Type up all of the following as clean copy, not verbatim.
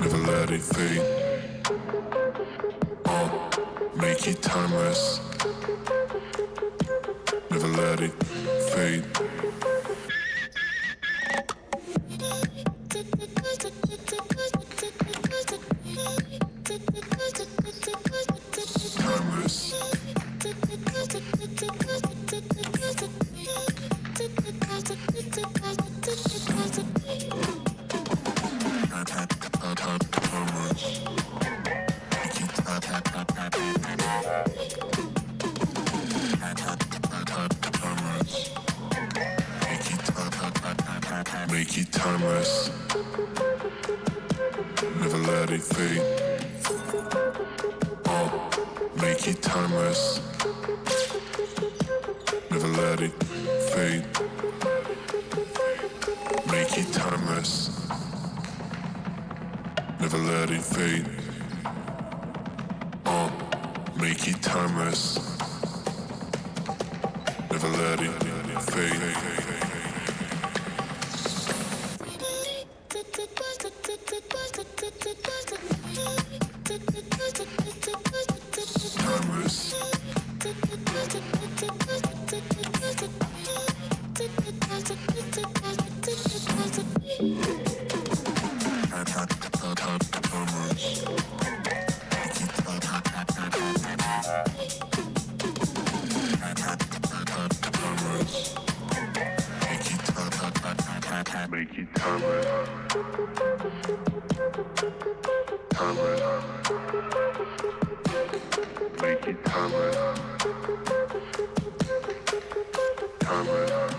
never let it fade. Make it timeless, never let it fade. Timeless. Make it timeless, never let it fade. Make it timeless, never let it fade. Make it timeless, never let it fade. Make it timeless, never let it fade. Timeless. Make it timeless. Timeless. Make it timeless. Timeless.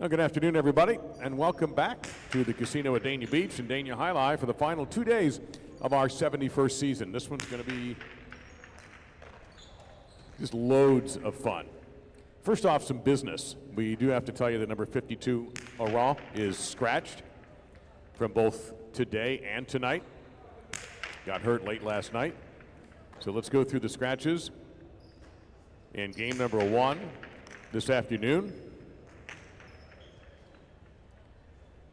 Well, good afternoon, everybody, and welcome back to the casino at Dania Beach and Dania Alai for the final 2 days of our 71st season. This one's going to be just loads of fun. First off, some business. We do have to tell you that number 52, Aura, is scratched from both today and tonight. Got hurt late last night. So let's go through the scratches in game number 1 this afternoon.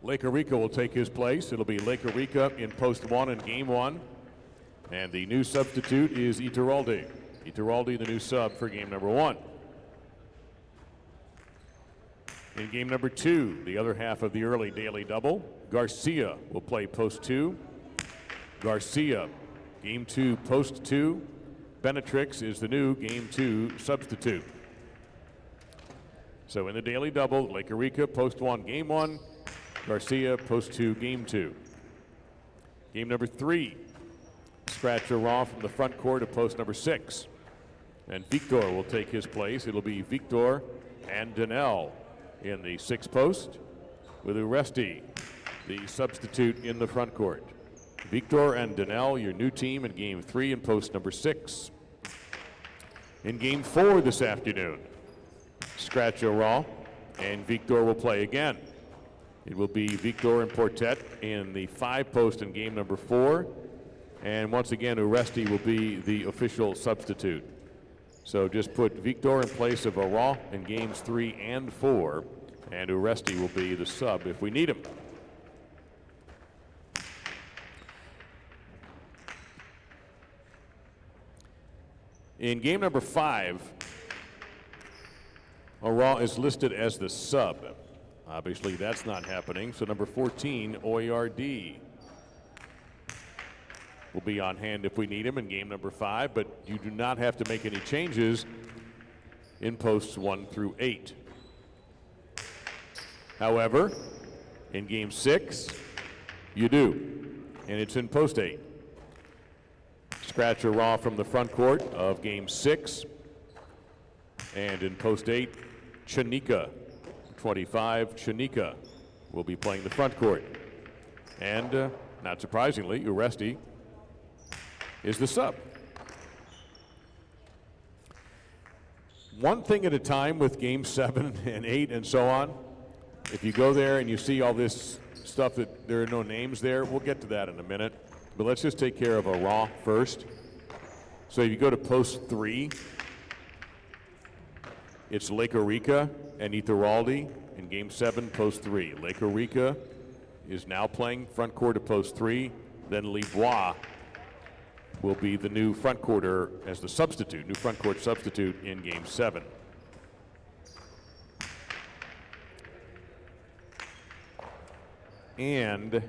Lake Eureka will take his place. It'll be Lake Eureka in post 1 in game 1. And the new substitute is Iturralde. Iturralde, the new sub for game number 1. In game number 2, the other half of the early daily double, Garcia will play post 2. Garcia, game 2, post 2. Benetrix is the new game 2 substitute. So in the daily double, Lake Eureka, post 1, game 1. Garcia, post 2, game 2. Game number 3, scratch a raw from the front court to post number 6. And Victor will take his place. It'll be Victor and Danel in the 6th post, with Uresti, the substitute in the front court. Victor and Danel, your new team in game 3 and post number 6. In game 4 this afternoon, scratch a raw, and Victor will play again. It will be Victor and Portet in the 5 post in game number 4. And once again, Uresti will be the official substitute. So just put Victor in place of Aura in games 3 and 4, and Uresti will be the sub if we need him. In game number 5, Aura is listed as the sub. Obviously, that's not happening. So number 14, Oyard, will be on hand if we need him in game number 5, but you do not have to make any changes in posts 1 through 8. However, in game 6, you do, and it's in post 8. Scratch a raw from the front court of game 6, and in post 8, Chanika. 25, Chanika will be playing the front court. And not surprisingly, Uresti is the sub. One thing at a time with game 7 and 8 and so on. If you go there and you see all this stuff that there are no names there, we'll get to that in a minute. But let's just take care of a raw first. So if you go to post 3, it's Lake Eureka and Iturralde in game 7, post 3. Lake Eureka is now playing front court at post 3. Then Libois will be the new front courter as the substitute, new front court substitute in game 7. And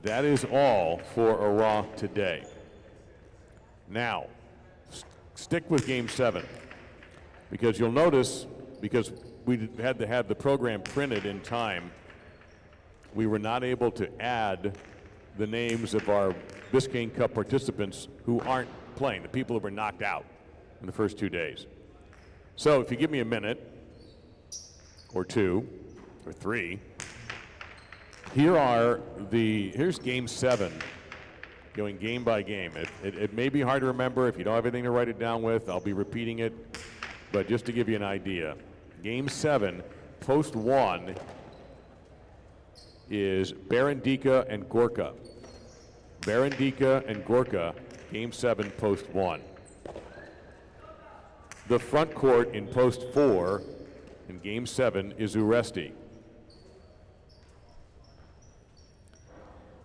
that is all for Aura today. Now, stick with game 7. Because you'll notice, because we had to have the program printed in time, we were not able to add the names of our Biscayne Cup participants who aren't playing, the people who were knocked out in the first 2 days. So if you give me a minute, or 2, or 3, here's game 7, going game by game. It may be hard to remember. If you don't have anything to write it down with, I'll be repeating it. But just to give you an idea, game 7, post 1 is Barandika and Gorka. Barandika and Gorka, game 7, post 1. The front court in post 4 in game 7 is Uresti.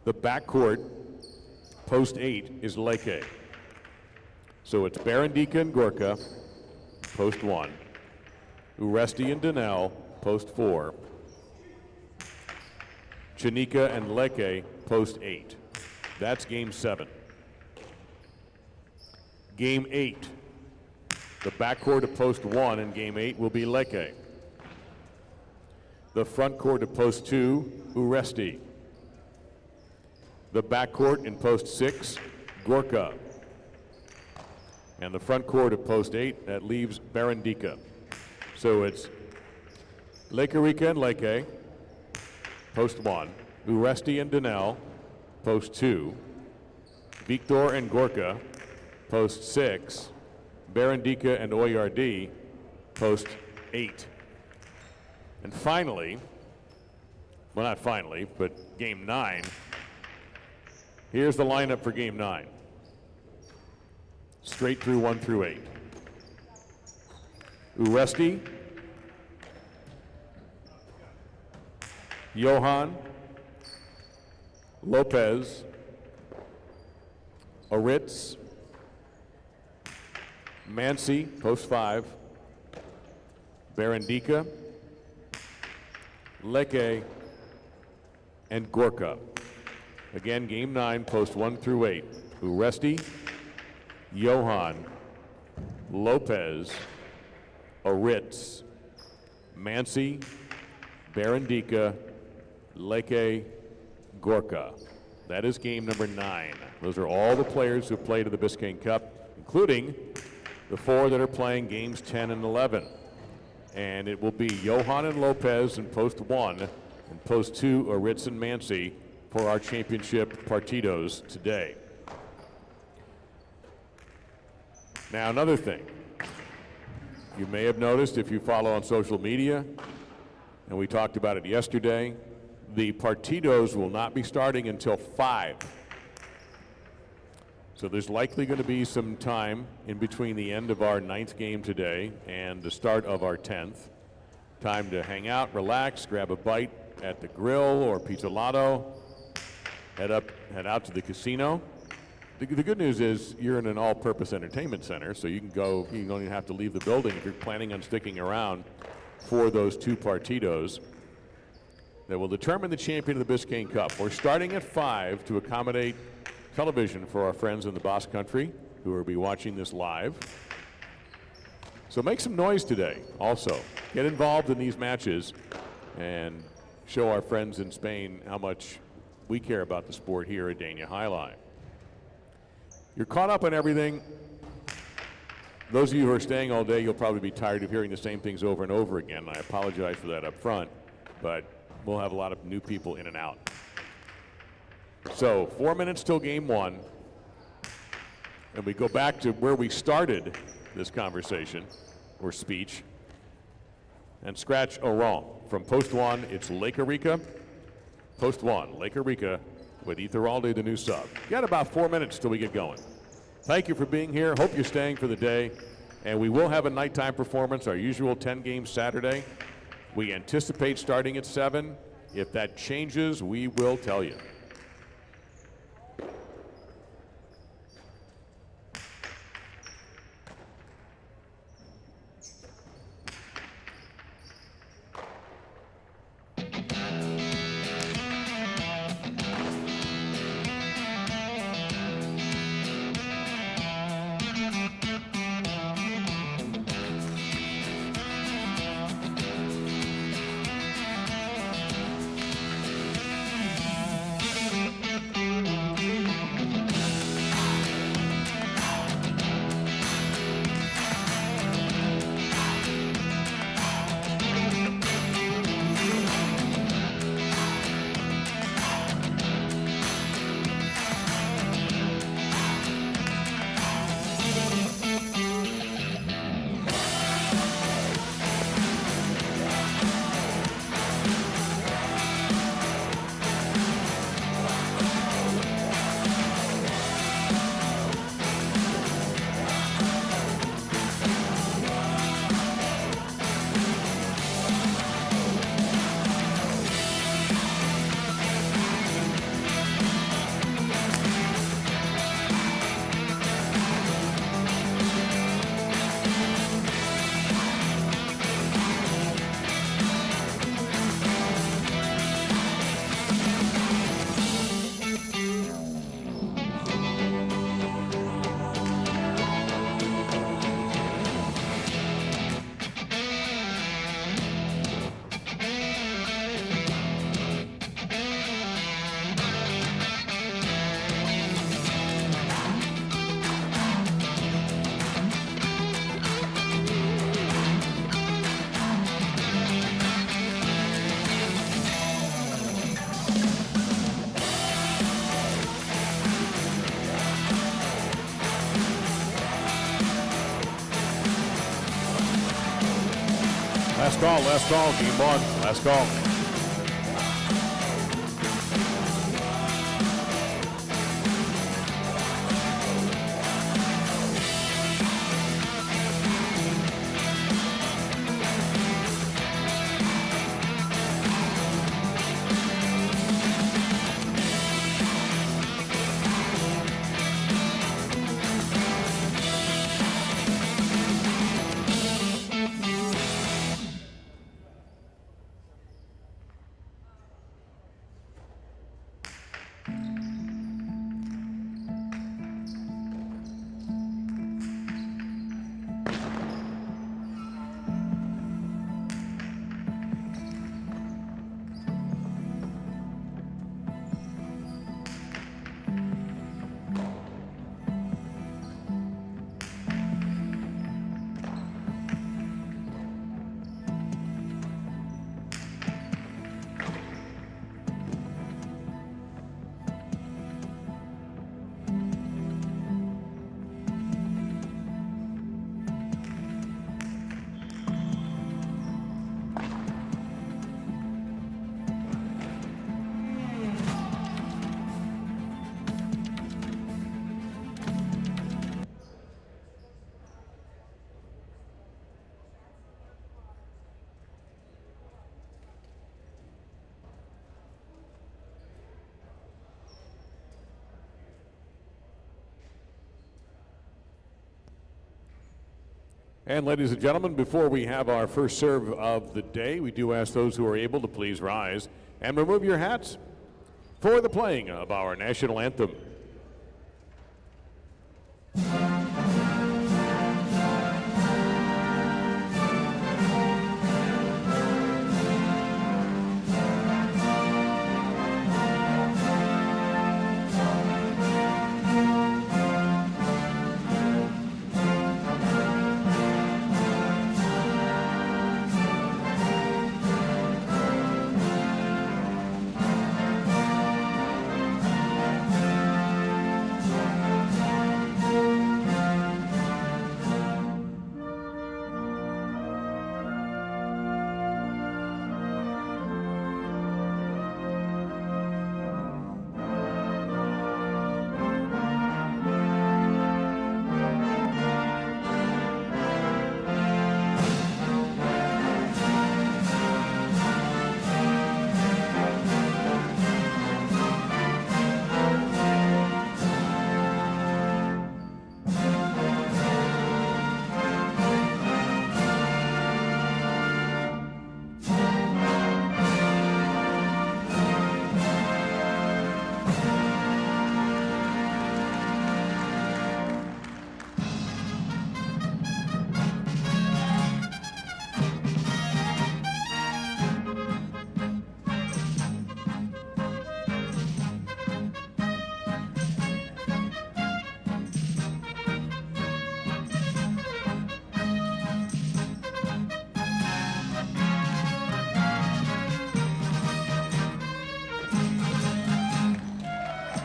The back court, post 8, is Leke. So it's Barandika and Gorka, post 1. Uresti and Danel, post 4. Chanika and Leke, post 8. That's game 7. Game 8. The backcourt of post 1 in game 8 will be Leke. The front court of post 2, Uresti. The backcourt in post 6, Gorka. And the front court of post 8, that leaves Barandika. So it's Lekarika and Leke, post 1. Uresti and Danel, post 2. Victor and Gorka, post 6. Barandika and Oyardi, post 8. And finally, well, not finally, but game 9. Here's the lineup for game 9. Straight through 1 through 8. Uresti, Johan, Lopez, Aritz, Mansi, post 5, Barandika, Leke, and Gorka. Again, game 9, post 1 through 8. Uresti, Johan, Lopez, Aritz, Mansi, Barandika, Leke, Gorka. That is game number 9. Those are all the players who played in the Biscayne Cup, including the 4 that are playing games 10 and 11. And it will be Johan and Lopez in post 1 and post 2 Aritz and Mansi for our championship partidos today. Now, another thing. You may have noticed if you follow on social media, and we talked about it yesterday, the partidos will not be starting until 5. So there's likely going to be some time in between the end of our 9th game today and the start of our 10th. Time to hang out, relax, grab a bite at the grill or Pizzolato, head out to the casino. The good news is you're in an all-purpose entertainment center, so you can go, you don't even have to leave the building if you're planning on sticking around for those 2 partidos that will determine the champion of the Biscayne Cup. We're starting at 5 to accommodate television for our friends in the Basque Country who will be watching this live. So make some noise today also. Get involved in these matches and show our friends in Spain how much we care about the sport here at Dania Alai. You're caught up on everything. Those of you who are staying all day, you'll probably be tired of hearing the same things over and over again. I apologize for that up front, but we'll have a lot of new people in and out. So 4 minutes till game 1, and we go back to where we started this conversation or speech and scratch a wrong. From post 1, it's Lekarika. Post 1, Lekarika with Etheraldi, the new sub. Got about 4 minutes till we get going. Thank you for being here. Hope you're staying for the day. And we will have a nighttime performance, our usual 10 games Saturday. We anticipate starting at 7. If that changes, we will tell you. last call, game one, last call. And ladies and gentlemen, before we have our first serve of the day, we do ask those who are able to please rise and remove your hats for the playing of our national anthem.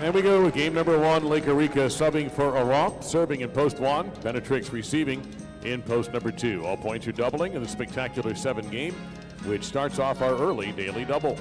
And we go with game number one, Lake Eureka subbing for Aron, serving in post one, Benetrix receiving in post number two. All points are doubling in the spectacular 7 game, which starts off our early daily double.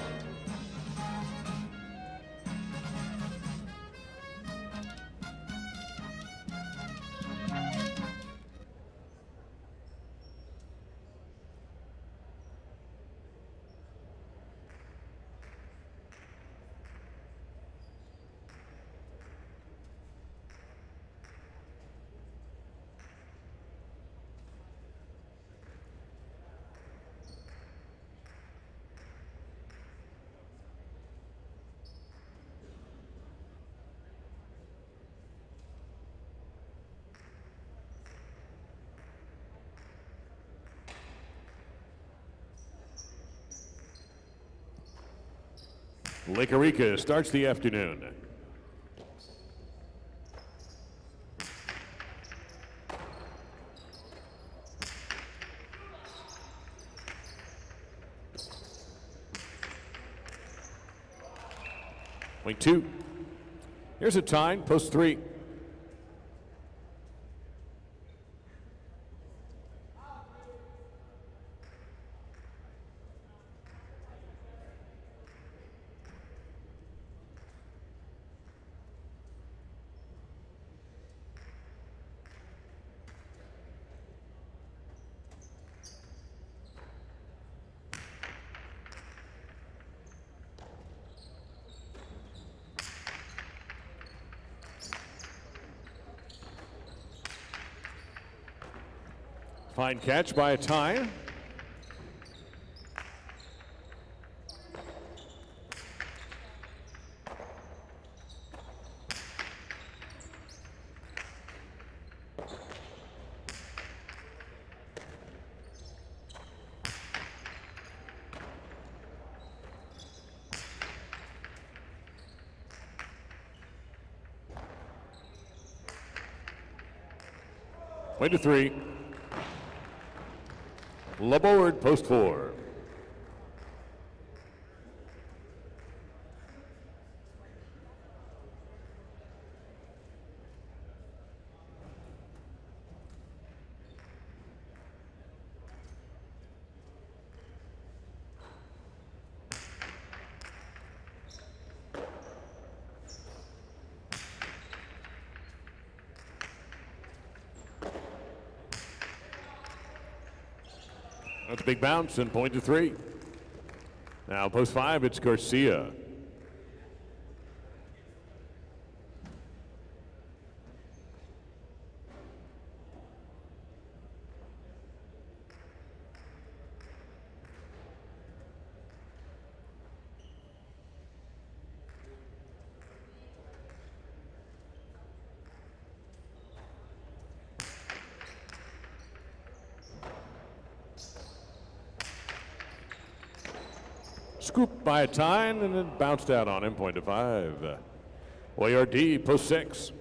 Lake Eureka starts the afternoon. Point 2. Here's a time, post 3. Fine catch by a tie. Way to 3. Laborde, post 4. That's a big bounce and point to 3. Now post 5, it's Garcia. Scoop by a time and then bounced out on him, point to 5. ORD, post 6.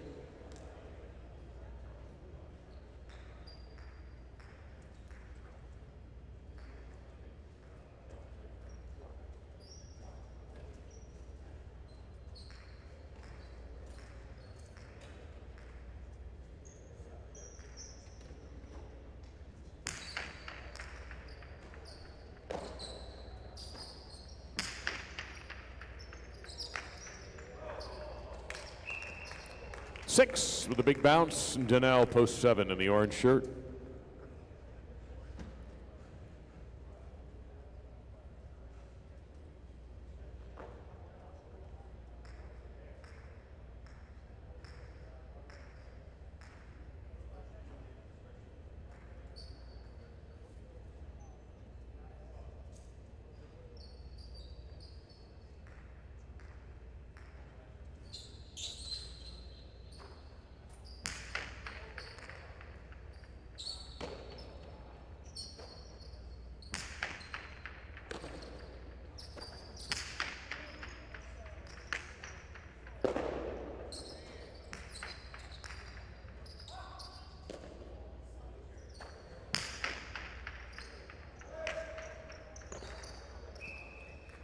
Six with a big bounce, and Danielle post 7 in the orange shirt.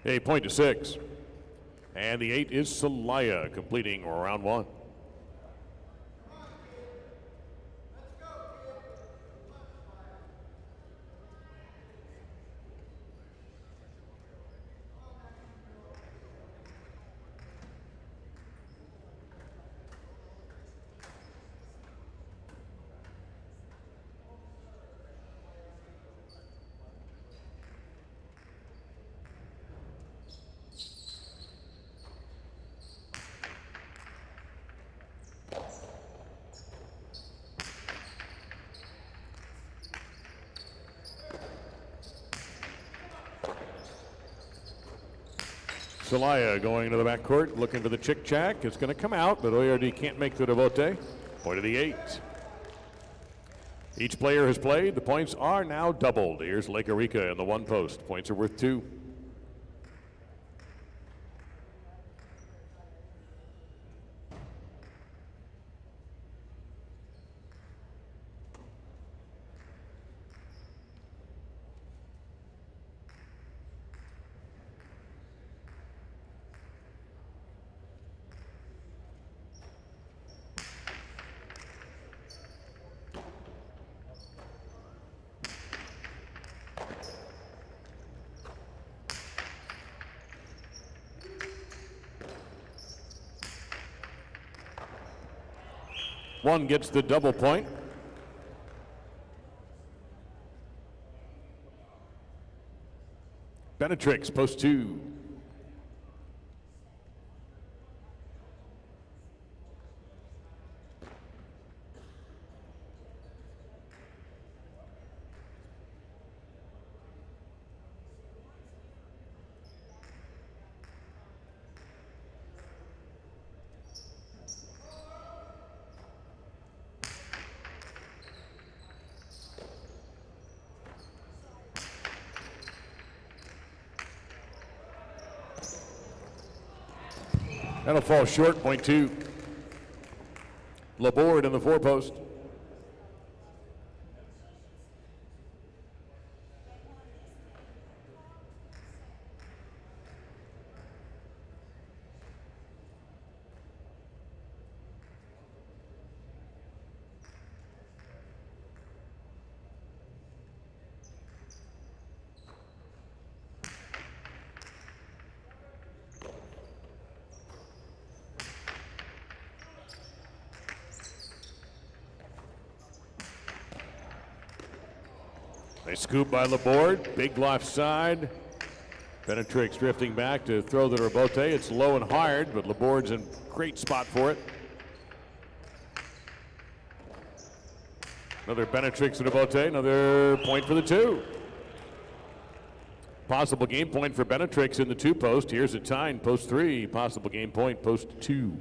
A point to 6. And the 8 is Alai, completing round 1. Alai going to the backcourt, looking for the chick-chack. It's going to come out, but ORD can't make the devote. Point of the 8. Each player has played. The points are now doubled. Here's Lake Arica in the 1 post. Points are worth 2. One gets the double point. Benetrix, post 2. That'll fall short, point two. Laborde in the four post. They scoop by Laborde, big left side. Benetrix drifting back to throw the rebote. It's low and hard, but Laborde's in great spot for it. Another Benetrix and rebote, another point for the two. Possible game point for Benetrix in the two post. Here's a tie in post three. Possible game point, post two.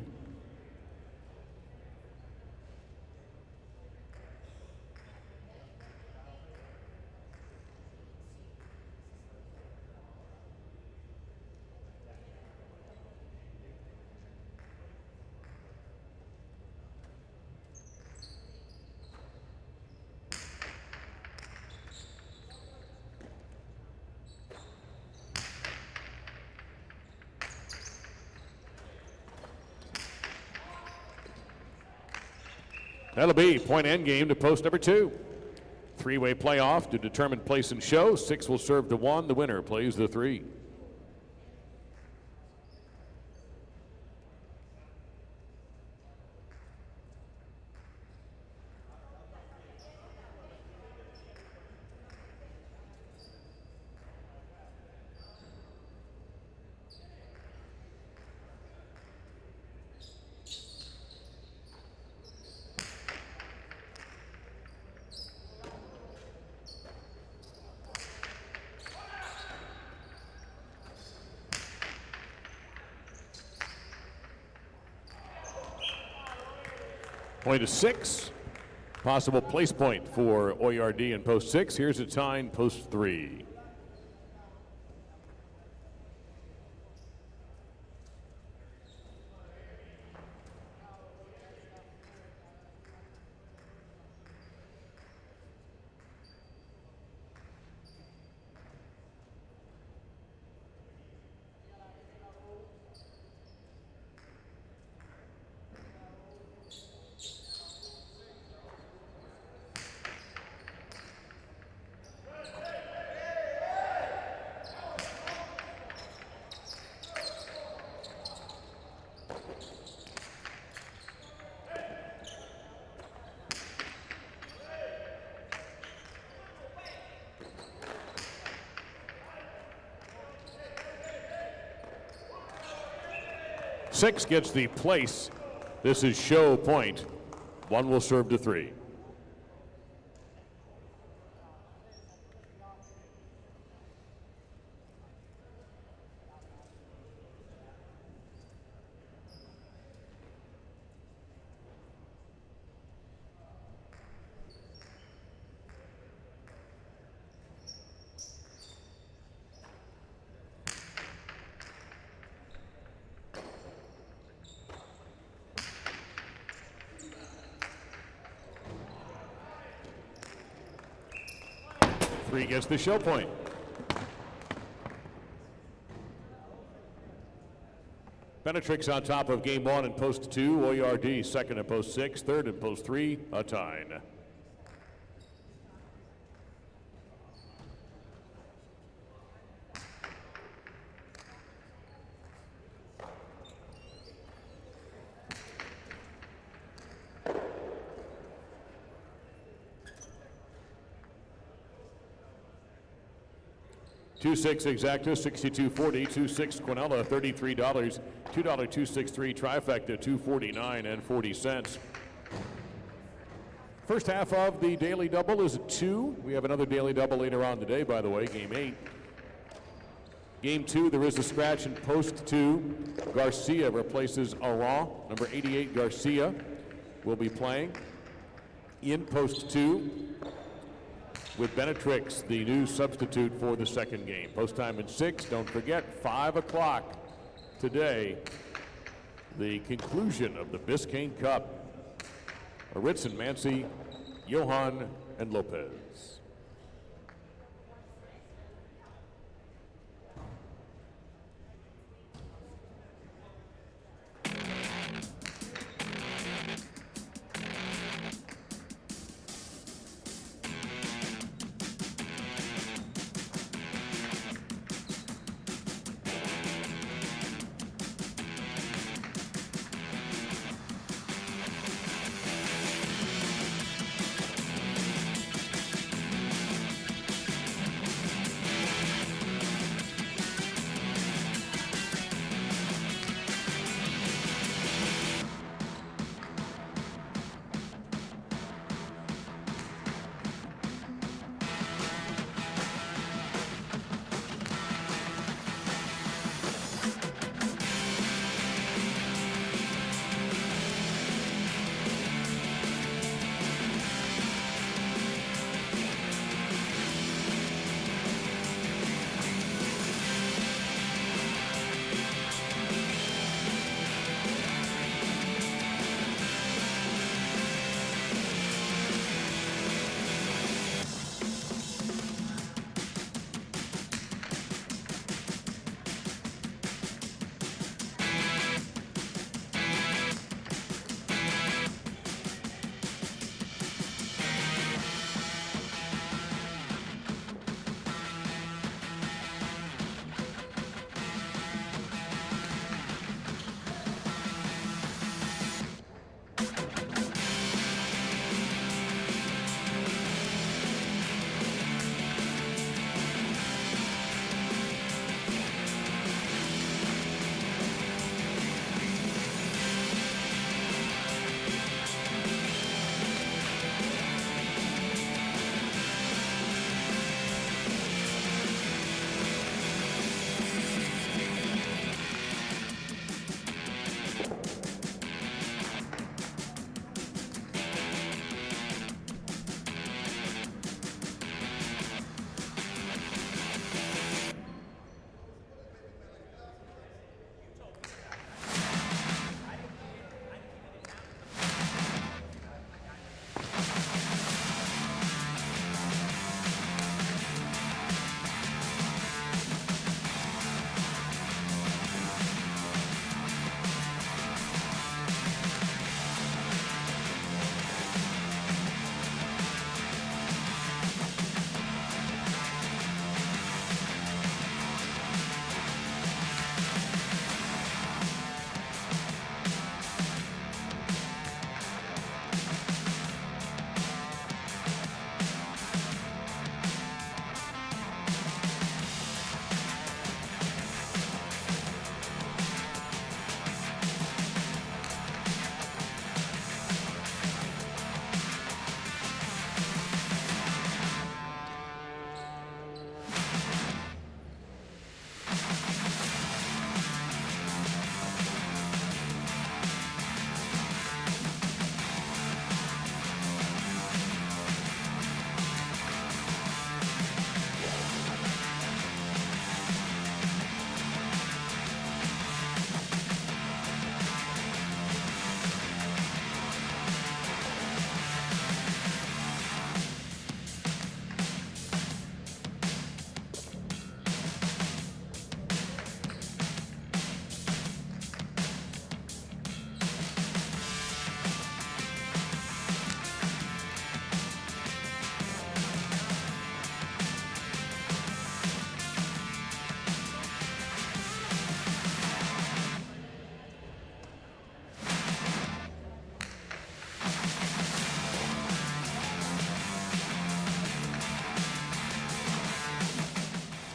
That'll be point end game to post number two. Three-way playoff to determine place and show. Six will serve to one. The winner plays the three. Point of six. Possible place point for Oyard in post six. Here's a tie in post three. Six gets the place. This is show point. One will serve to three. Three gets the show point. Benetrix on top of game one in post two. Oyard second in post six. Third in post three. A tie. $2.6 Exacta, $62.40, $2.6 Quinella, $33, $2.263 Trifecta, $2.49.40. First half of the daily double is a 2. We have another daily double later on today, by the way, game 8. Game 2, there is a scratch in post 2. Garcia replaces Aran. Number 88, Garcia, will be playing in post 2. With Benetrix, the new substitute for the second game. Post time at 6. Don't forget, 5 o'clock today the conclusion of the Biscayne Cup. Aritzen, Mancy, Johan, and Lopez.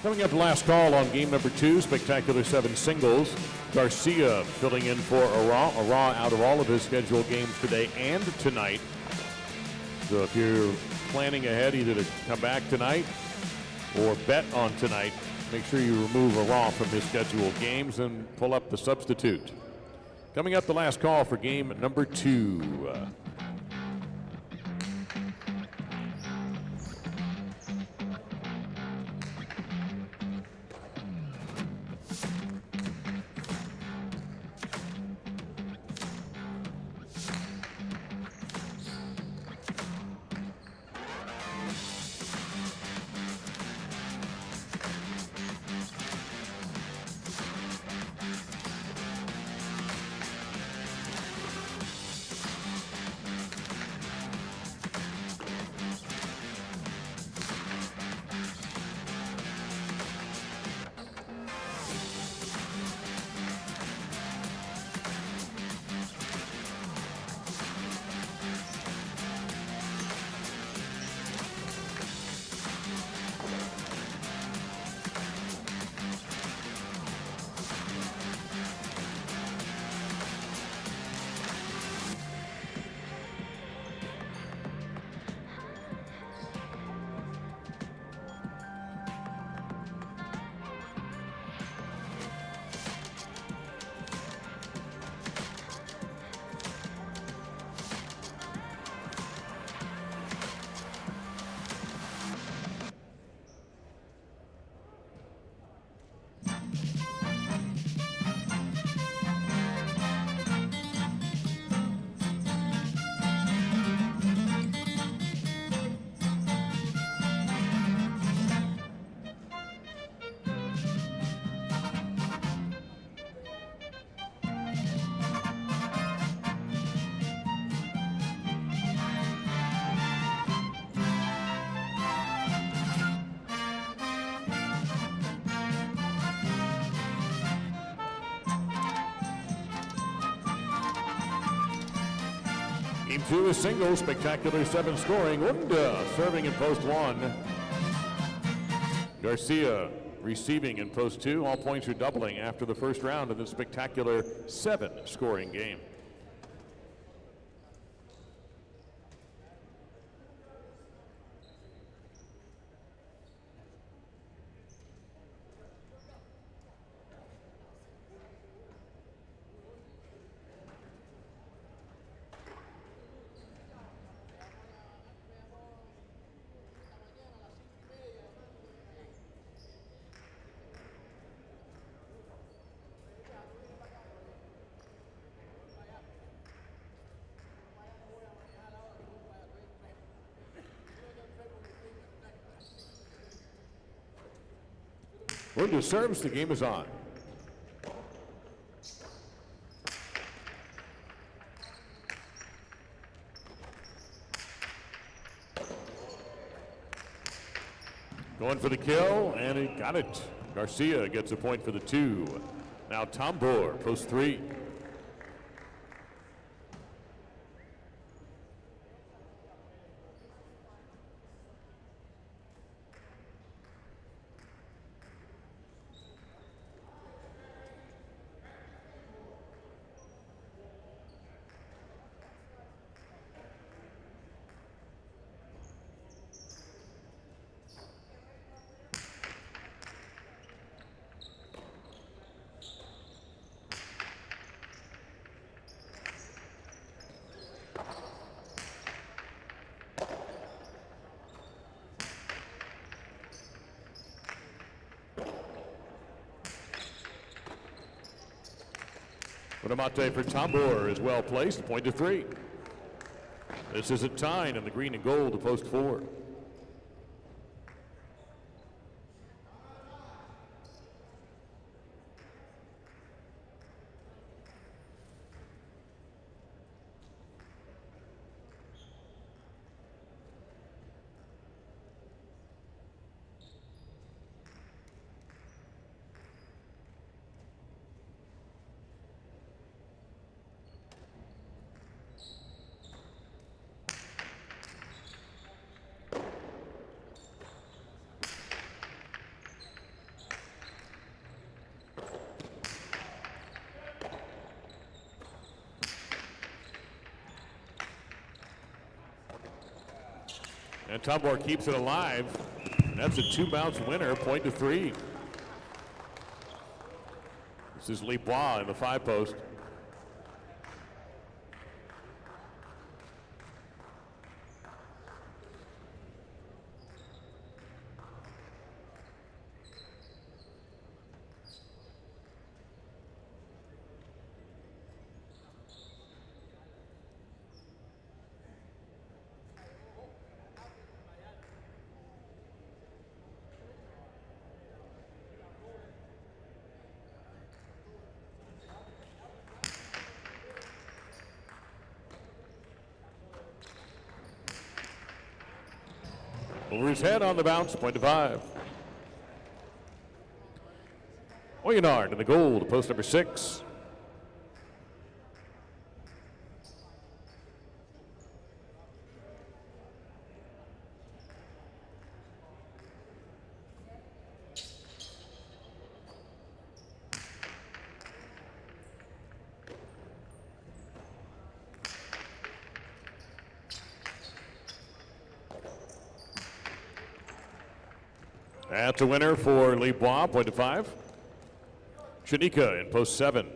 Coming up, last call on game number 2, Spectacular 7 singles. Garcia filling in for Ara. Ara out of all of his scheduled games today and tonight. So if you're planning ahead either to come back tonight or bet on tonight, make sure you remove Ara from his scheduled games and pull up the substitute. Coming up, the last call for game number 2. Game 2 is singles, spectacular 7 scoring. Unda serving in post 1. Garcia receiving in post 2. All points are doubling after the first round of this spectacular 7 scoring game. Unda serves, the game is on. Going for the kill, and he got it. Garcia gets a point for the 2. Now Tambor, post 3. Mate for Tambor is well placed, point to 3. This is a tie in the green and gold to post 4. And Tambor keeps it alive. And that's a 2-bounce winner, point to 3. This is Libois in the 5 post. Over his head on the bounce, point to 5. Oyenard in the gold, post number 6. That's a winner for Libois, point to 5. Shanika in post 7.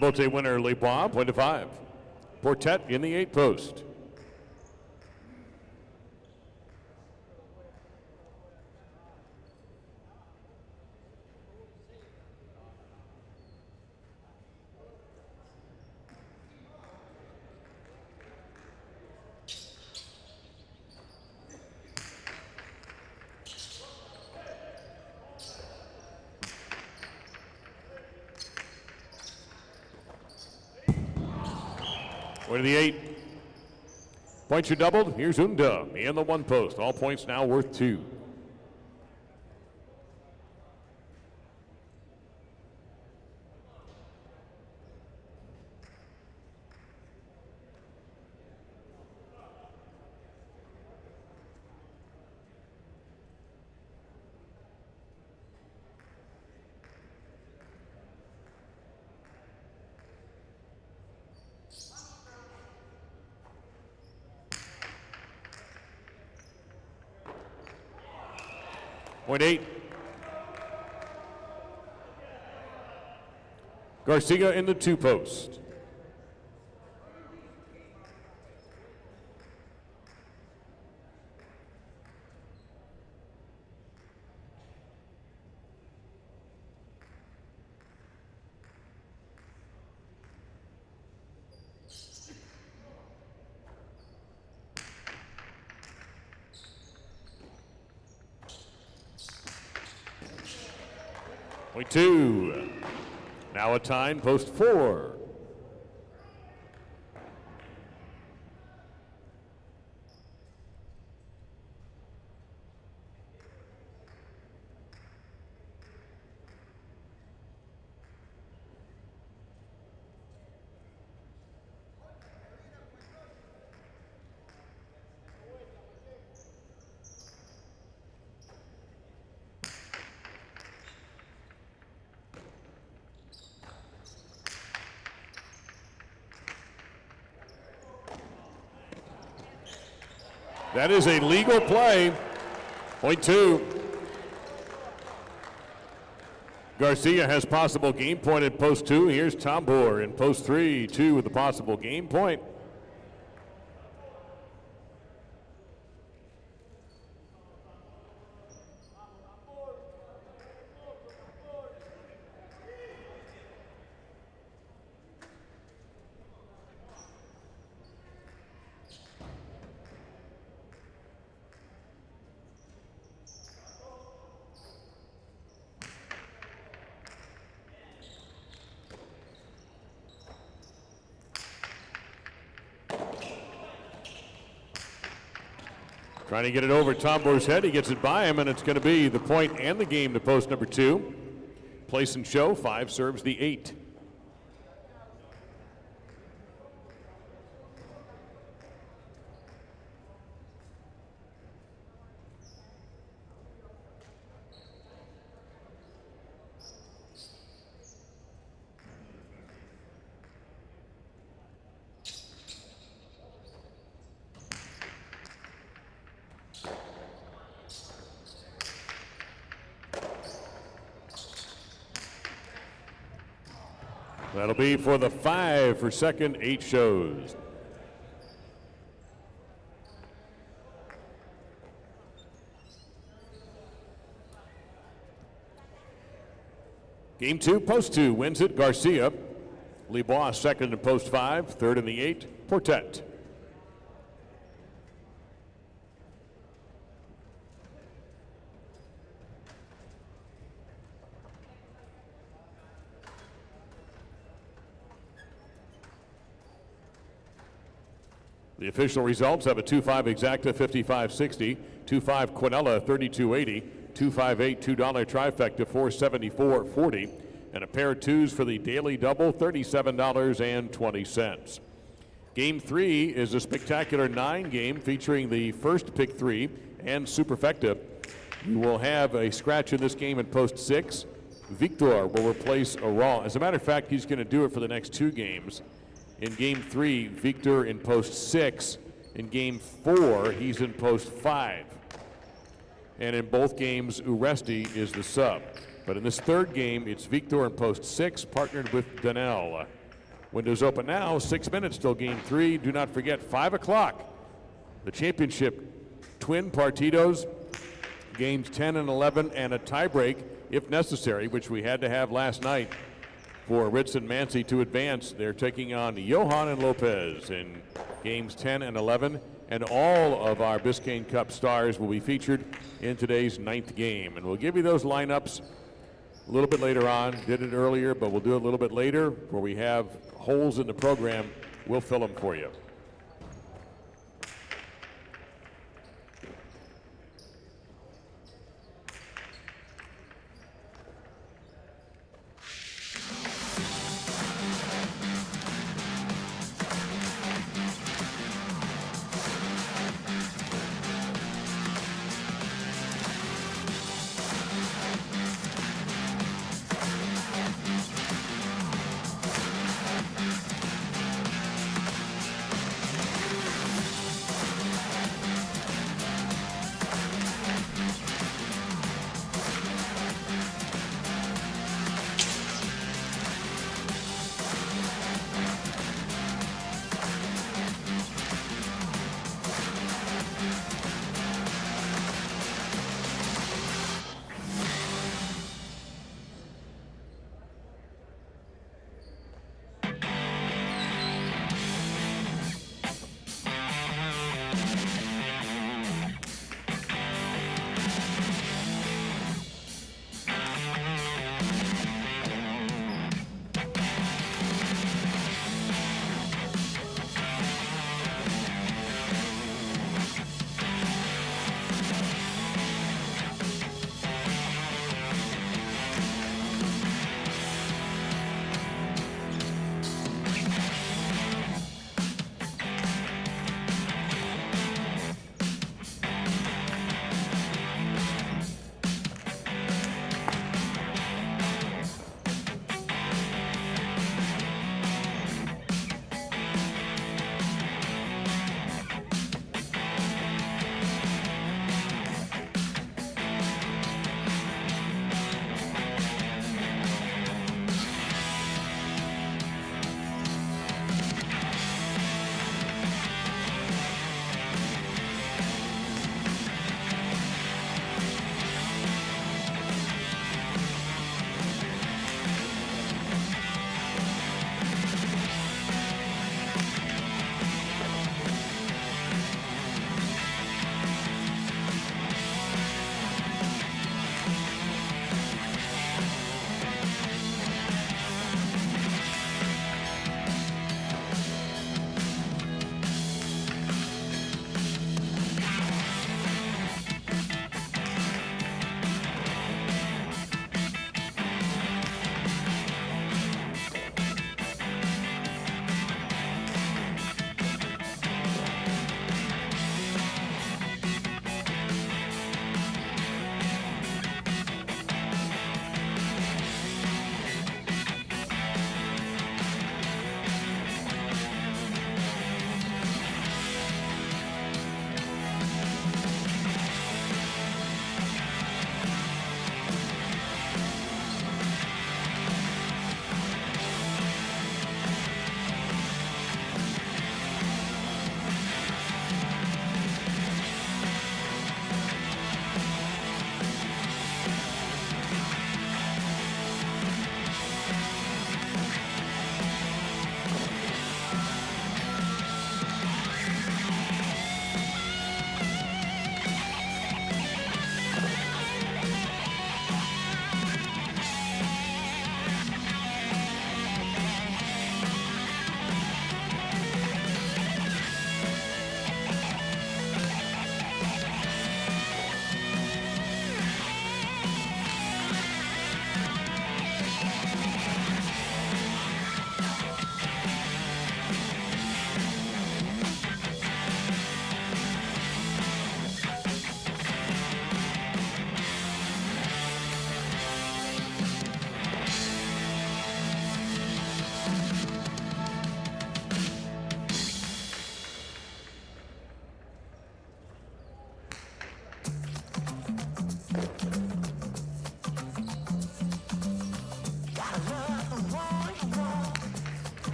Bote winner Libois, point to 5. Portet in the 8 post. Point to the 8. Points are doubled. Here's Unda in the 1 post. All points now worth 2. Point 8. Garcia in the 2 post. Point 2. Now a time, post 4. That is a legal play. Point 2. Garcia has possible game point at post 2. Here's Tambor in post 3, 2 with a possible game point. Trying to get it over Tombor's head. He gets it by him, and it's going to be the point and the game to post number 2. Place and show. 5 serves the 8. That'll be for the 5 for second, 8 shows. Game 2, post 2, wins it, Garcia. Lebois second in post 5, third in the 8, Portet. The official results have a 2-5 exacta 55-60, 2-5 Quinella 32-80, 2-5-8 $2 trifecta 474.40, and a pair of 2s for the daily double $37.20. Game 3 is a spectacular 9 game featuring the first pick 3 and superfecta. You will have a scratch in this game in post 6. Victor will replace Aral. As a matter of fact, he's going to do it for the next 2 games. In game 3, Victor in post 6. In game 4, he's in post 5. And in both games, Uresti is the sub. But in this 3rd game, it's Victor in post 6, partnered with Danel. Windows open now, 6 minutes till game 3. Do not forget, 5 o'clock, the championship twin partidos, games 10 and 11, and a tiebreak if necessary, which we had to have last night for Ritz and Mancy to advance. They're taking on Johan and Lopez in games 10 and 11, and all of our Biscayne Cup stars will be featured in today's 9th game. And we'll give you those lineups a little bit later on. Did it earlier, but we'll do it a little bit later where we have holes in the program We'll fill them for you.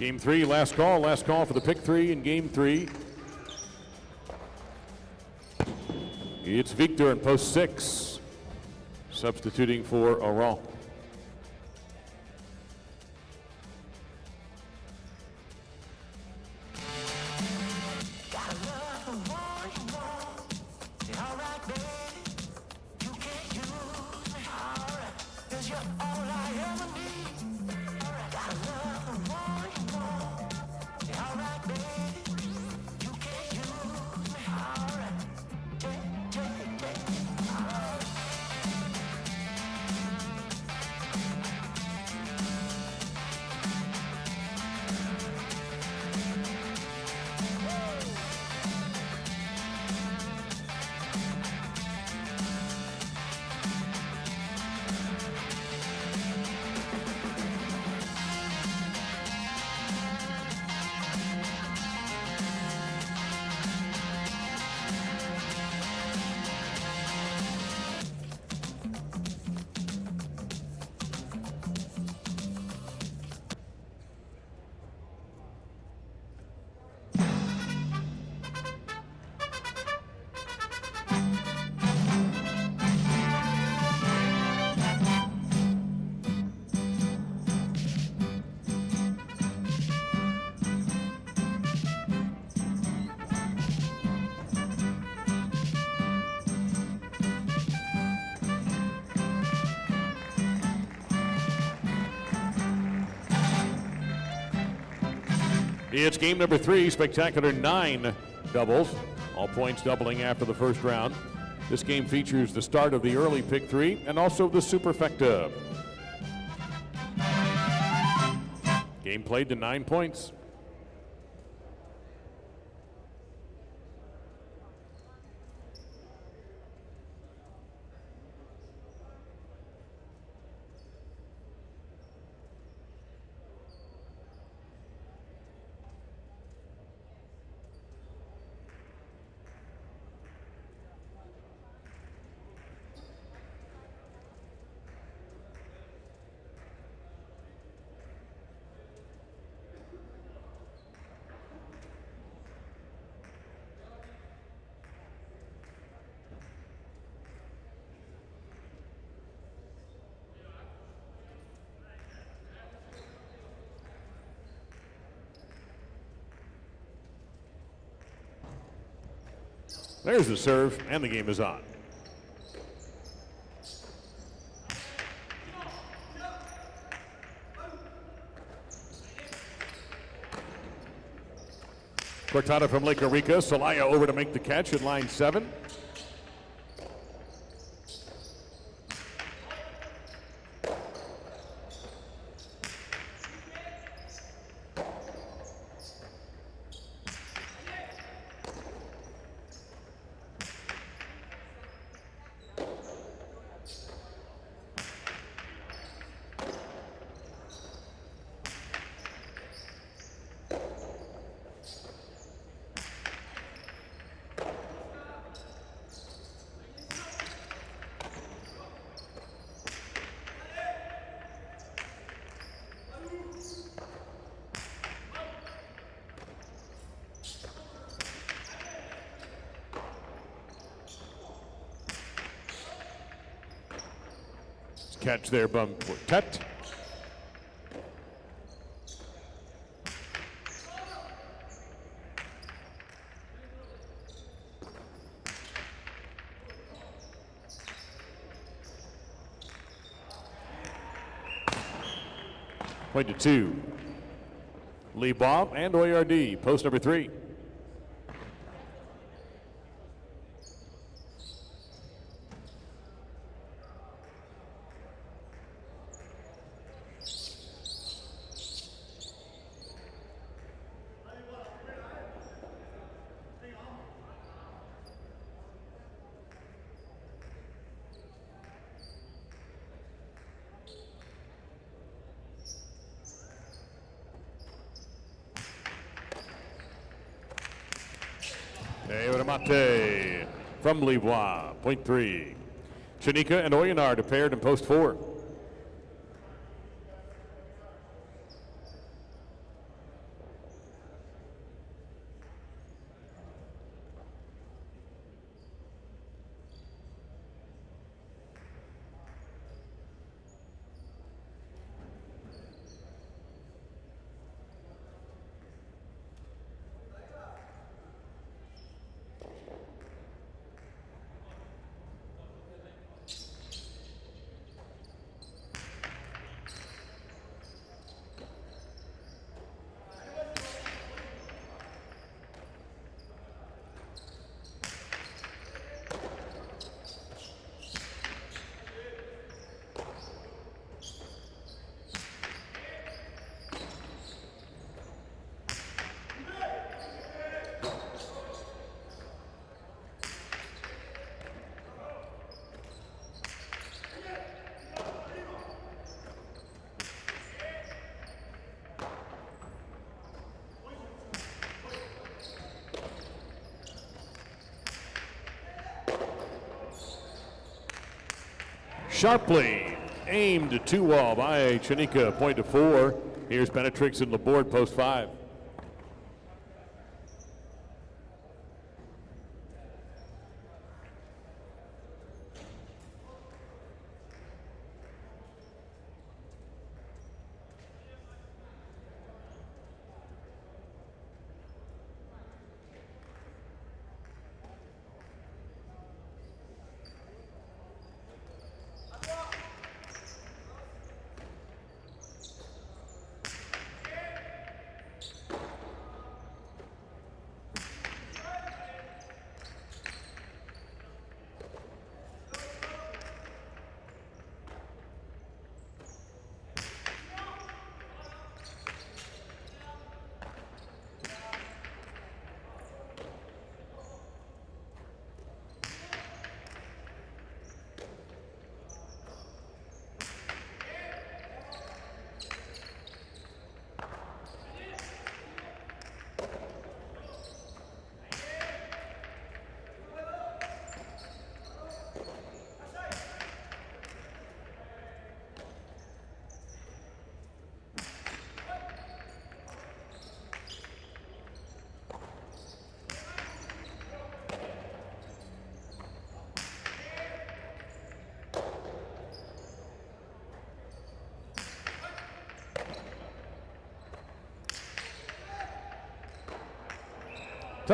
Game three, last call for the pick three in game three. It's Victor in post 6, substituting for Oran. It's game number 3, spectacular 9 doubles. All points doubling after the first round. This game features the start of the early pick 3 and also the superfecta. Game played to 9 points. There's the serve, and the game is on. Cortada from Lake Eureka. Alai over to make the catch at line 7. Catch there, bum quartet. Point to 2. Lee Bob and ORD, post number 3. Mate from Livois, point 3. Chanika and Oyenard are paired in post 4. Sharply aimed 2-wall by Chanika, point to 4. Here's Benetrix and Laborde, post 5.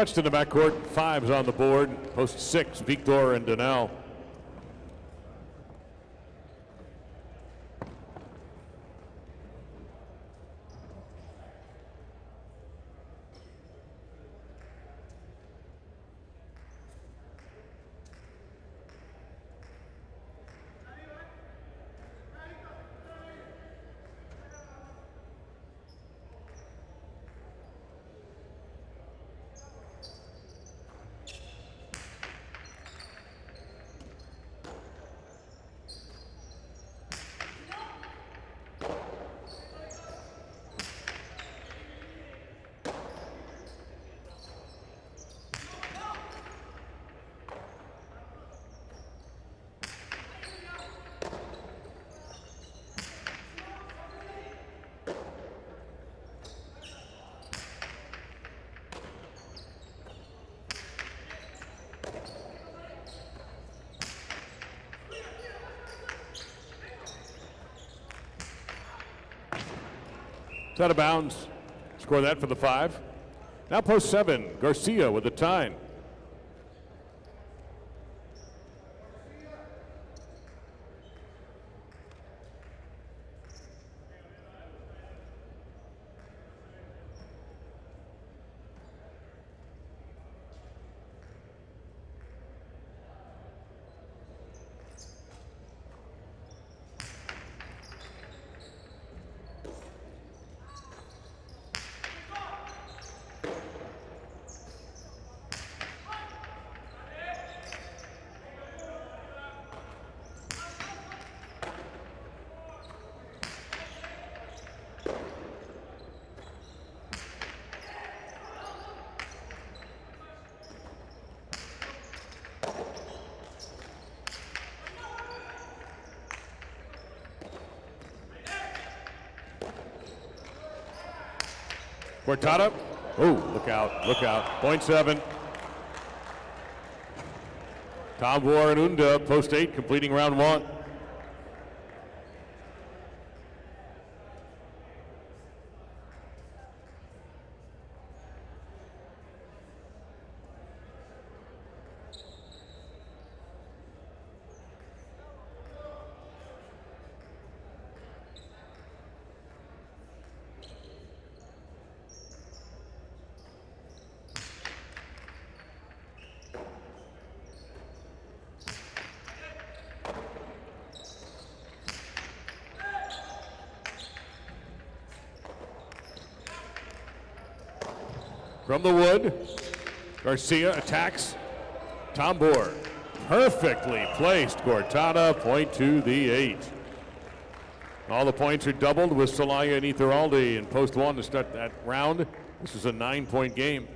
Touched in the backcourt, 5's on the board. Post 6, Victor and Daniel. It's out of bounds. Score that for the 5. Now post 7, Garcia with the time. Cortada. Oh, look out, look out. Point 7. Tambor and Unda, post 8, completing round 1. From the wood, Garcia attacks. Tambor, perfectly placed. Cortada, point to the 8. All the points are doubled with Celaya and Etheraldi in post 1 to start that round. This is a 9-point game.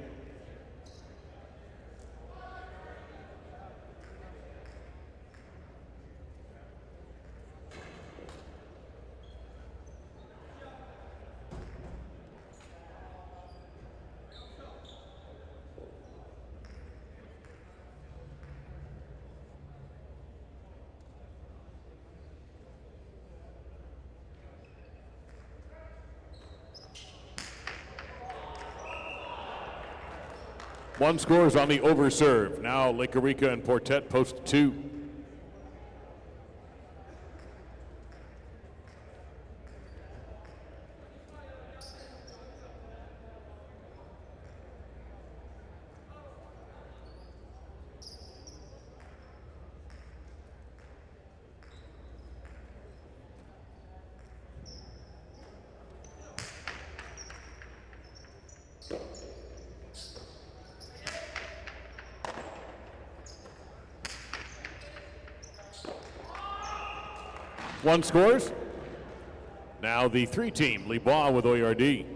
One scores on the overserve. Now Lake Eureka and Portet post 2. One scores. Now the 3 team, Libois with ORD.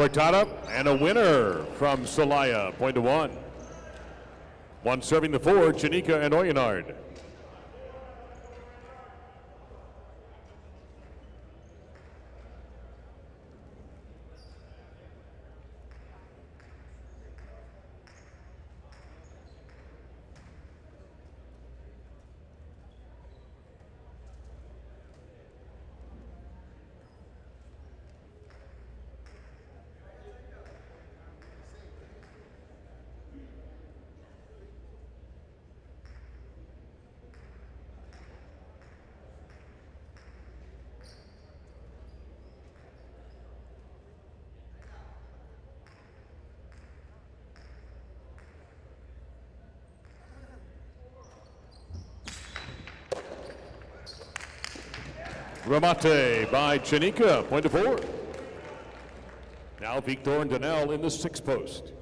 Cortada, and a winner from Celaya, point to one. One serving the four, Janika and Oyenard. Remate by Janika, point to four. Now Victor and Danelle in the sixth post.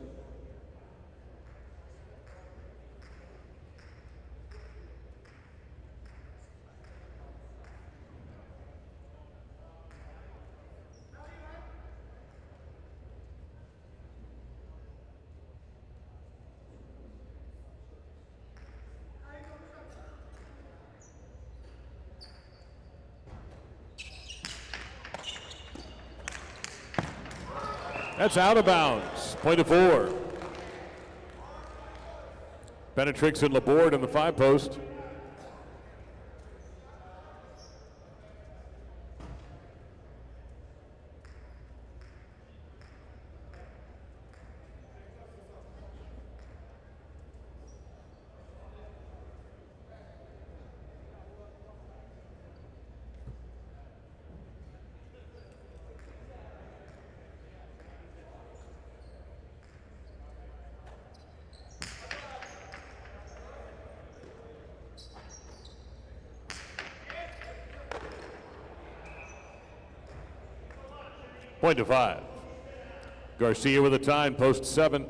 That's out of bounds, point to four. Benetrix and Laborde in the five post. Point to five. Garcia with a tie in post seven.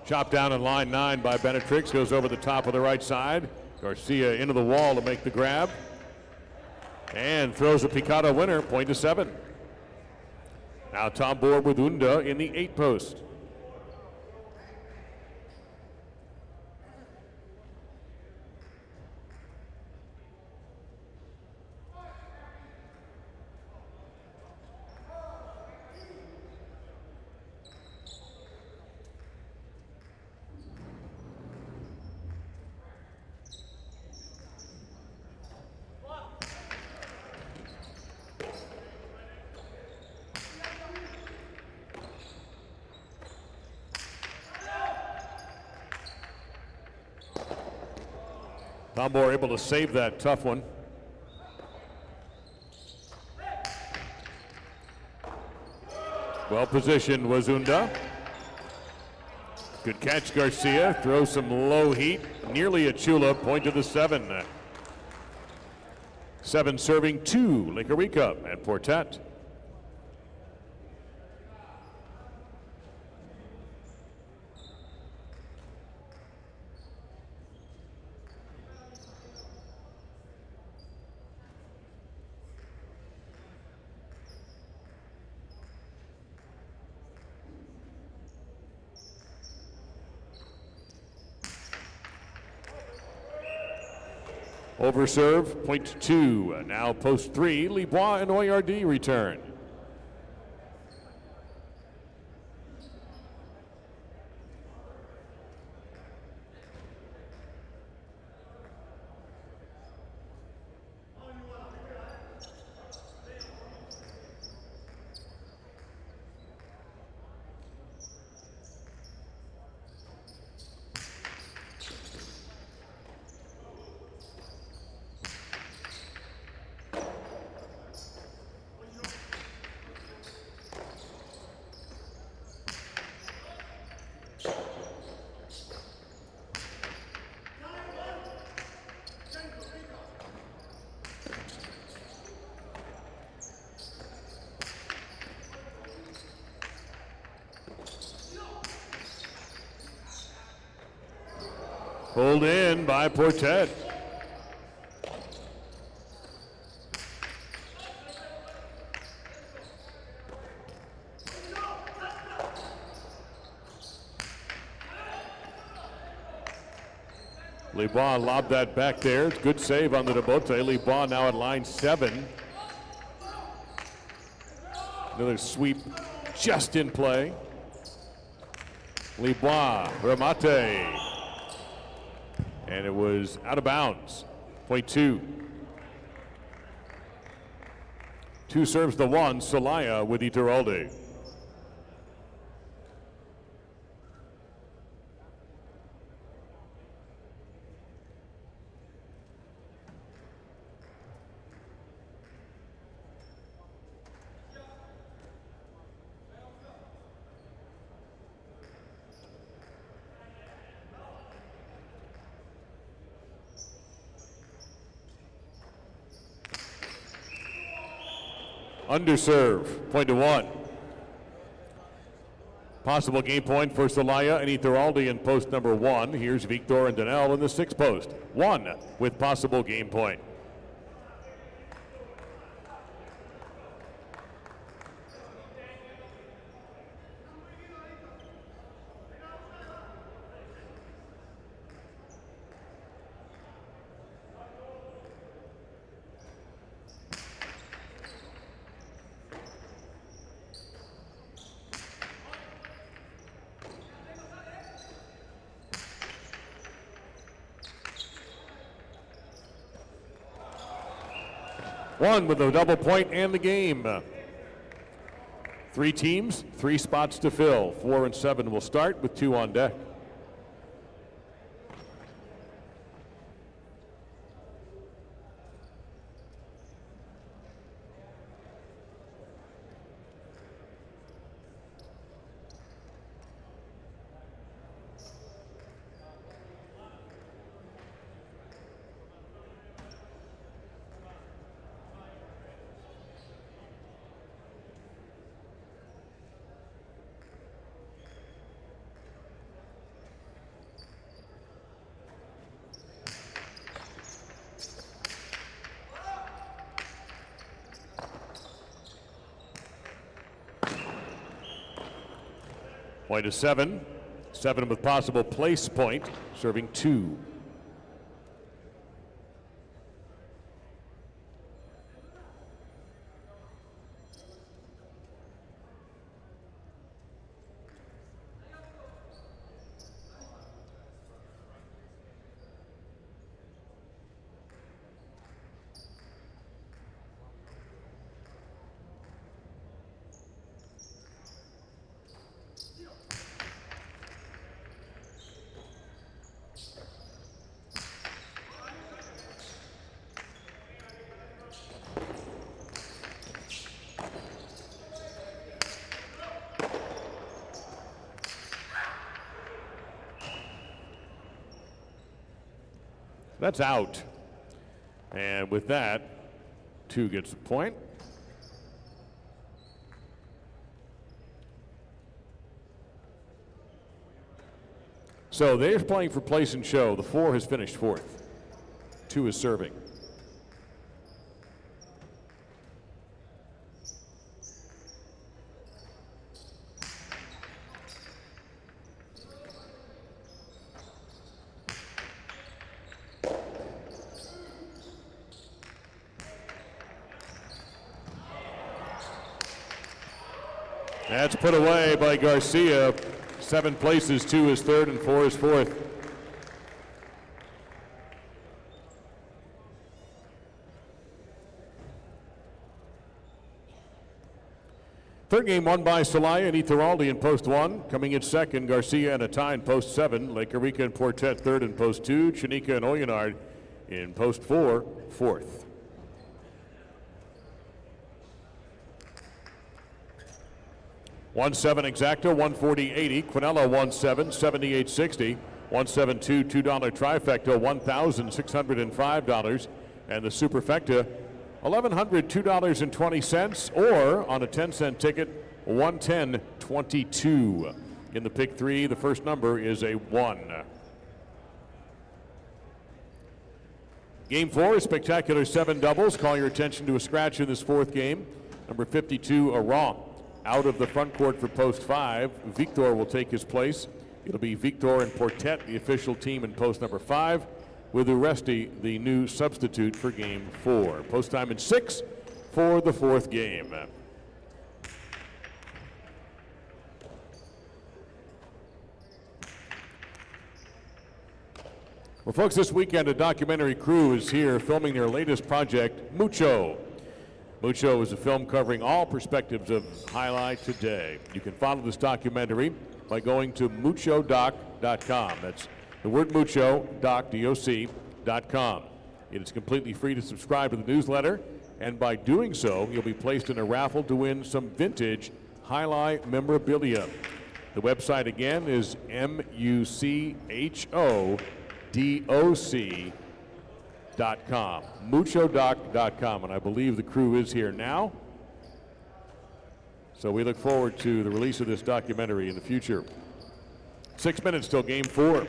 Chopped down in line 9 by Benetrix, goes over the top of the right side. Garcia into the wall to make the grab. And throws a picada winner, point to 7. Now Tambor with Unda in the 8 post. Tambor able to save that tough one. Well positioned was Unda. Good catch, Garcia. Throws some low heat. Nearly a chula. Point to the 7. 7 serving 2, Liquorica and Portet. Overserve, point 2. Now post 3, Libois and Oyardi return. Pulled in by Portet. Libois lobbed that back there. It's good save on the Debote. Libois now at line 7. Another sweep just in play. Libois, remate. And it was out of bounds. Point 2. 2 serves the 1. Celaya with Iturralde. Underserve, point to 1. Possible game point for Celaya and Iturralde in post number 1. Here's Victor and Daniel in the 6th post. 1 with possible game point. One with a double point and the game. 3 teams, 3 spots to fill. 4 and 7 will start with 2 on deck. Point is 7. 7 with possible place point, serving 2. That's out. And with that, 2 gets a point. So they're playing for place and show. The 4 has finished 4th. 2 is serving. That's put away by Garcia. 7 places, 2 is 3rd and 4 is 4th. Third game won by Celaya and Iturralde in post 1. Coming in second, Garcia and Atai in post 7. Lake Arica and Portet third in post 2. Chanika and Oyonard in post 4, 4th. $1.7 exacta, $140.80. Quinella $1.7, $78.60. $1.72 $2 trifecta, $1,605. And the superfecta, $1,102.20. Or on a 10-cent ticket, $110.22. In the pick 3, the first number is a 1. Game 4 is spectacular 7 doubles. Call your attention to a scratch in this fourth game. Number 52, Aram. Out of the front court for post 5. Victor will take his place. It'll be Victor and Portet, the official team in post number 5, with Uresti, the new substitute for game 4. Post time in 6 for the fourth game. Well, folks, this weekend a documentary crew is here filming their latest project, Mucho. Mucho is a film covering all perspectives of Alai today. You can follow this documentary by going to muchodoc.com. That's the word mucho, doc.com. It is completely free to subscribe to the newsletter, and by doing so, you'll be placed in a raffle to win some vintage Alai memorabilia. The website again is muchodoc.com, muchodoc.com, and I believe the crew is here now. So we look forward to the release of this documentary in the future. 6 minutes till game 4.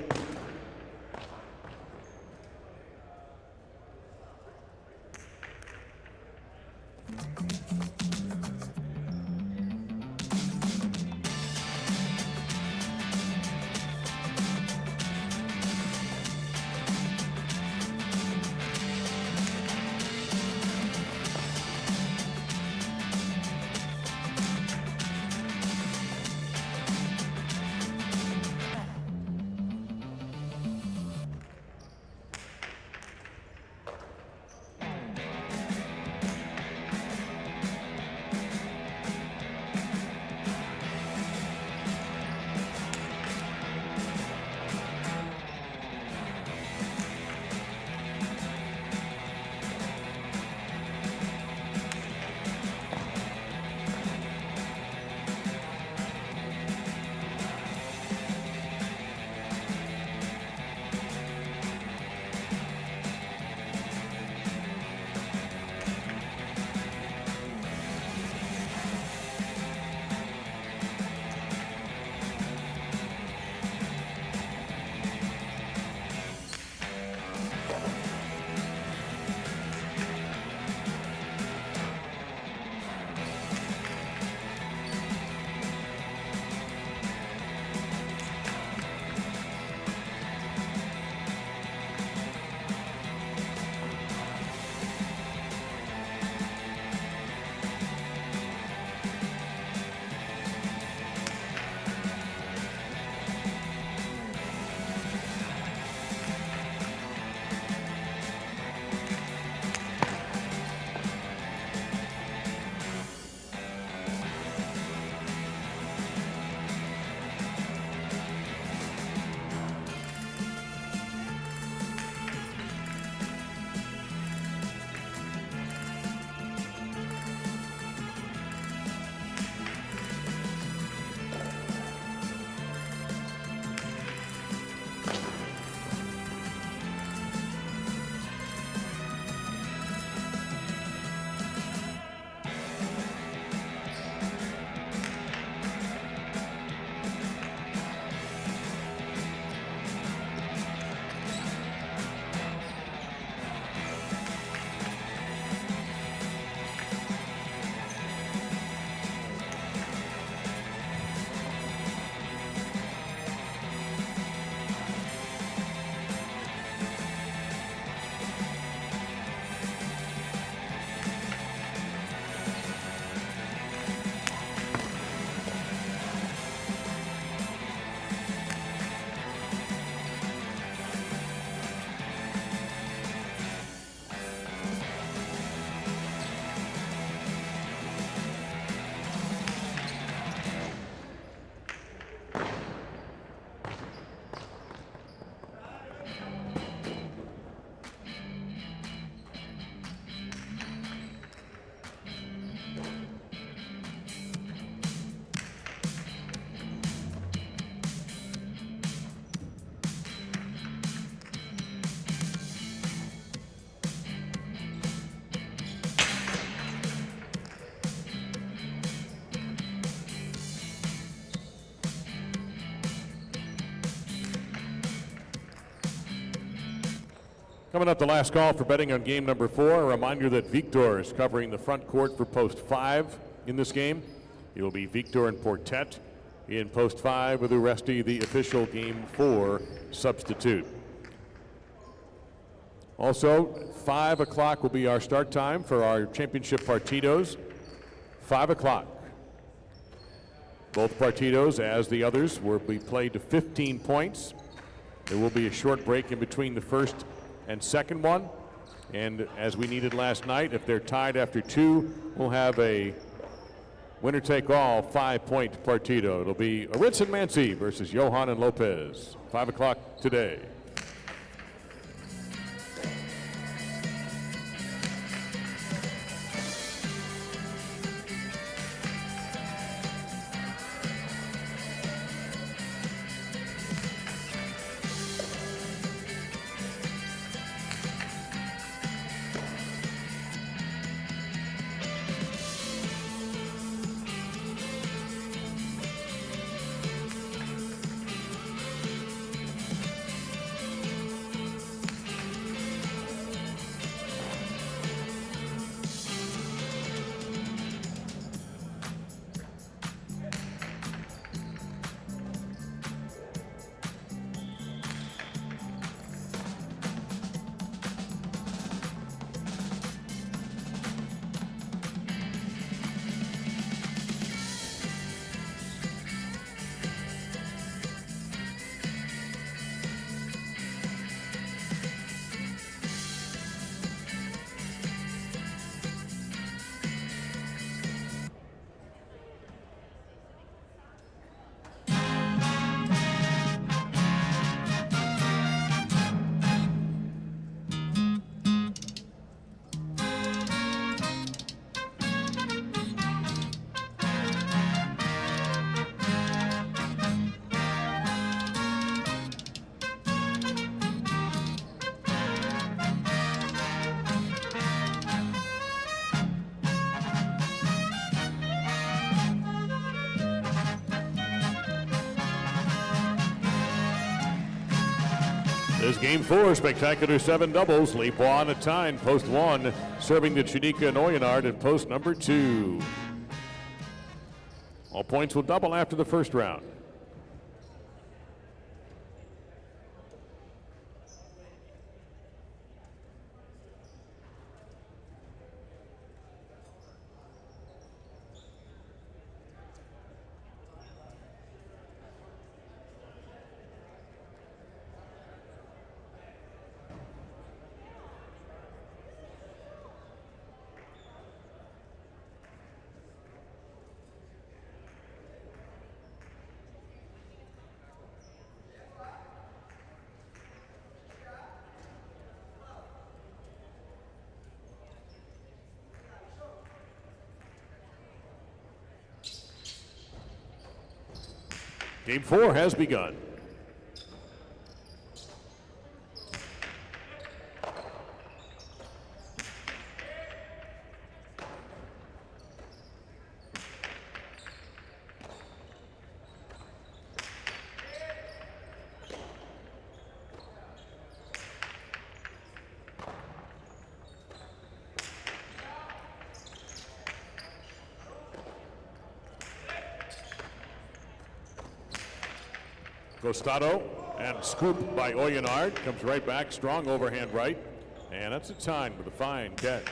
Coming up, the last call for betting on game number 4. A reminder that Victor is covering the front court for post 5 in this game. It will be Victor and Portet in post 5 with Uresti, the official game 4 substitute. Also, 5 o'clock will be our start time for our championship partidos. 5 o'clock. Both partidos, as the others, will be played to 15 points. There will be a short break in between the first and second one. And as we needed last night, if they're tied after 2, we'll have a winner-take-all 5-point partido. It'll be Aritz and Mancy versus Johan and Lopez. 5 o'clock today. This game 4, spectacular 7 doubles. Lipois on a time, post 1, serving to Chunika and Oyonard in post number 2. All points will double after the first round. Game 4 has begun. Costado and scoop by Oyonard. Comes right back, strong overhand right. And that's a time with a fine catch.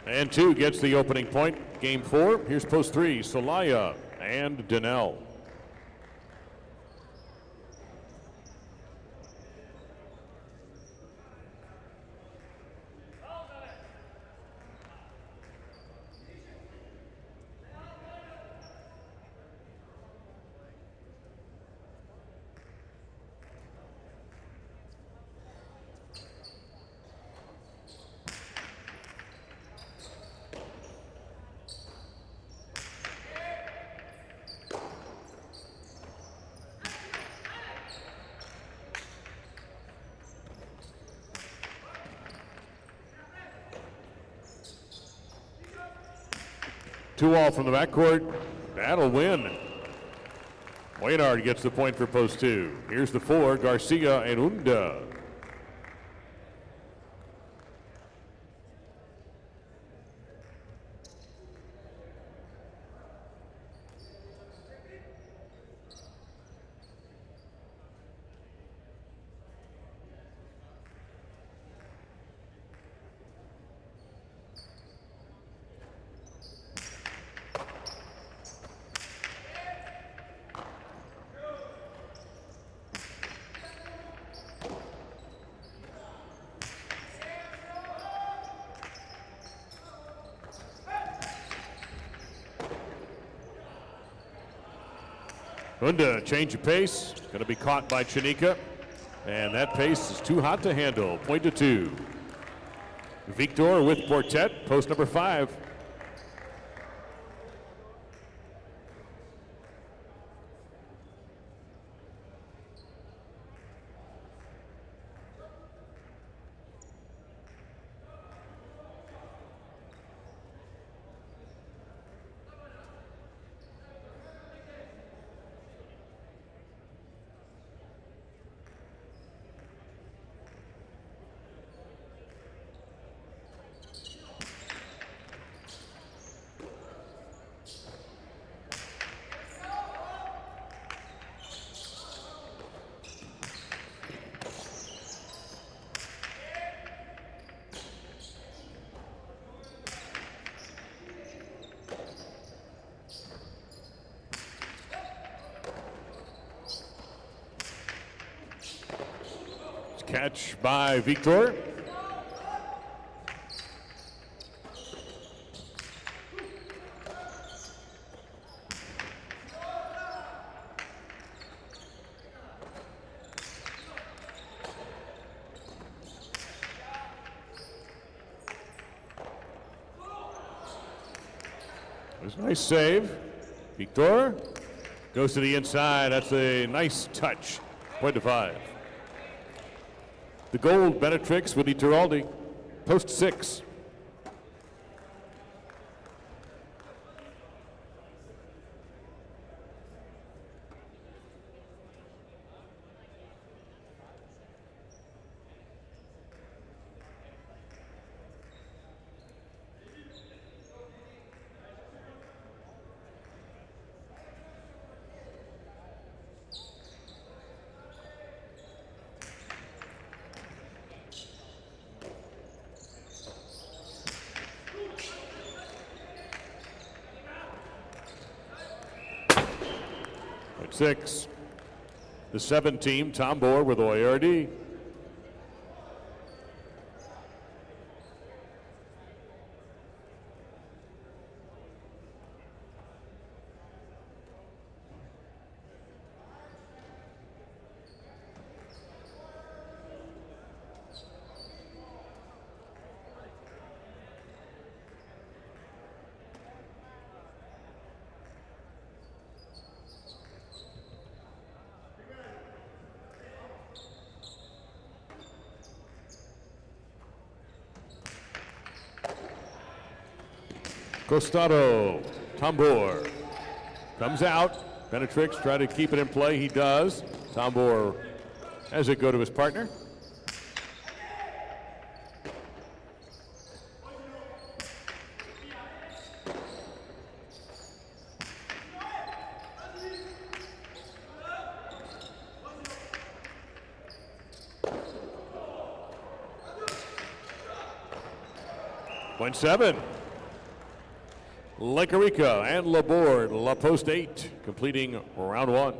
And 2 gets the opening point. Game 4. Here's post 3, Solaya and Daniel. Two all from the backcourt. That'll win. Waynard gets the point for post 2. Here's the 4, Garcia and Unda. Unda, change of pace, going to be caught by Chanika, and that pace is too hot to handle. Point to 2. Victor with Portet, post number 5. Catch by Victor. There's a nice save. Victor goes to the inside. That's a nice touch. Point to 5. The gold Benetrix with Iturralde, post 6. At 6, the 7 team, Tombor with Oyardi. Costado, Tombor comes out. Benetrix try to keep it in play. He does. Tombor has it go to his partner. Point 7. Lakarica and Laborde, La Poste 8, completing round one.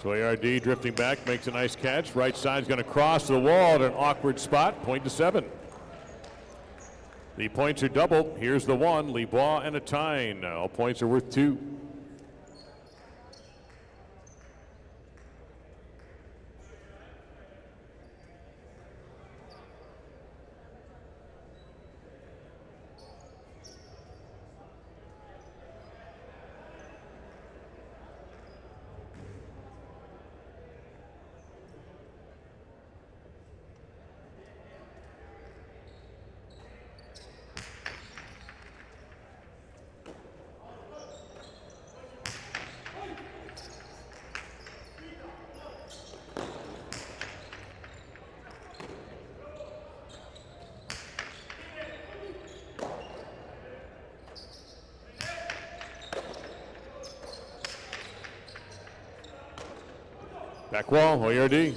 So ARD drifting back, makes a nice catch. Right side's going to cross the wall at an awkward spot, point to 7. The points are double. Here's the 1, Lebois and a Tyne. All points are worth 2. Back wall, ARD.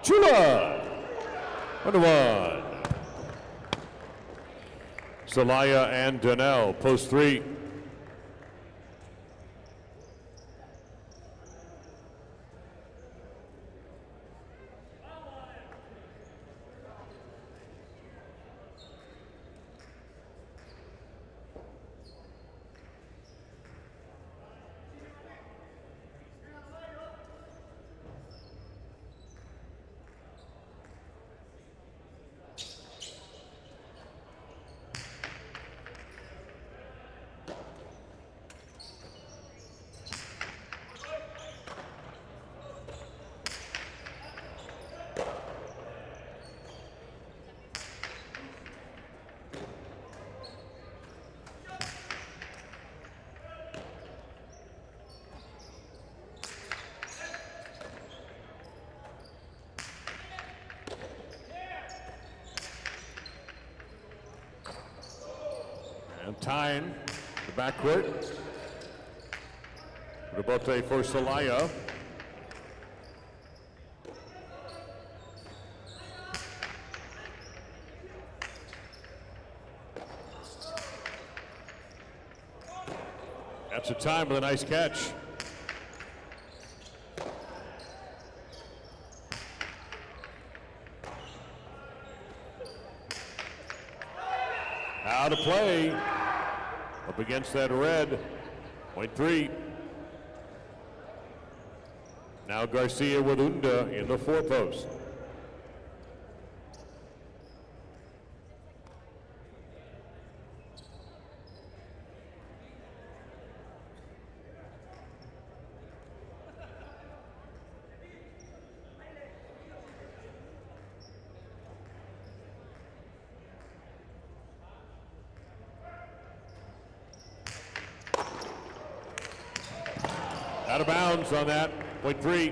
Chula! 1-1. Zelaya and Donnell, post 3. And Tyne, the backcourt. Rebote for Zelaya. That's a time with a nice catch. Out of play. Up against that red. Point 3. Now Garcia with Unda in the 4 post. Out of bounds on that, point 3.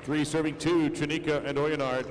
3 serving 2, Chanika and Oyenard.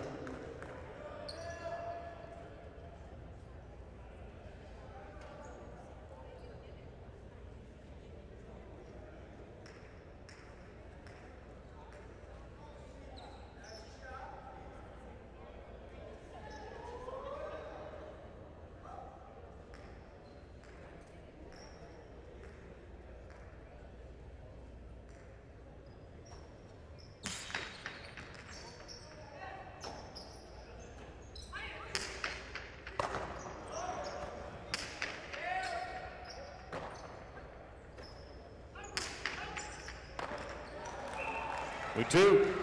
2.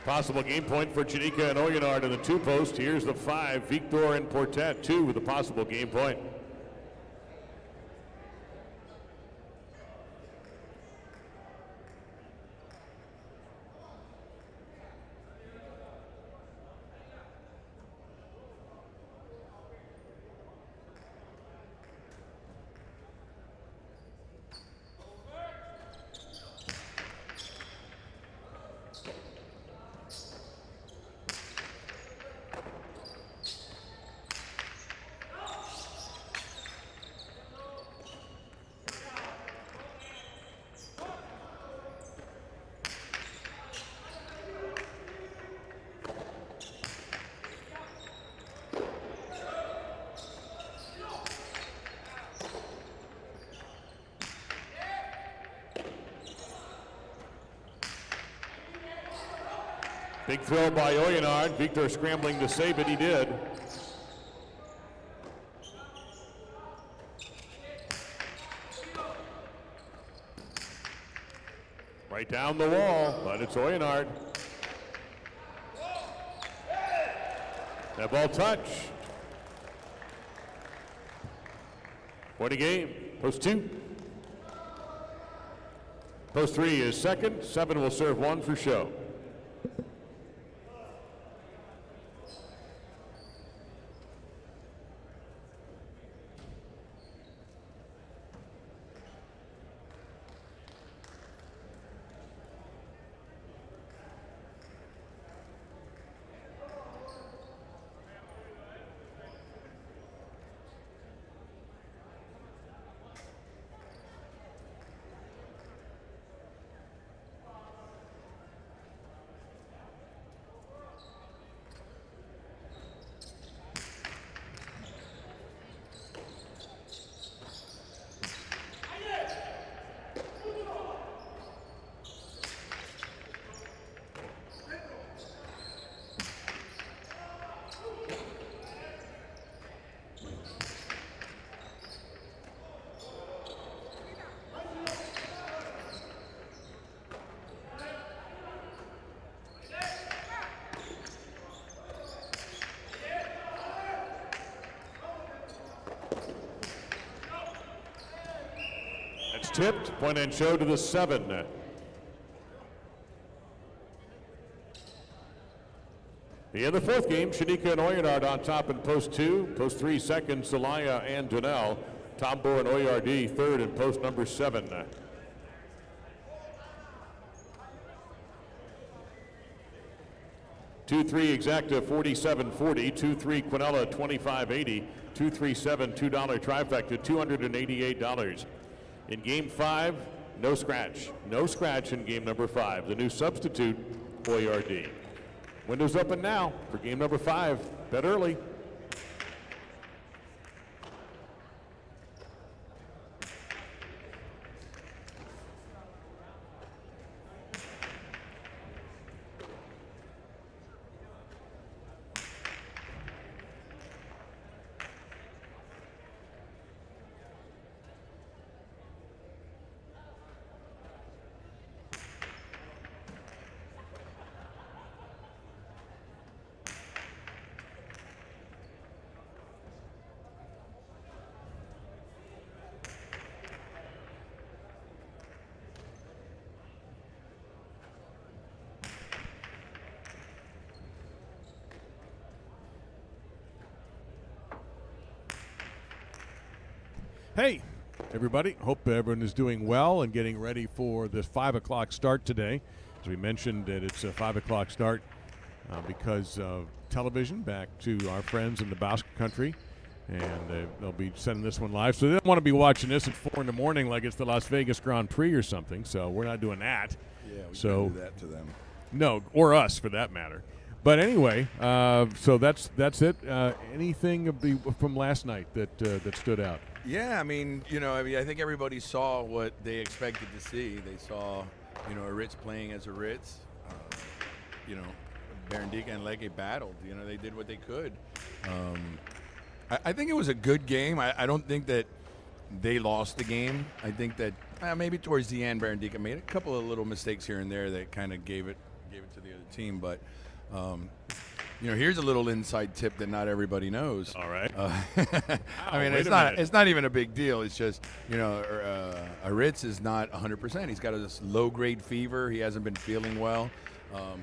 Possible game point for Janika and Oyonard in the 2 post. Here's the 5. Victor and Portet, 2 with a possible game point. Big throw by Oyonard. Victor scrambling to save it. He did. Right down the wall, but it's Oyonard. That ball touch. What a game. Post 2. Post 3 is second. 7 will serve 1 for show. Tipped, point and show to the 7. In the 4th game, Shanika and Oyonard on top in post 2. Post 3 second, Celaya and Donnell. Tombo and Oyardee third in post number 7. 2-3 exacta 47.40, 2-3 Quinella 25.80, 2-3-7 $2 trifecta $288. In game 5, no scratch. No scratch in game number 5. The new substitute, Oyardee. Windows open now for game number 5. Bet early. Hey, everybody. Hope everyone is doing well and getting ready for this 5 o'clock start today. As we mentioned, that it's a 5 o'clock start because of television back to our friends in the Basque Country. And they'll be sending this one live. So they don't want to be watching this at 4 in the morning like it's the Las Vegas Grand Prix or something. So we're not doing that. Yeah, we can't do that to them. No, or us for that matter. But anyway, so that's it. Anything from last night that stood out? Yeah, I mean, I think everybody saw what they expected to see. They saw, a Ritz playing as a Ritz. Berendica and Lege battled. They did what they could. I think it was a good game. I don't think that, they lost the game. I think that maybe towards the end, Barandika made a couple of little mistakes here and there that kind of gave it to the other team. But here's a little inside tip that not everybody knows. All right. I mean, it's not even a big deal. It's just Aritz is not 100%. He's got this low-grade fever. He hasn't been feeling well.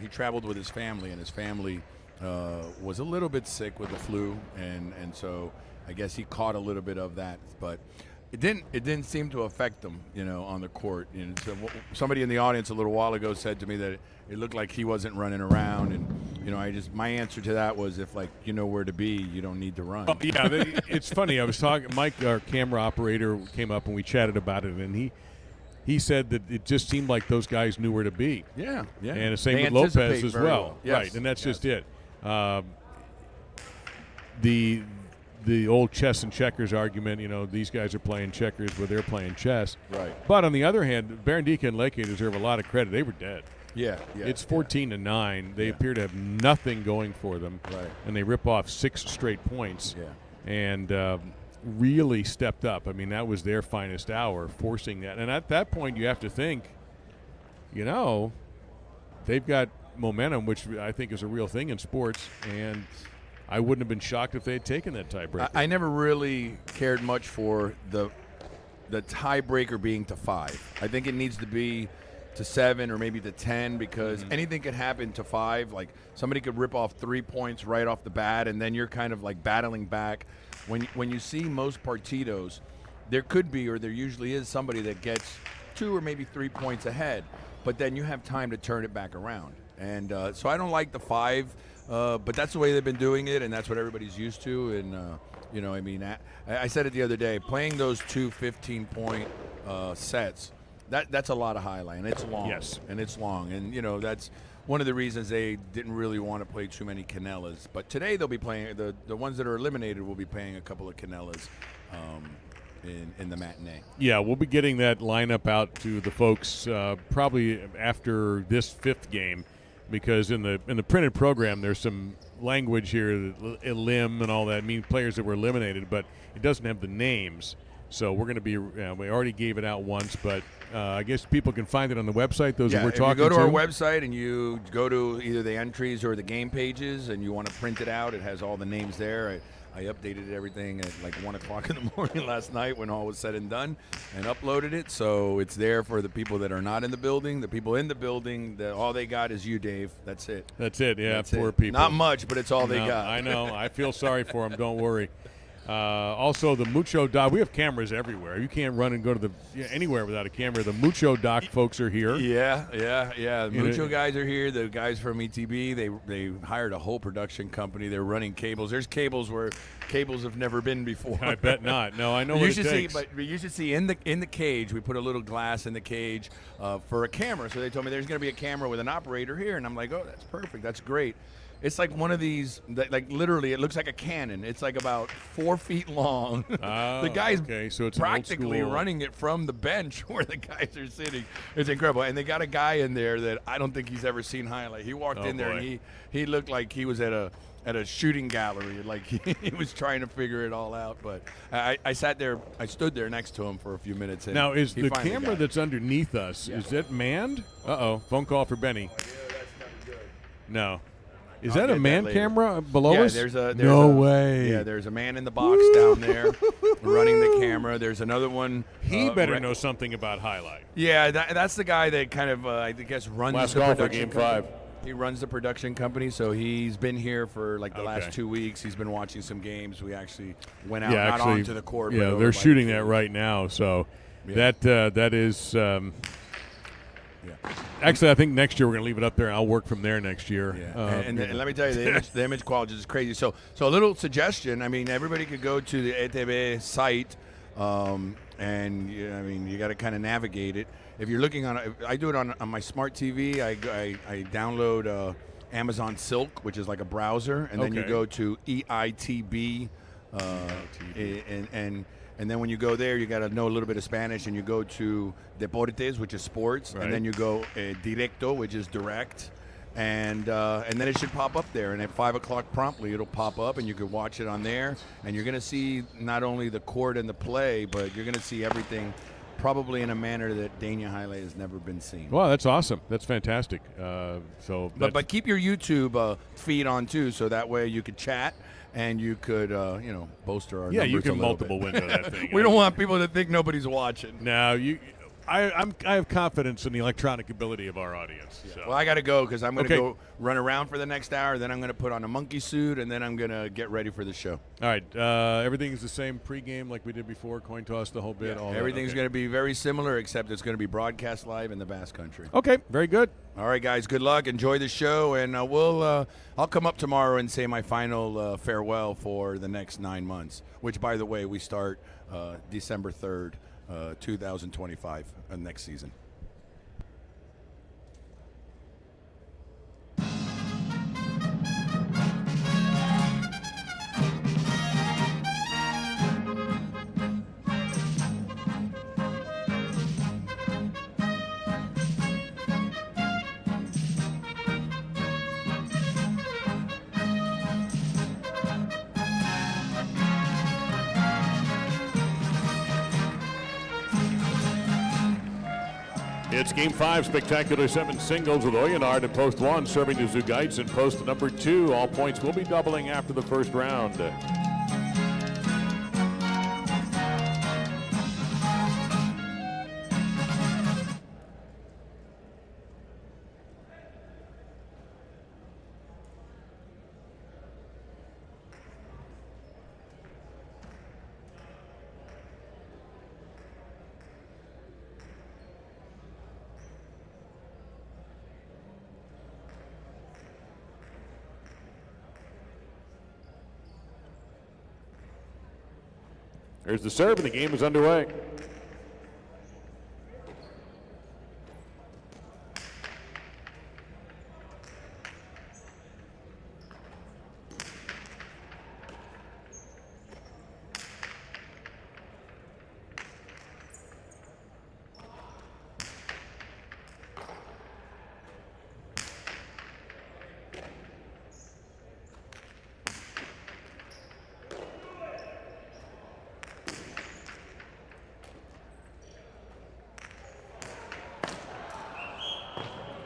He traveled with his family, and his family was a little bit sick with the flu, and so I guess he caught a little bit of that, but it didn't seem to affect him, on the court. So somebody in the audience a little while ago said to me that it looked like he wasn't running around, and my answer to that was, if you know where to be, you don't need to run. Oh, yeah, it's funny. I was talking. Mike, our camera operator, came up and we chatted about it, and he said that it just seemed like those guys knew where to be. Yeah. And the same They with Lopez anticipate as very well. Yes. Right, and that's just it. The old chess and checkers argument, these guys are playing checkers where they're playing chess. Right. But on the other hand, Barandika and Leke deserve a lot of credit. They were dead. Yeah. It's 14-9. They appear to have nothing going for them. Right. And they rip off 6 straight points. Yeah. And really stepped up. I mean, that was their finest hour, forcing that. And at that point, you have to think, they've got momentum, which I think is a real thing in sports. And I wouldn't have been shocked if they had taken that tiebreaker. I never really cared much for the tiebreaker being to 5. I think it needs to be to 7 or maybe to 10, because anything could happen to 5. Like somebody could rip off 3 points right off the bat, and then you're kind of like battling back. When you see most partidos, there could be, or there usually is, somebody that gets 2 or maybe 3 points ahead, but then you have time to turn it back around. And so I don't like the 5. But that's the way they've been doing it, and that's what everybody's used to. And, I said it the other day, playing those 2 15-point sets, that's a lot of highlight, and it's long. Yes. And it's long. And, that's one of the reasons they didn't really want to play too many Canelas. But today they'll be playing, the ones that are eliminated will be playing a couple of Canelas in the matinee. Yeah, we'll be getting that lineup out to the folks probably after this 5th game. Because in the printed program, there's some language here, elim and all that, mean players that were eliminated, but it doesn't have the names. So we're going to be, we already gave it out once, but I guess people can find it on the website, those that we're talking to. If you go to our website and you go to either the entries or the game pages and you want to print it out, it has all the names there. I updated everything at like 1 o'clock in the morning last night when all was said and done, and uploaded it. So it's there for the people that are not in the building. The people in the building, all they got is you, Dave. That's it. That's it, yeah, That's poor it. people. Not much, but it's all they got. I know. I feel sorry for them. Don't worry. Also, the Mucho Doc, we have cameras everywhere. You can't run and go to anywhere without a camera. The Mucho Doc folks are here. Yeah. The Mucho guys are here. The guys from ETB, they hired a whole production company. They're running cables. There's cables where cables have never been before. I bet not. No, I know what it takes. But you should see in the cage, we put a little glass in the cage for a camera. So they told me there's going to be a camera with an operator here. And I'm like, oh, that's perfect. That's great. It's like one of these, like literally, it looks like a cannon. It's like about 4 feet long. The guy's so it's practically running it from the bench where the guys are sitting. It's incredible. And they got a guy in there that I don't think he's ever seen highlight. He walked in there and he looked like he was at a shooting gallery, like he was trying to figure it all out. But I stood there next to him for a few minutes. And now, is the camera that's underneath us, is it manned? Phone call for Benny. That's not good. No. Is that a man camera below us? There's no way. Yeah, there's a man in the box down there running the camera. There's another one. He better know something about highlight. Yeah, that's the guy that kind of, I guess, runs Last the call for production Game company. 5. He runs the production company, so he's been here for like the last 2 weeks. He's been watching some games. We actually went out, not onto the court. Yeah, they're shooting that right now. So that is. Actually, I think next year we're going to leave it up there, and I'll work from there next year. Yeah. And let me tell you, the image quality is crazy. So a little suggestion. I mean, everybody could go to the ETB site, and you got to kind of navigate it. If you're looking I do it on my smart TV. I download Amazon Silk, which is like a browser, and then you go to EITB, and then when you go there, you got to know a little bit of Spanish, and you go to Deportes, which is sports, and then you go Directo, which is direct, and then it should pop up there. And at 5 o'clock promptly, it'll pop up, and you can watch it on there. And you're going to see not only the court and the play, but you're going to see everything probably in a manner that Dania Highlight has never been seen. Well, that's awesome. That's fantastic. But keep your YouTube feed on too, so that way you could chat and you could bolster our numbers you can a little multiple bit. window that thing. We don't want people to think nobody's watching. No, I have confidence in the electronic ability of our audience. So. Well, I got to go because I'm going to go run around for the next hour. Then I'm going to put on a monkey suit, and then I'm going to get ready for the show. All right. Everything's the same pregame like we did before, coin toss, the whole bit. Yeah, all everything's going to be very similar, except it's going to be broadcast live in the Basque Country. Okay, very good. All right, guys, good luck. Enjoy the show, and I'll come up tomorrow and say my final farewell for the next 9 months, which, by the way, we start December 3rd. 2025 next season. It's Game 5, Spectacular 7 singles with Oyonard in post 1, serving to Zugaitz in post number 2. All points will be doubling after the first round. Here's the serve, and the game is underway.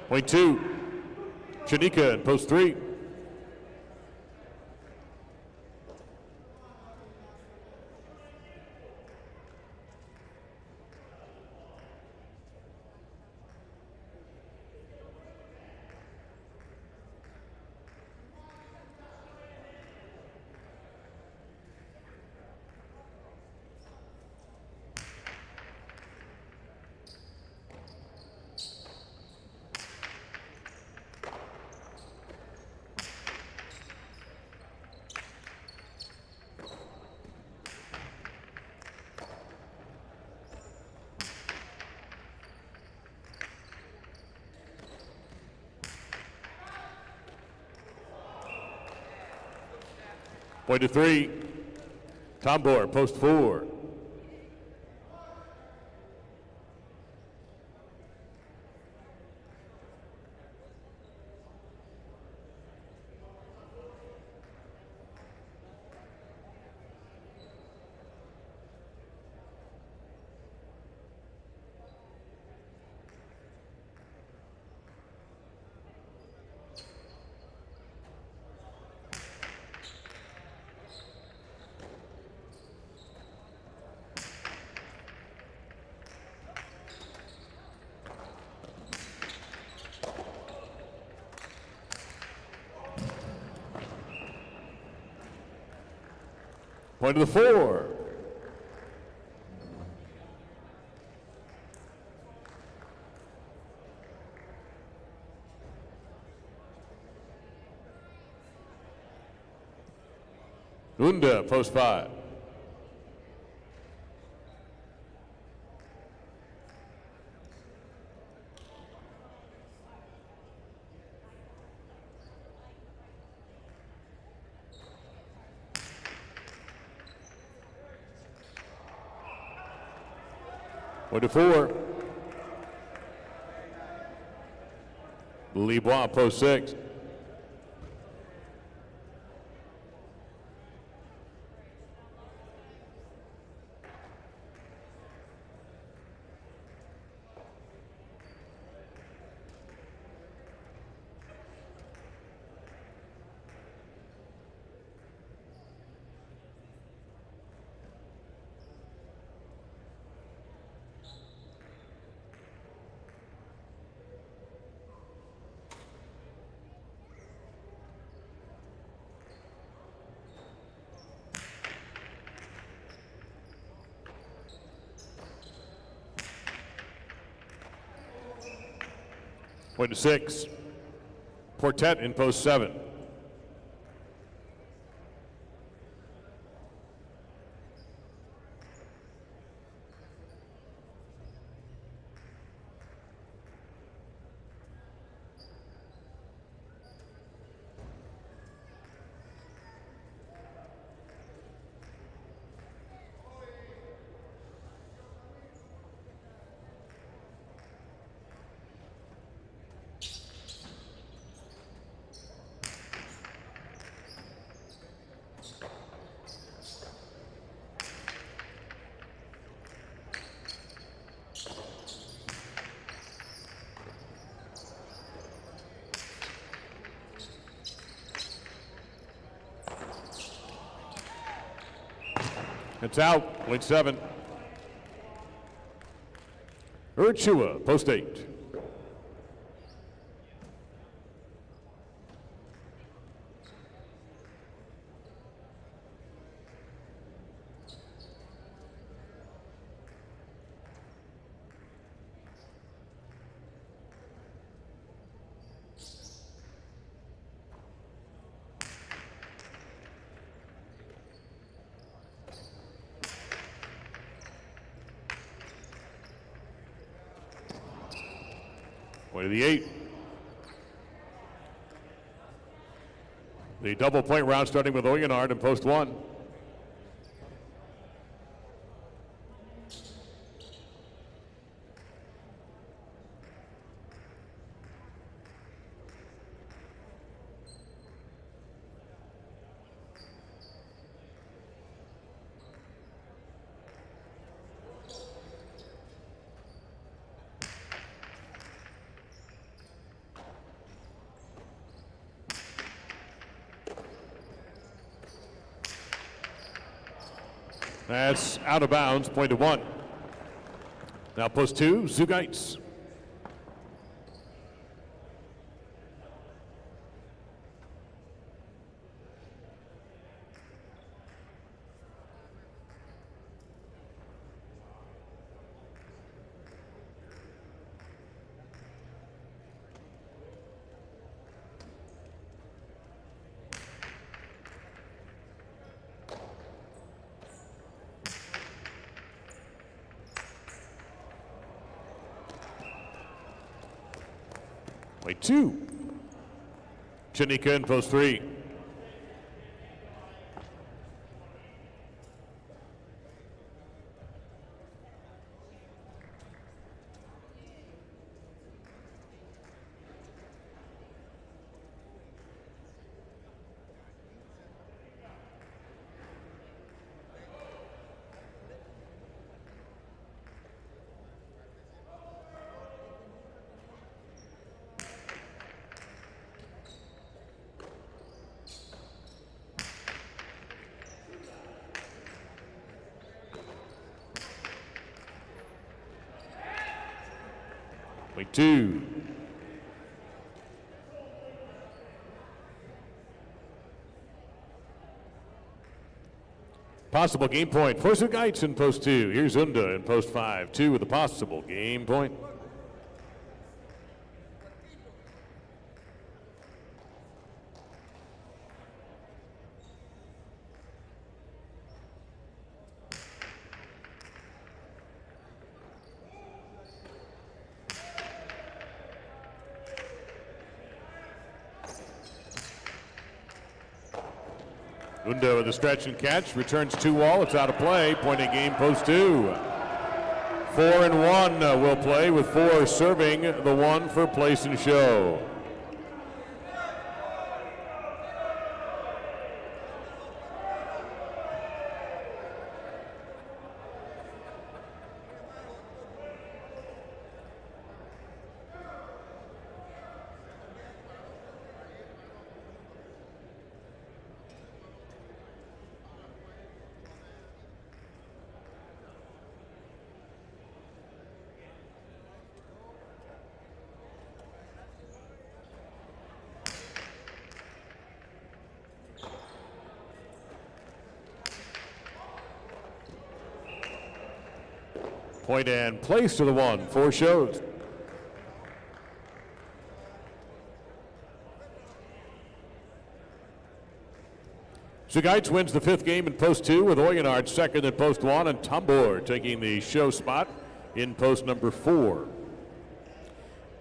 Point 2, Chanika in post 3. Point to 3, Tombor, post 4. Point to the 4. Unda, post 5. Point to 4. Lebois, post 6. Point to 6. Portet in post 7. It's out, point 7. Urchua, post 8. Point to the 8. The double point round starting with Oyonard in post 1. That's out of bounds, point to 1. Now post 2, Zugaitz. Point 2. Chanika in post 3. Point 2. Possible game point for Zugaitz in post 2. Here's Unda in post 5. 2 with a possible game point. Unda with a stretch and catch, returns 2 all, it's out of play, point in game, post 2. 4 and 1 will play with 4 serving the 1 for place and show. Point and place to the 1. 4 shows. Zugaitz wins the 5th game in post 2 with Oyonard second in post 1 and Tambor taking the show spot in post number 4.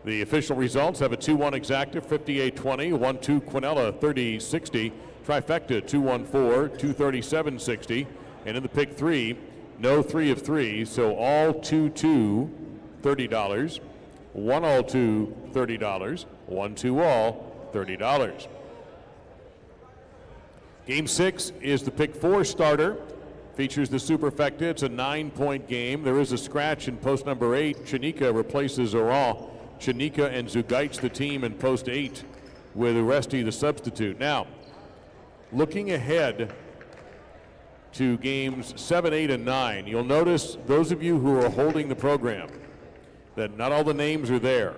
The official results have a 2-1 exacta 58-20, 1-2 Quinella 30-60, trifecta 2-1-4, 237-60, and in the pick 3, no 3 of 3, so all 2-2 $30, 1 all 2 $30, 1 2 all $30. Game 6 is the pick 4 starter. Features the superfecta. It's a 9-point game. There is a scratch in post number 8. Chanika replaces Oran. Chanika and Zugaitz the team in post 8 with Uresti the substitute. Now, looking ahead to games 7, 8, and 9, you'll notice, those of you who are holding the program, that not all the names are there.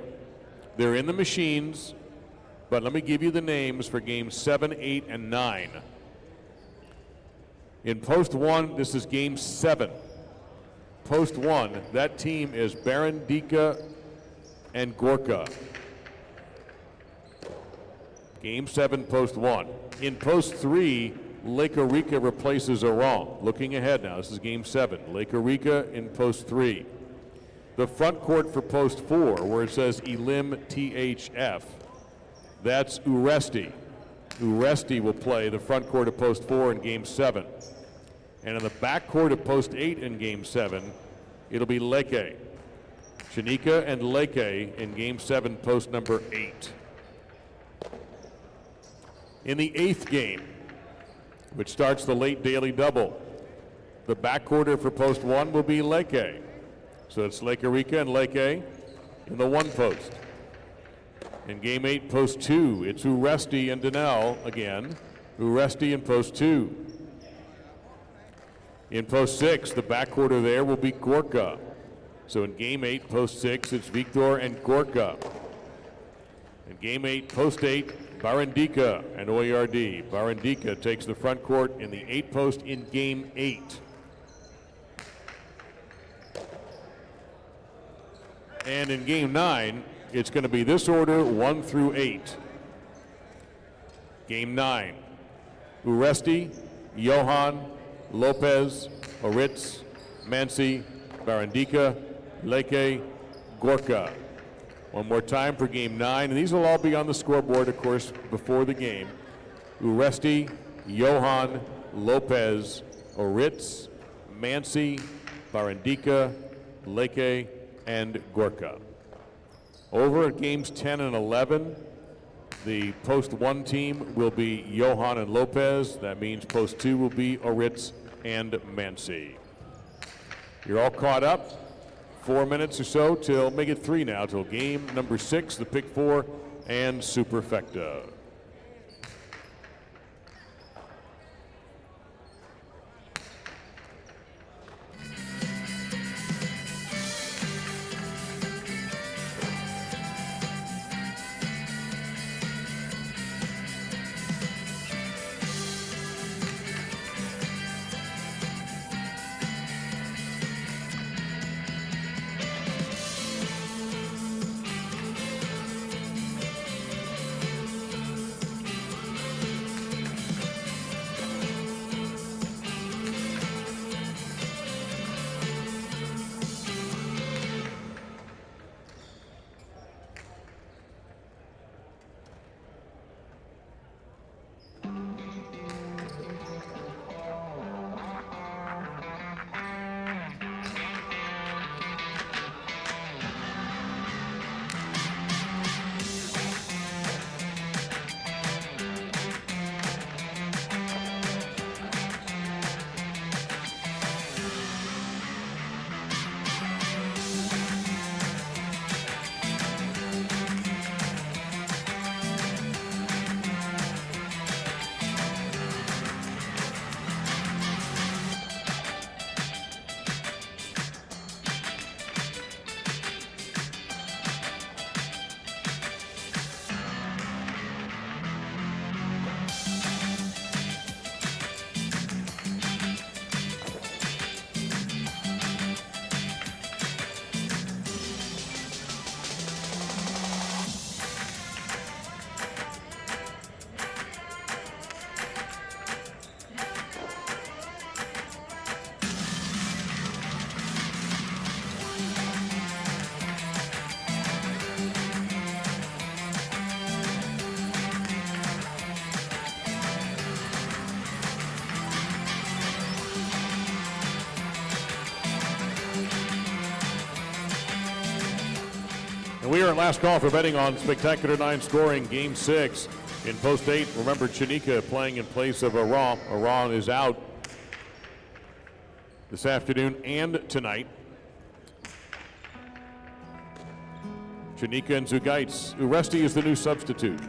They're in the machines, but let me give you the names for games 7, 8, and 9. In post 1, this is game 7. Post 1, that team is Barandika and Gorka. Game 7, post 1. In post 3, Lake Arica replaces Oran. Looking ahead now, this is game 7. Lake Arica in post 3. The front court for post 4, where it says Elim THF, that's Uresti. Uresti will play the front court of post 4 in game 7. And in the back court of post 8 in game 7, it'll be Leke. Chanika and Leke in game 7, post number 8. In the 8th game, which starts the late daily double, the back quarter for post 1 will be Leke. So it's Lake Arica and Leke in the 1 post. In game 8, post 2, it's Uresti and Danelle again. Uresti in post 2. In post 6, the back quarter there will be Gorka. So in game 8, post 6, it's Victor and Gorka. In game 8, post 8, Barandika and Oyardi. Barandika takes the front court in the 8 post in game 8. And in game 9, it's going to be this order 1 through 8. Game 9, Uresti, Johan, Lopez, Oritz, Mansi, Barandika, Leke, Gorka. One more time for game 9, and these will all be on the scoreboard, of course, before the game. Uresti, Johan, Lopez, Oritz, Mansi, Barandika, Leke, and Gorka. Over at games 10 and 11, the post 1 team will be Johan and Lopez. That means post 2 will be Oritz and Mansi. You're all caught up. 4 minutes or so till, make it 3 now, till game number 6, the pick 4 and superfecta. We are at last call for betting on Spectacular 9 scoring Game 6. In Post 8, remember Chanika playing in place of Aran. Aran is out this afternoon and tonight. Chanika and Zugaitz. Uresti is the new substitute.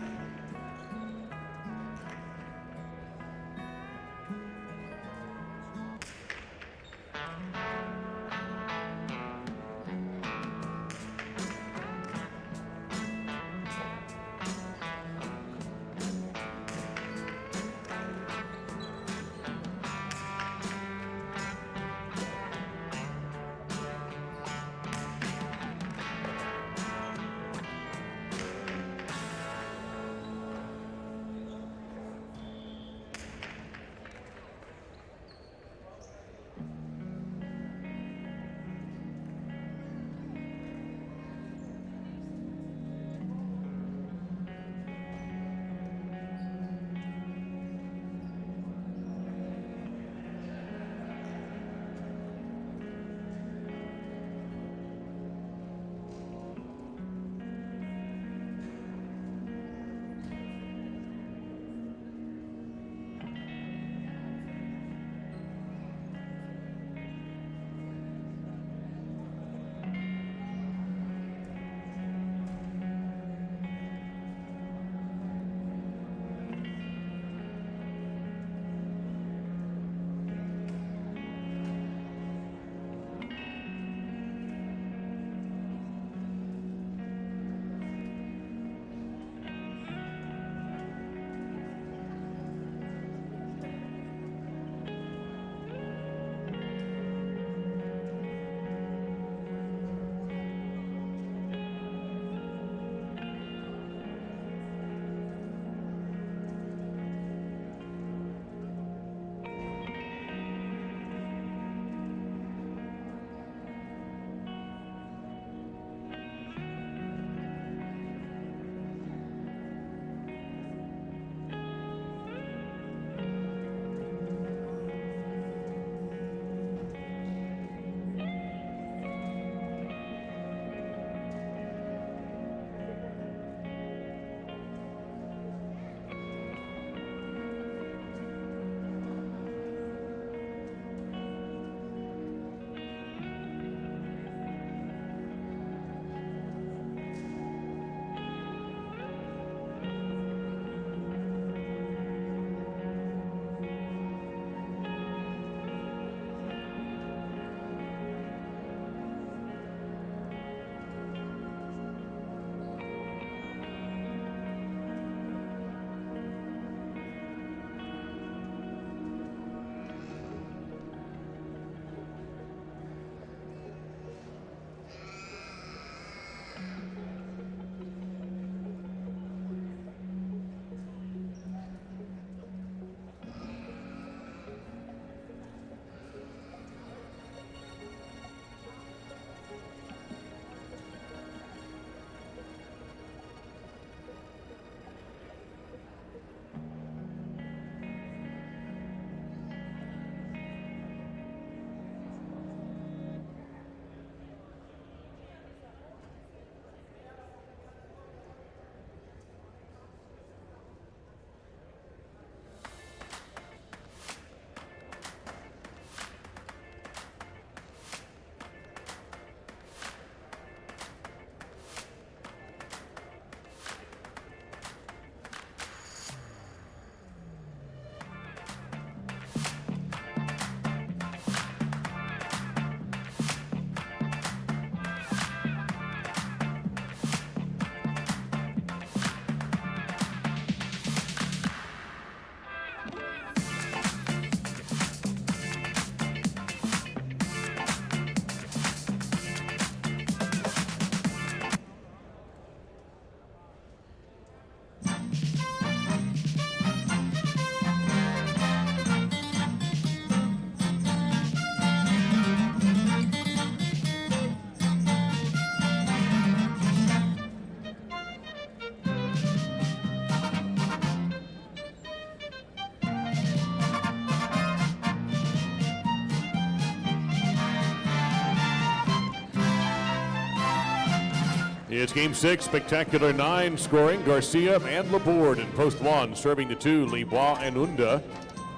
It's game 6, spectacular 9 scoring. Garcia and Laborde in post 1, serving the 2, Libois and Unda.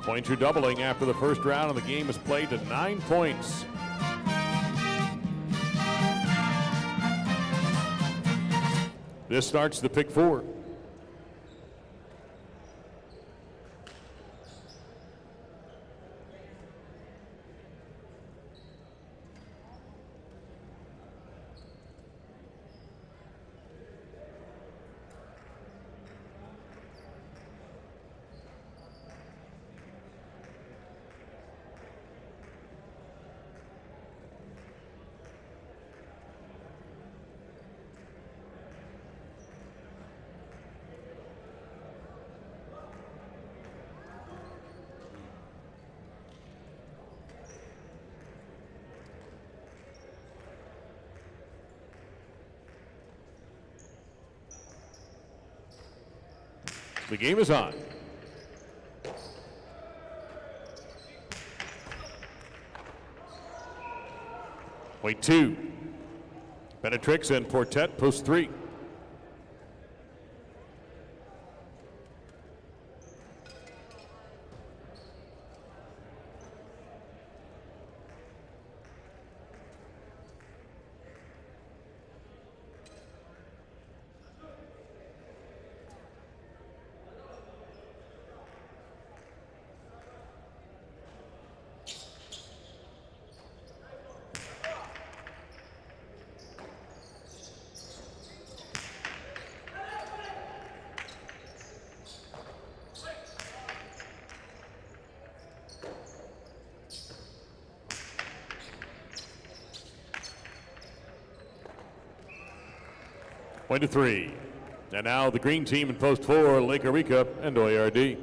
Points are doubling after the first round, and the game is played to 9 points. This starts the pick 4. The game is on. Point 2. Benetrix and Portet post 3. Point to 3. And now the green team in post 4, Lake Eureka and OARD.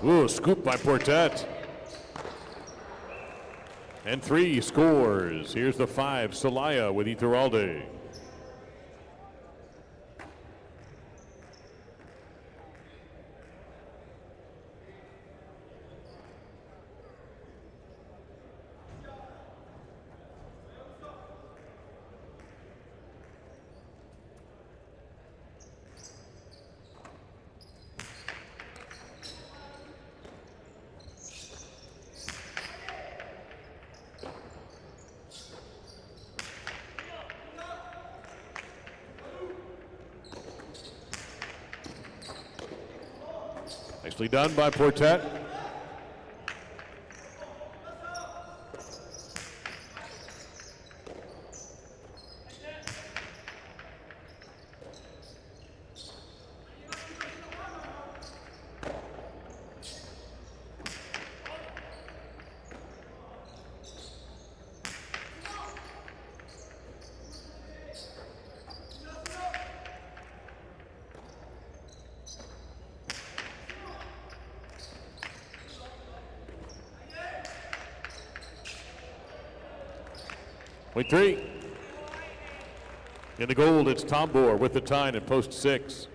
Ooh, scoop by Portet. And 3 scores. Here's the 5, Celaya with Iturralde. Nicely done by Portet. Point 3. In the gold, it's Tombor with the tie at post 6.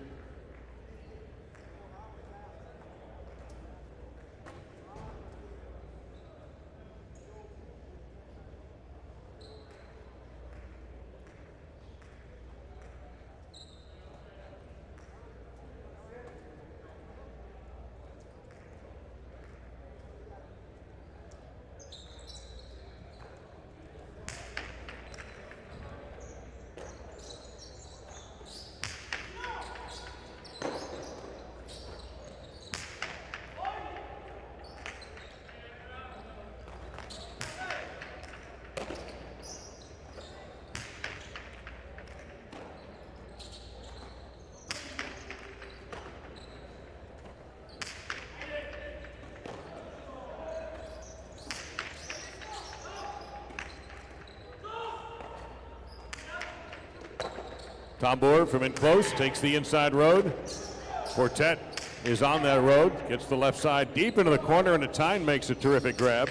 Tombor from in close takes the inside road. Quartet is on that road, gets the left side deep into the corner, and Matinee makes a terrific grab.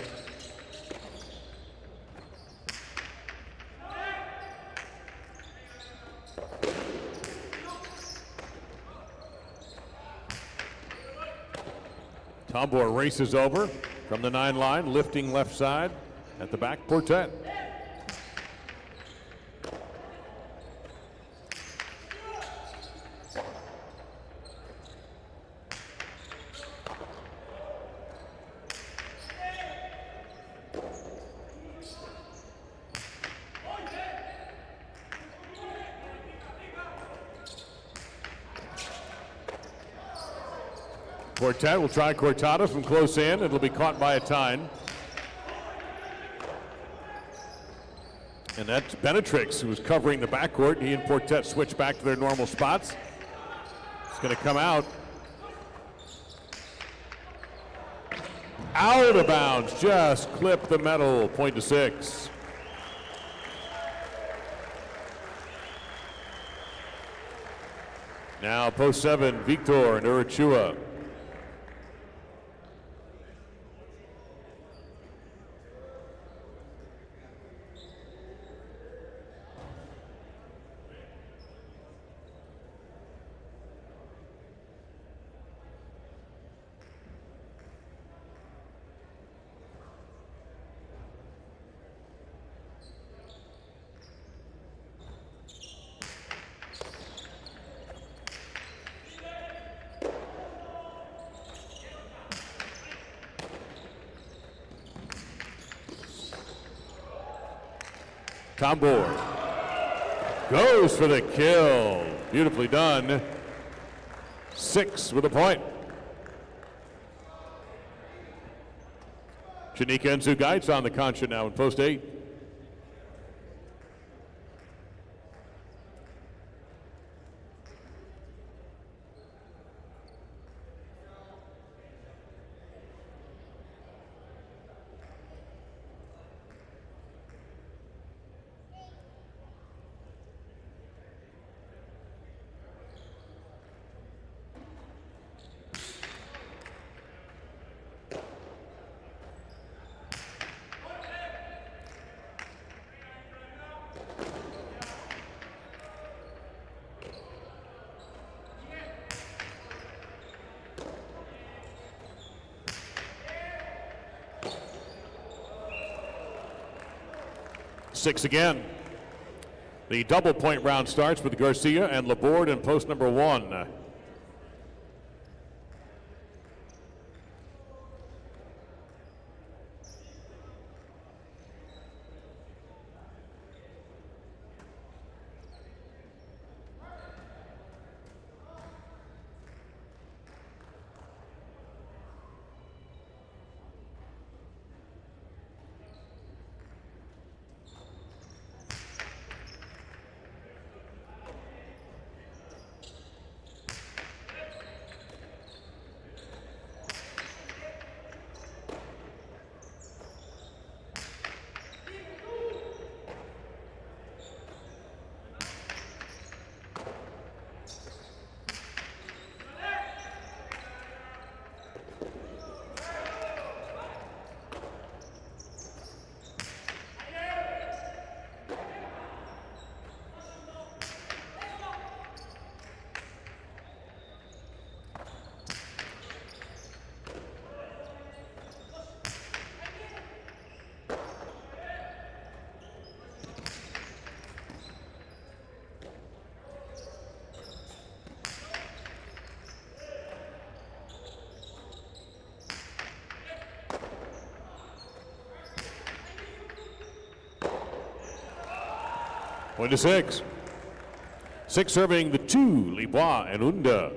Tombor races over from the 9 line, lifting left side at the back, Quartet. Quartet will try Cortada from close in. It'll be caught by Matinee. And that's Benetrix, who was covering the backcourt. He and Quartet switch back to their normal spots. It's going to come out. Out of bounds, just clipped the metal, 6. Now post 7, Victor and Urachua. Tombor goes for the kill. Beautifully done. 6 with a point. Janika and Zugait's on the concha now in post 8. Six again. The double point round starts with Garcia and Laborde in post number 1. Point to 6. 6 serving the 2, Libois and Unda.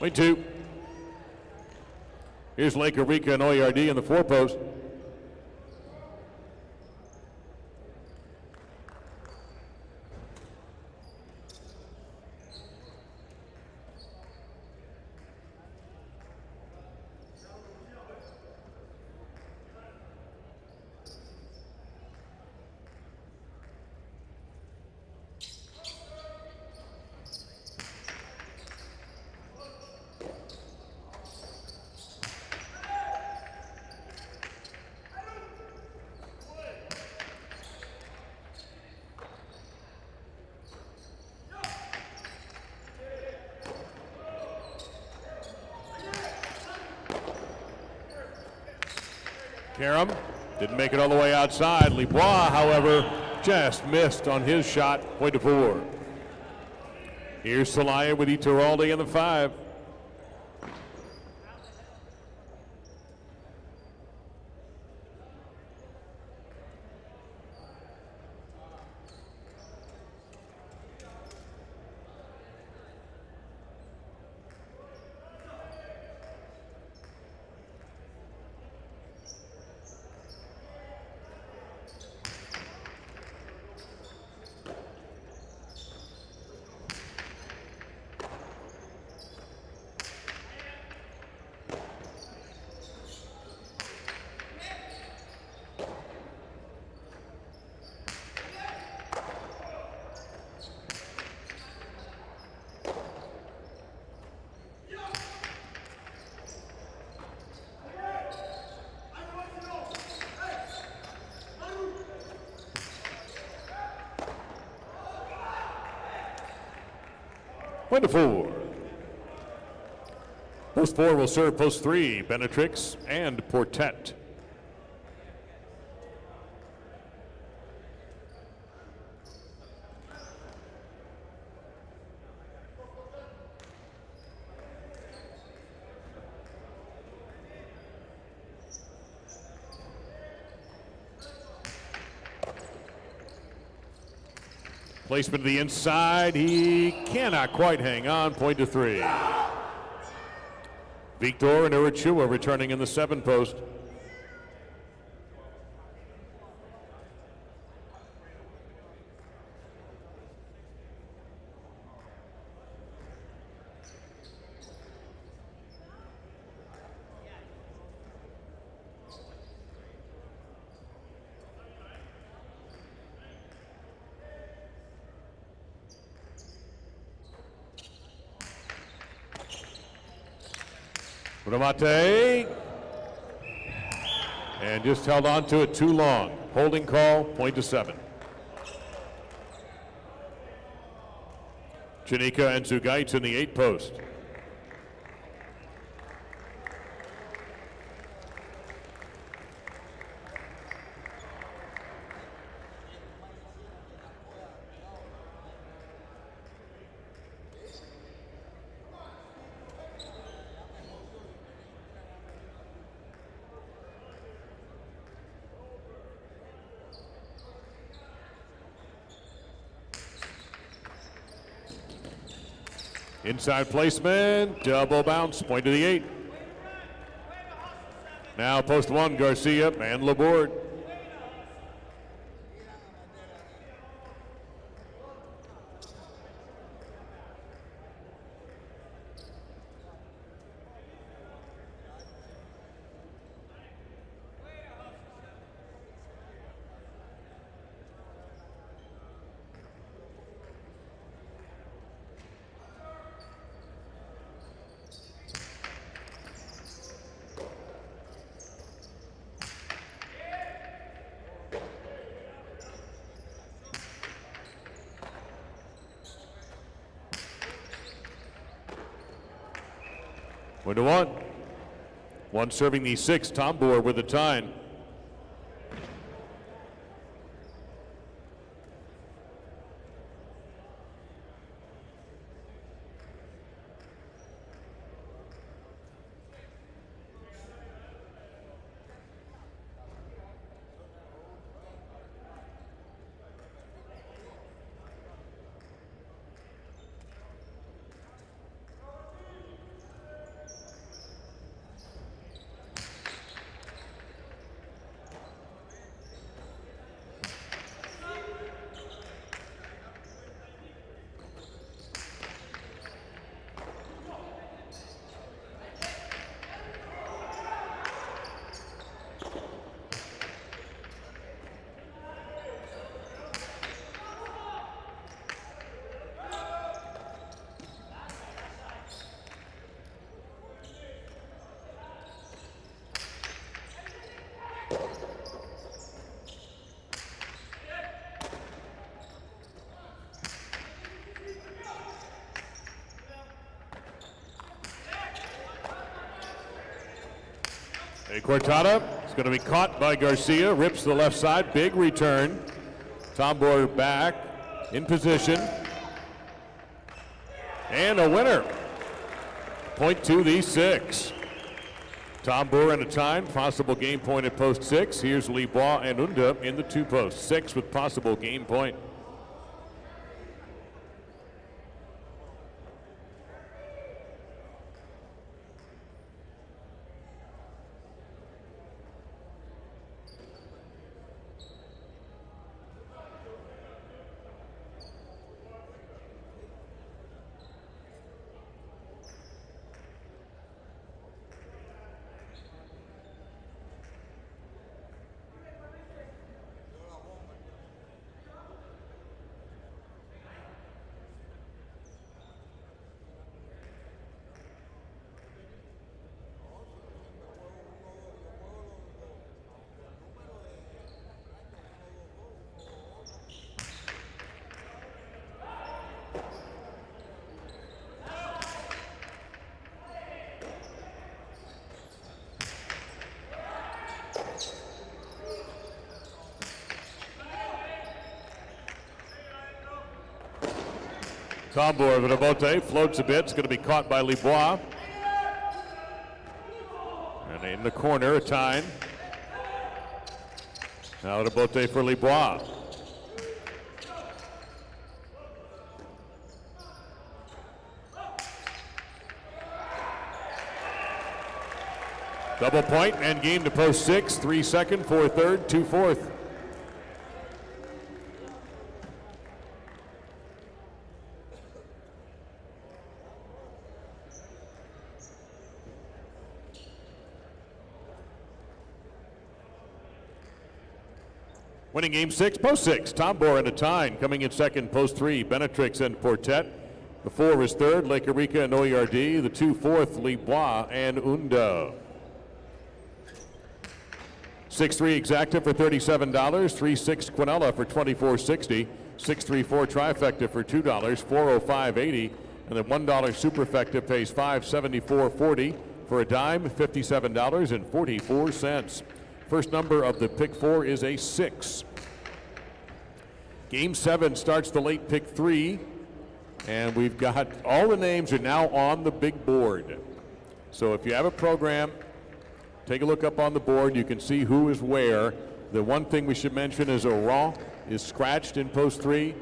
Point two. Here's Laker Rica and Oyardi in the 4-post. Karam didn't make it all the way outside. Lebois, however, just missed on his shot. Point to 4. Here's Celaya with Iturralde in the 5. Point to 4. Post 4 will serve post 3, Benetrix and Portet. Placement to the inside. He cannot quite hang on. Point to 3. Victor and Urachua returning in the 7-post. Ramate, and just held on to it too long. Holding call, point to 7. Janika and Zugaitz in the 8-post. Inside placement, double bounce, point to the 8. Now post 1, Garcia and Laborde. One to 1. One serving the 6, Tombor with the time. A Cortada is going to be caught by Garcia, rips to the left side, big return. Tambor back in position. And a winner. Point to the 6. Tambor and a time, possible game point at post 6. Here's Libois and Unda in the 2 posts. 6 with possible game point. Tambor of Rebote floats a bit. It's going to be caught by Libois. And in the corner, a time. Now Rebote for Libois. Double point and game to post 6. 3 second, 4 third, 2 fourth. Winning game 6, post 6. Tambor and a time. Coming in second, post 3. Benetrix and Portet. The 4 is third. Lake Eureka and Oyardi. The 2 fourth, Libois and Unda. 6-3 Exacta for $37. 3-6 Quinella for $24.60. 6-3-4 Trifecta for $2. $405.80. And the $1 Superfecta pays $574.40 for a dime. $57.44. First number of the pick 4 is a 6. Game 7 starts the late pick 3, and we've got all the names are now on the big board. So if you have a program, take a look up on the board. You can see who is where. The one thing we should mention is Oran is scratched in post 3.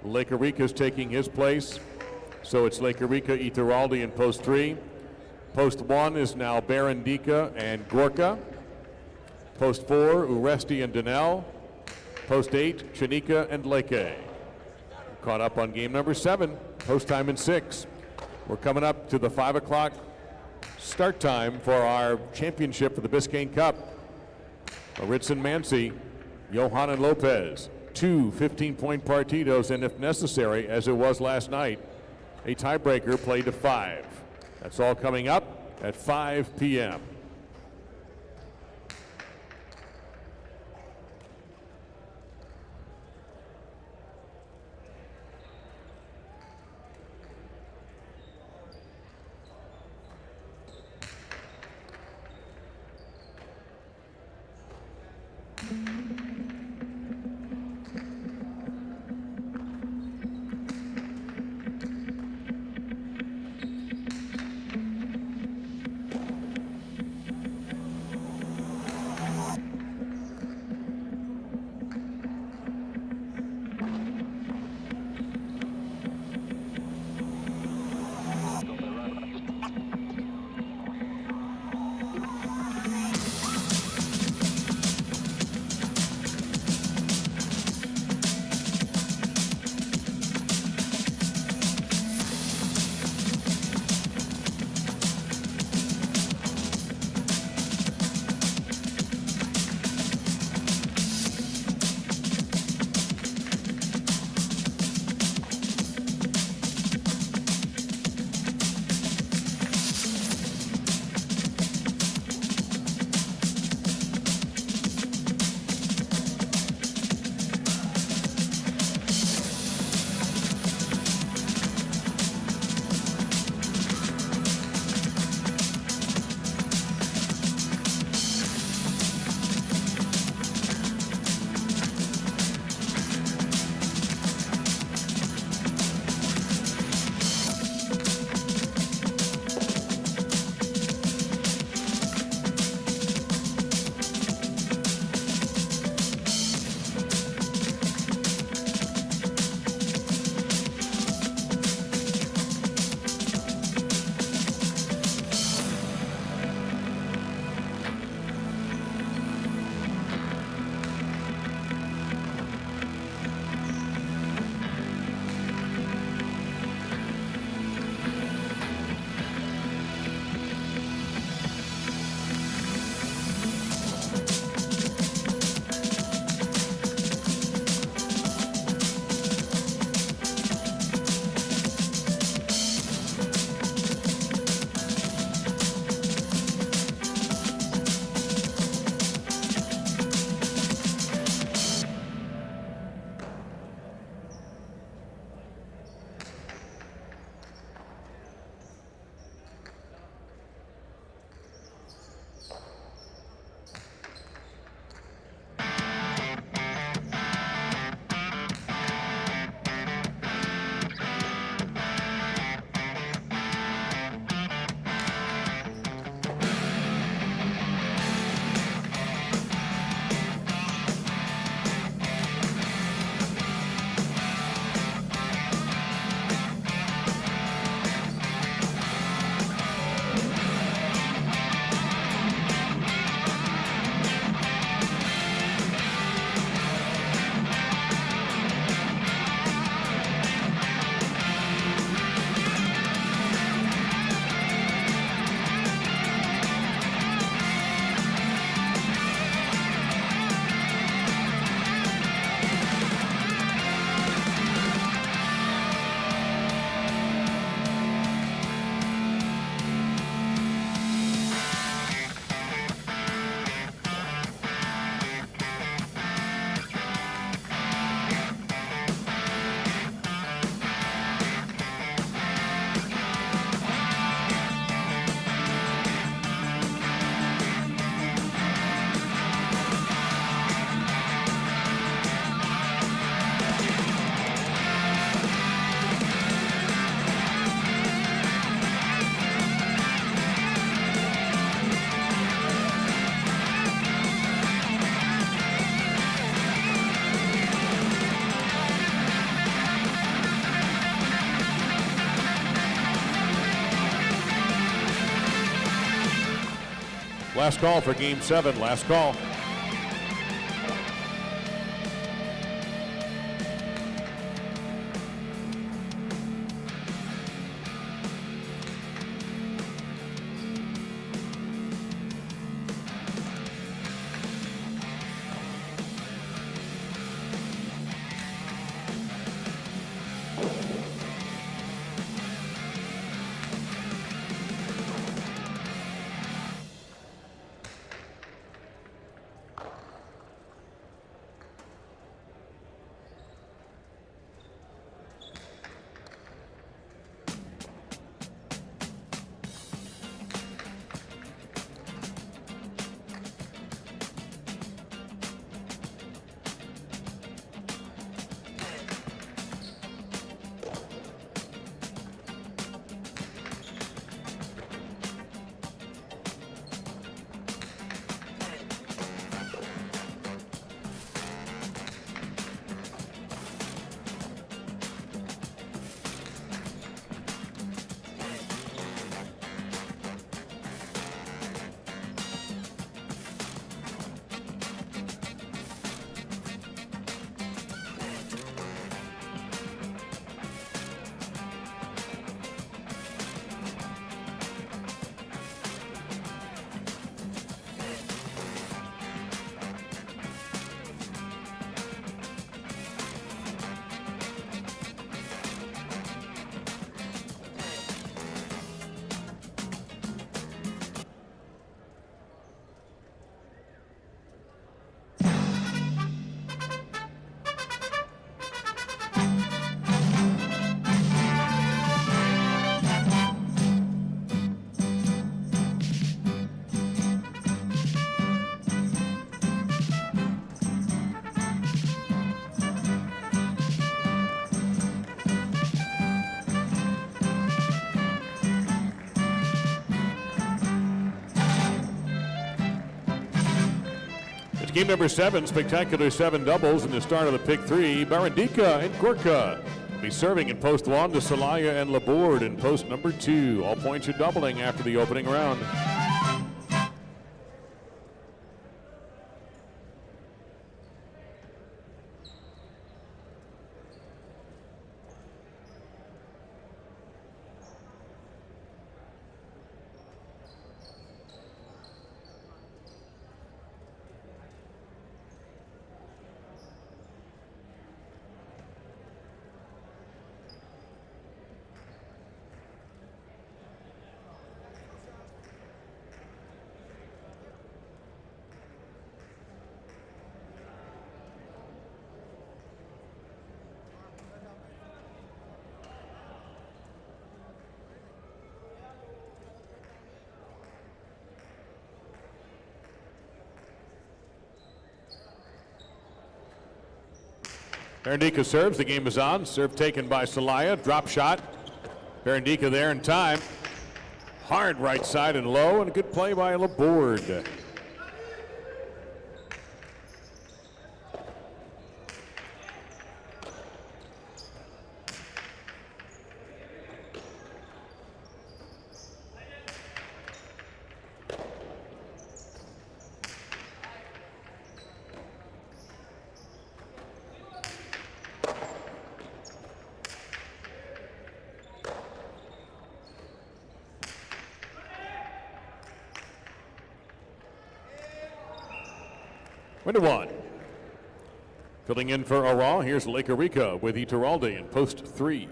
Lake Eureka is taking his place. So it's Lake Eureka, Iturralde in post 3. Post 1 is now Barandika and Gorka. Post 4, Uresti and Donnell. Post 8, Chanika and Leke. Caught up on game number 7, post time in 6. We're coming up to the 5 o'clock start time for our championship for the Biscayne Cup. Ritson Mansi, Johanan Lopez, 2 15-point partidos, and if necessary, as it was last night, a tiebreaker played to 5. That's all coming up at 5 p.m. Last call for game 7. Last call. Game number 7, spectacular 7 doubles in the start of the pick 3. Barandika and Gorka will be serving in post 1 to Salaya and Laborde in post number 2. All points are doubling after the opening round. Barandika serves. The game is on. Serve taken by Salaya. Drop shot. Barandika there in time. Hard right side and low, and a good play by Laborde. Winner 1. Filling in for Aral, here's Lake Eureka with Iturralde in post 3.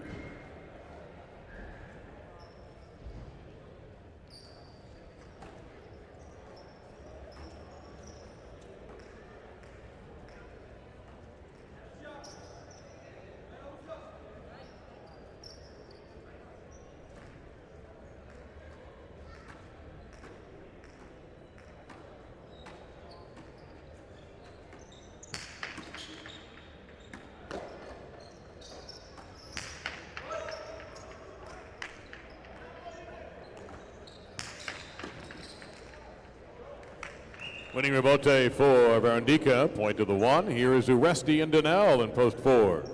Winning rebote for Barandika, point to the 1. Here is Uresti and Donnell in post 4.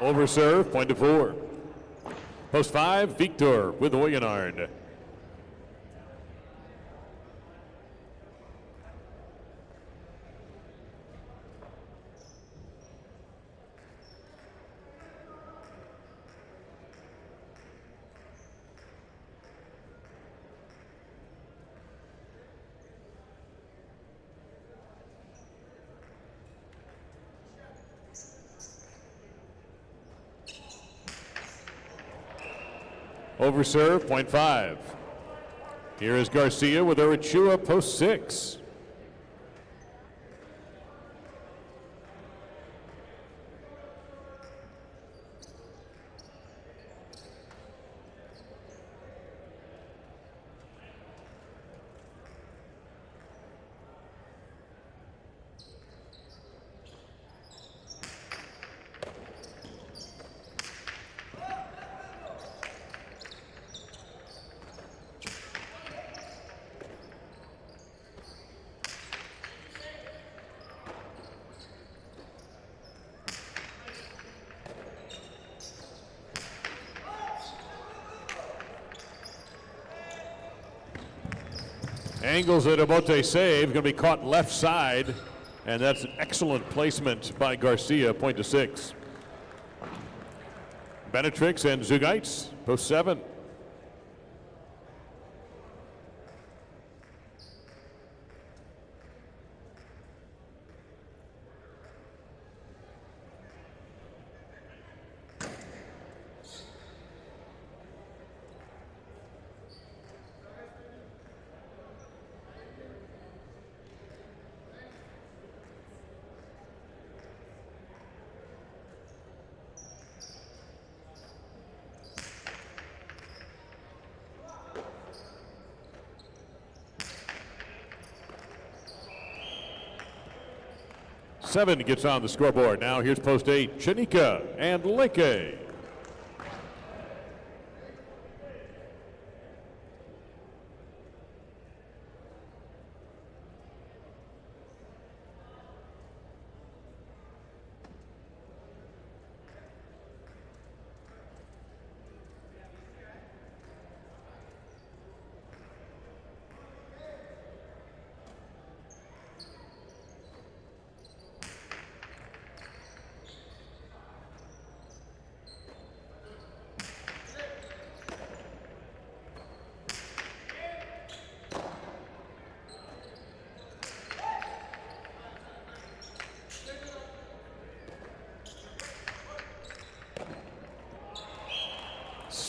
Over serve, point to 4. Post 5, Victor with Oyonard. Over serve, point 5. Here is Garcia with Urachua, post 6. Angles it, Obote save, going to be caught left side, and that's an excellent placement by Garcia, point to 6. Benetrix and Zugaitz, post 7. Seven gets on the scoreboard. Now here's post 8, Chanika and Leke.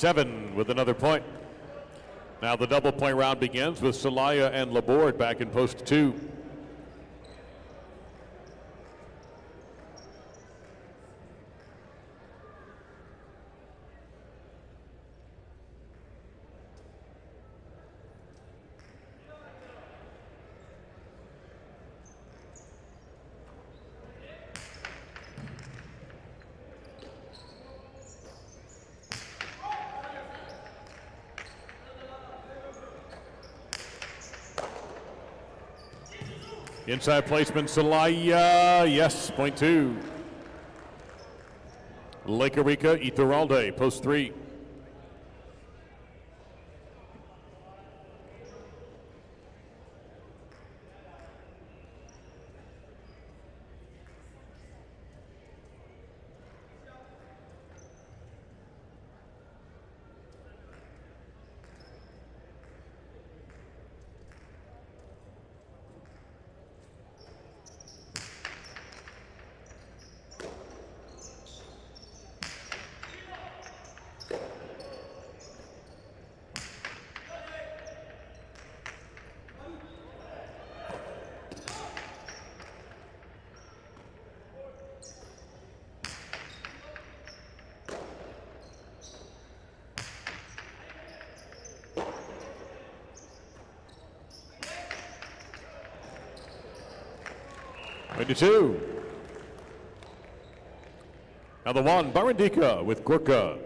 Seven with another point. Now the double point round begins with Celaya and Laborde back in post 2. Inside placement, Celaya, yes, point 2. Lake Arica, Iturralde, post 3. Two. Now the 1, Barandika with Gurka.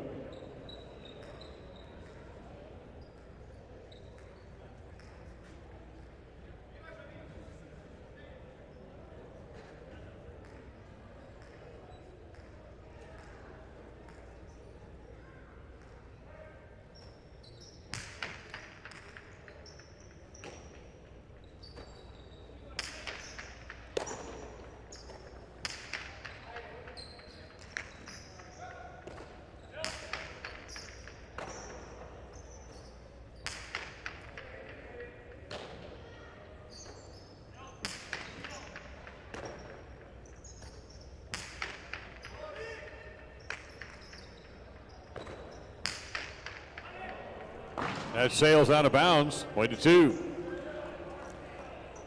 That sails out of bounds. Point to 2.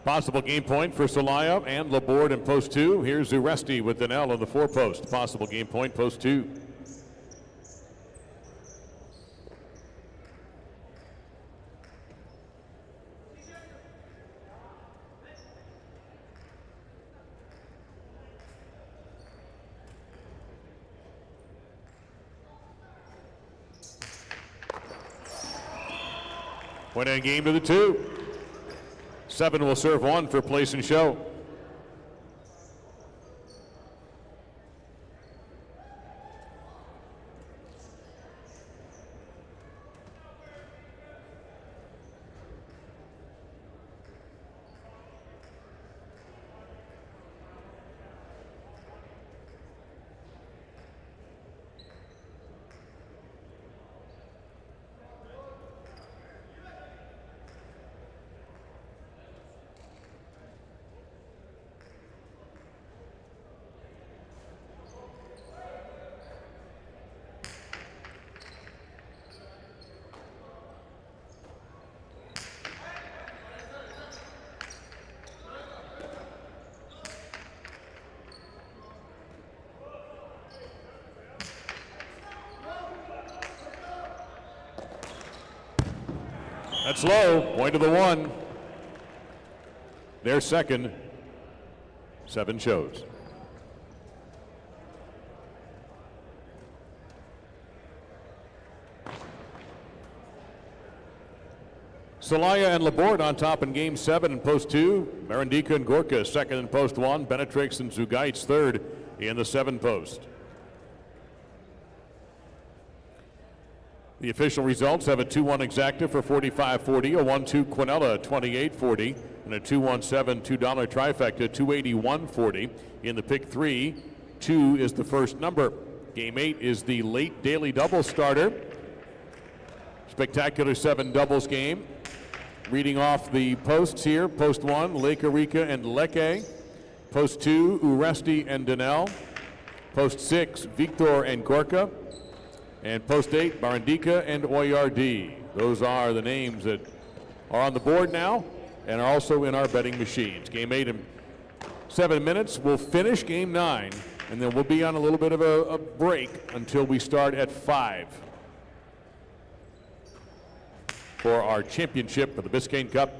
Possible game point for Celaya and Laborde in post 2. Here's Uresti with Daniel on the 4 post. Possible game point, post 2. Point end game to the 2. 7 will serve 1 for place and show. That's low. Point to the 1. Their second. 7 shows. Celaya and Laborde on top in game 7 in post 2. Marendika and Gorka second in post 1. Benetrix and Zugaitz third in the 7 post. The official results have a 2-1 Exacta for 45-40, a 1-2 Quinella 28-40, and a 2-1-7 $2 trifecta 281-40. In the pick 3, 2 is the first number. Game 8 is the late daily double starter. Spectacular 7 doubles game. Reading off the posts here, post 1, Lake Erika and Leke. Post 2, Uresti and Daniel. Post 6, Victor and Gorka. And post 8, Barandika and Oyardi. Those are the names that are on the board now and are also in our betting machines. Game 8 in 7 minutes. We'll finish game 9, and then we'll be on a little bit of a break until we start at 5 for our championship of the Biscayne Cup.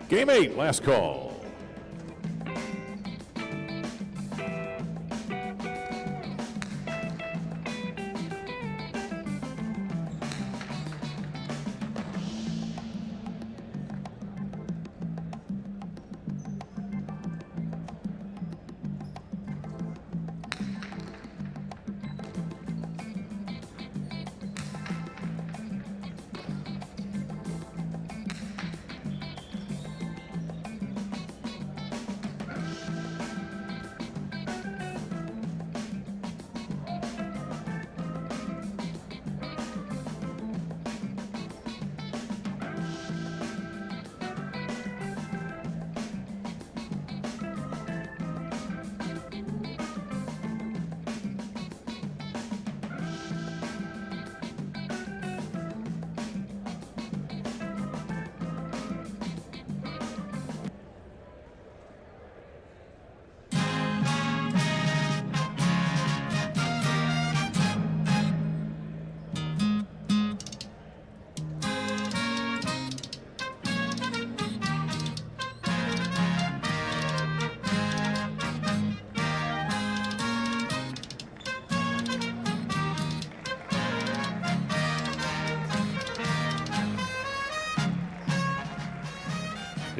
Game 8, last call.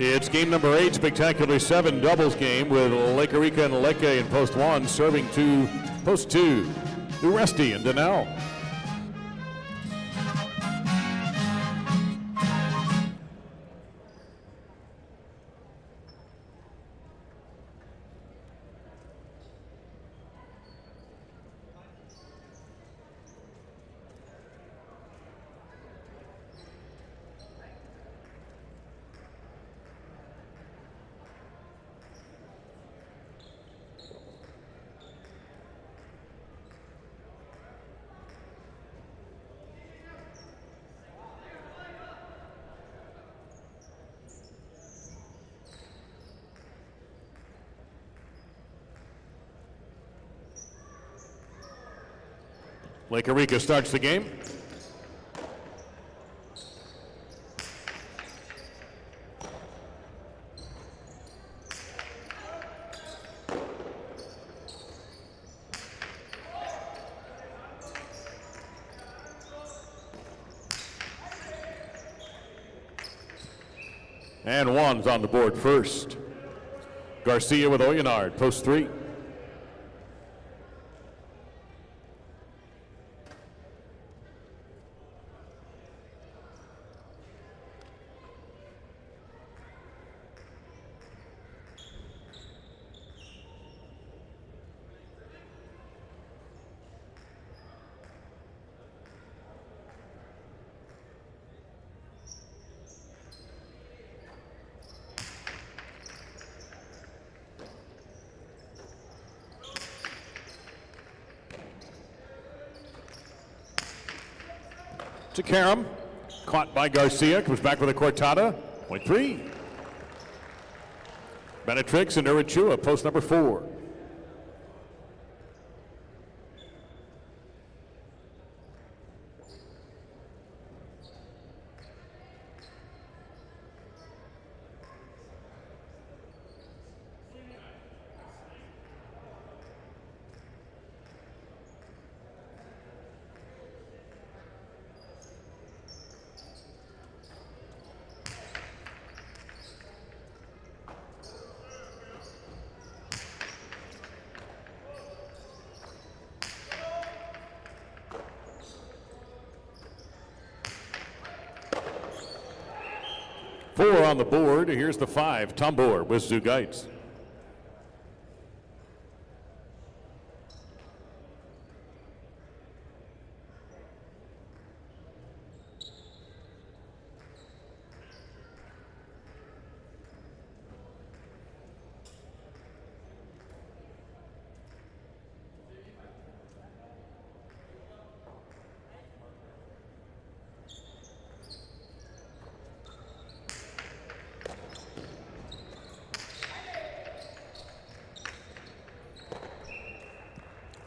It's game number 8, spectacular 7 doubles game with Lake Erika and Leke in post 1, serving to post 2, Uresti and Dania. Lake Erika starts the game. And one's on the board first. Garcia with Oyenard, post 3. To Karam, caught by Garcia, comes back with a cortada, point 3. Benetrix and Urachua, post number 4. Four on the board. Here's the 5, Tambor with Zugaitz.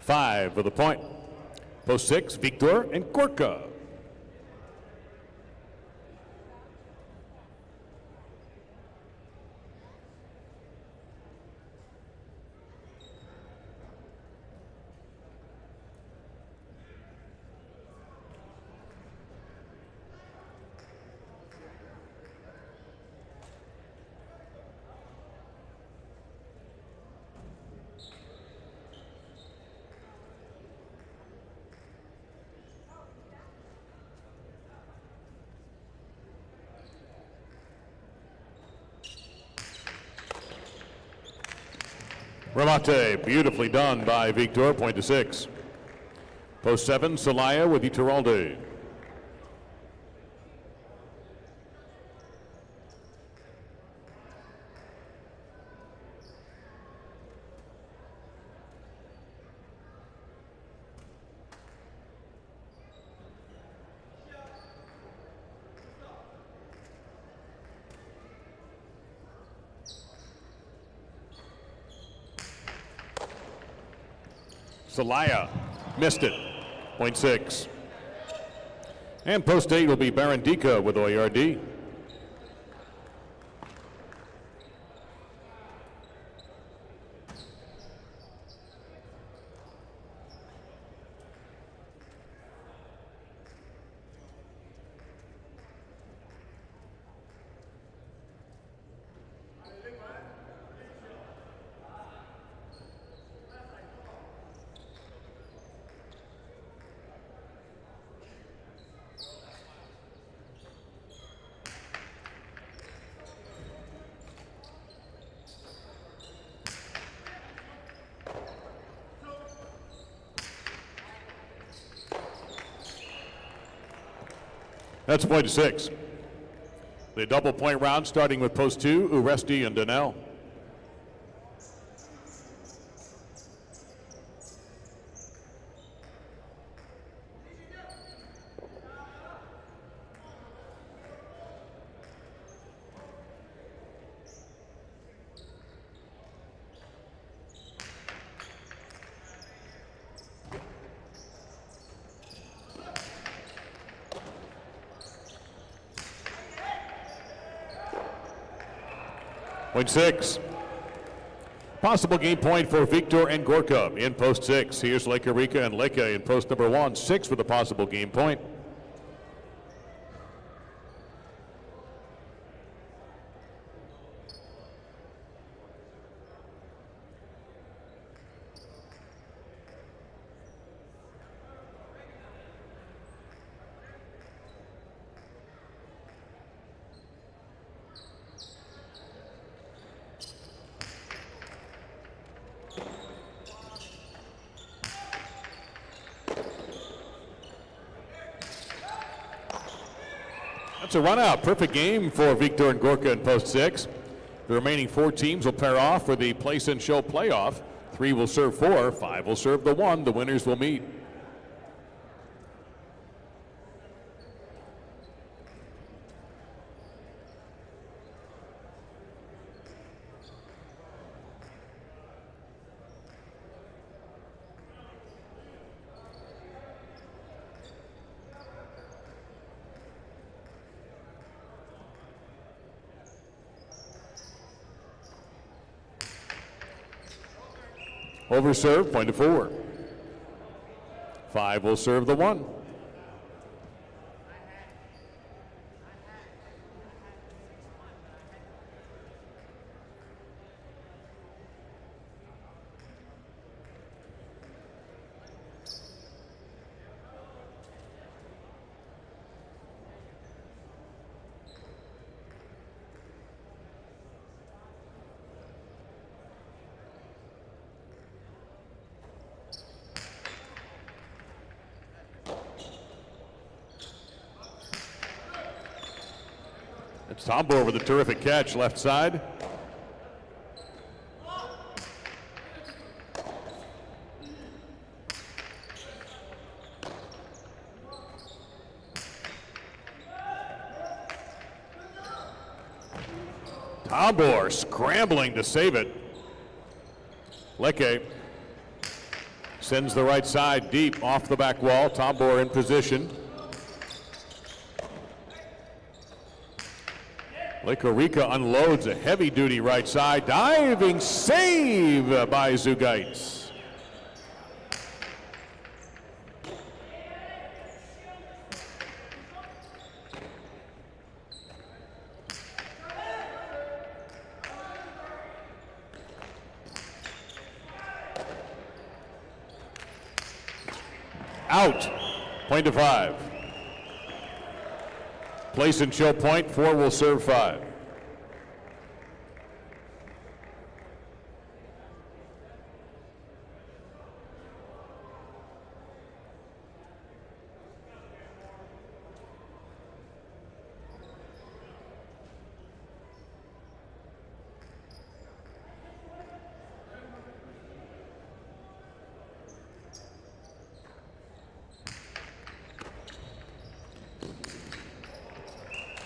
Five for the point. Post 6, Victor and Gorka. Remate, beautifully done by Victor, point to 6. Post 7, Celaya with Iturralde. Celaya missed it, point 6. And post 8 will be Barandika with OARD. That's a point to 6. The double point round starting with post 2, Uresti and Donnell. Point 6. Possible game point for Victor and Gorka in post 6. Here's Lake Eureka and Leka in post number 1. 6 with a possible game point. That's a run out. Perfect game for Victor and Gorka in post 6. The remaining 4 teams will pair off for the place and show playoff. 3 will serve 4, 5 will serve the 1. The winners will meet. Over serve, point to 4. 5 will serve the 1. It's Tombo with a terrific catch, left side. Tombor scrambling to save it. Leke sends the right side deep off the back wall. Tombor in position. Lake Eureka unloads a heavy-duty right side. Diving save by Zugaitz. Out. Point to 5. Place and show point. 4 will serve 5.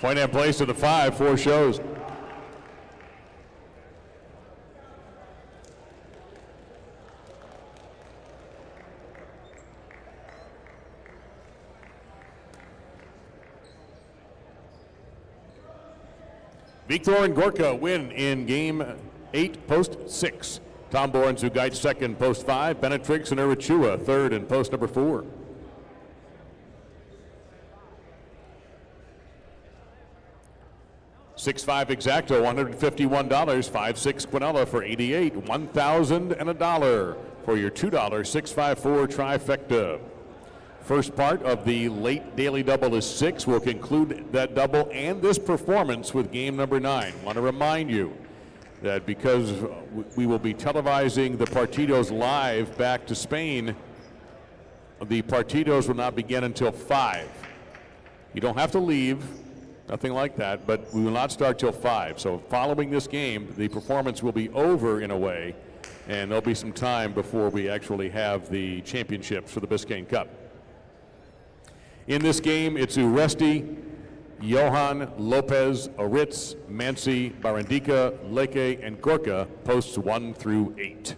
Point and place to the 5, 4 shows. Victor and Gorka win in game 8, post 6. Tom Borns, who guides second, post 5. Benetrix and Urichua, third and post number 4. $6-5 exacto, $151. 5-6 Quinella for 88. $1,001 for your $2 654 trifecta. First part of the late daily double is 6. We'll conclude that double and this performance with game number 9. Want to remind you that because we will be televising the partidos live back to Spain, the partidos will not begin until 5. You don't have to leave, nothing like that, but we will not start till 5. So following this game, the performance will be over in a way, and there'll be some time before we actually have the championships for the Biscayne Cup. In this game, it's Uresti, Johan, Lopez, Aritz, Mansi, Barandika, Leke, and Gorka, posts 1 through 8.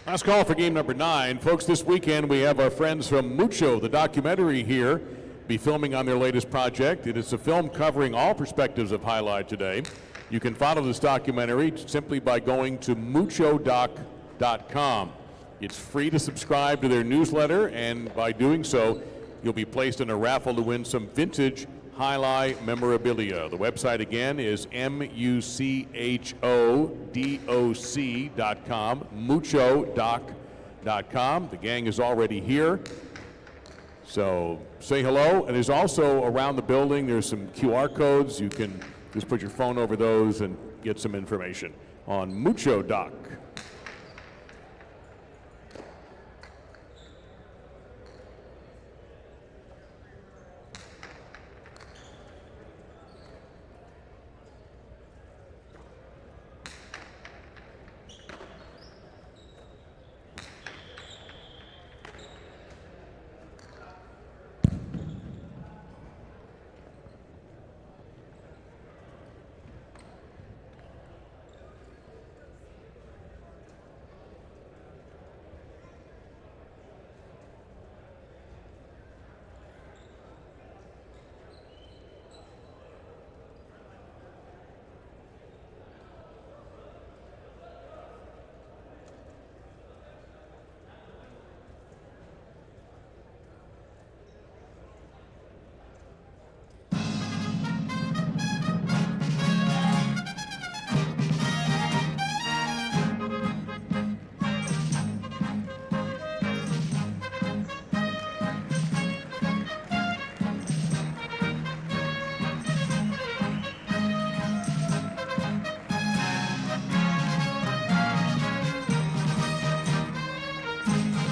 Last call for game number 9. Folks, this weekend we have our friends from Mucho, the documentary here, be filming on their latest project. It is a film covering all perspectives of Alai today. You can follow this documentary simply by going to muchodoc.com. It's free to subscribe to their newsletter, and by doing so, you'll be placed in a raffle to win some vintage Alai memorabilia. The website again is muchodoc.com, muchodoc.com. The gang is already here, so say hello. And there's also around the building, there's some QR codes. You can just put your phone over those and get some information on Mucho Doc.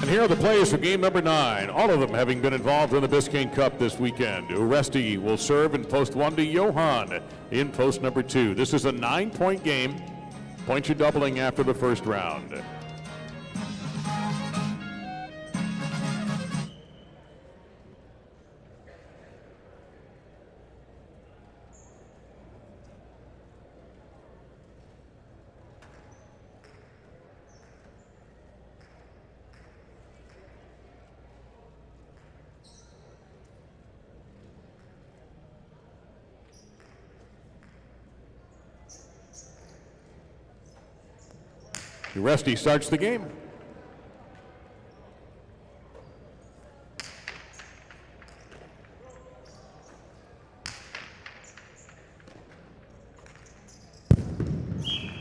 And here are the players for game number 9, all of them having been involved in the Biscayne Cup this weekend. Uresti will serve in post 1 to Johan in post number 2. This is a 9-point game. Points are doubling after the first round. Uresti starts the game.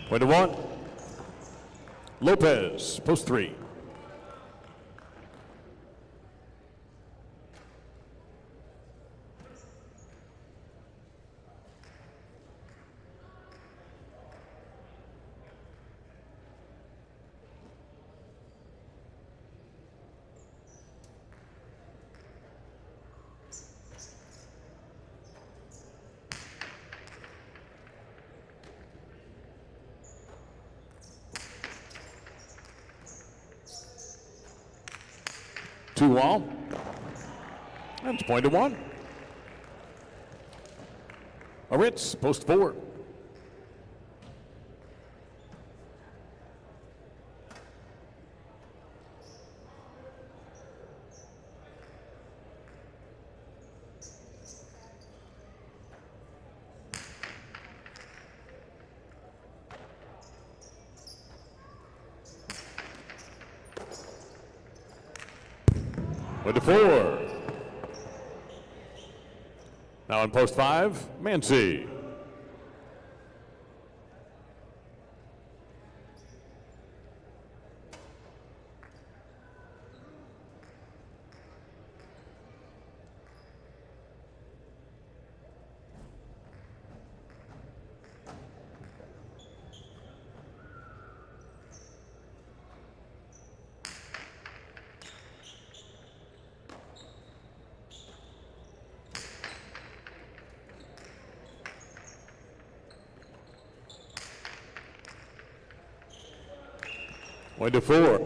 Point to 1. Lopez, post 3. Two all. That's point to 1. Aritz, post 4. Point to 4. Now in post 5, Mancy. Point to 4.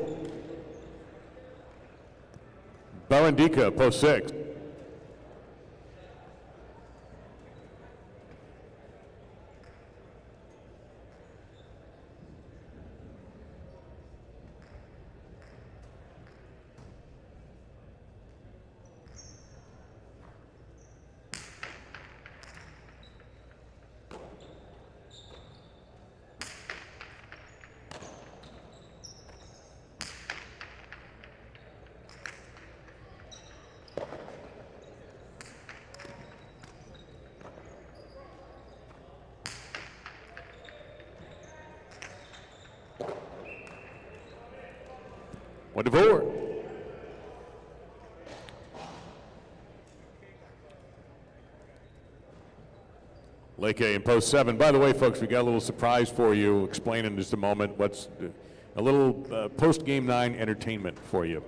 Barandika, post 6. Point to 4. Lake A in post 7. By the way, folks, we got a little surprise for you. Explain in just a moment what's a little post game 9 entertainment for you.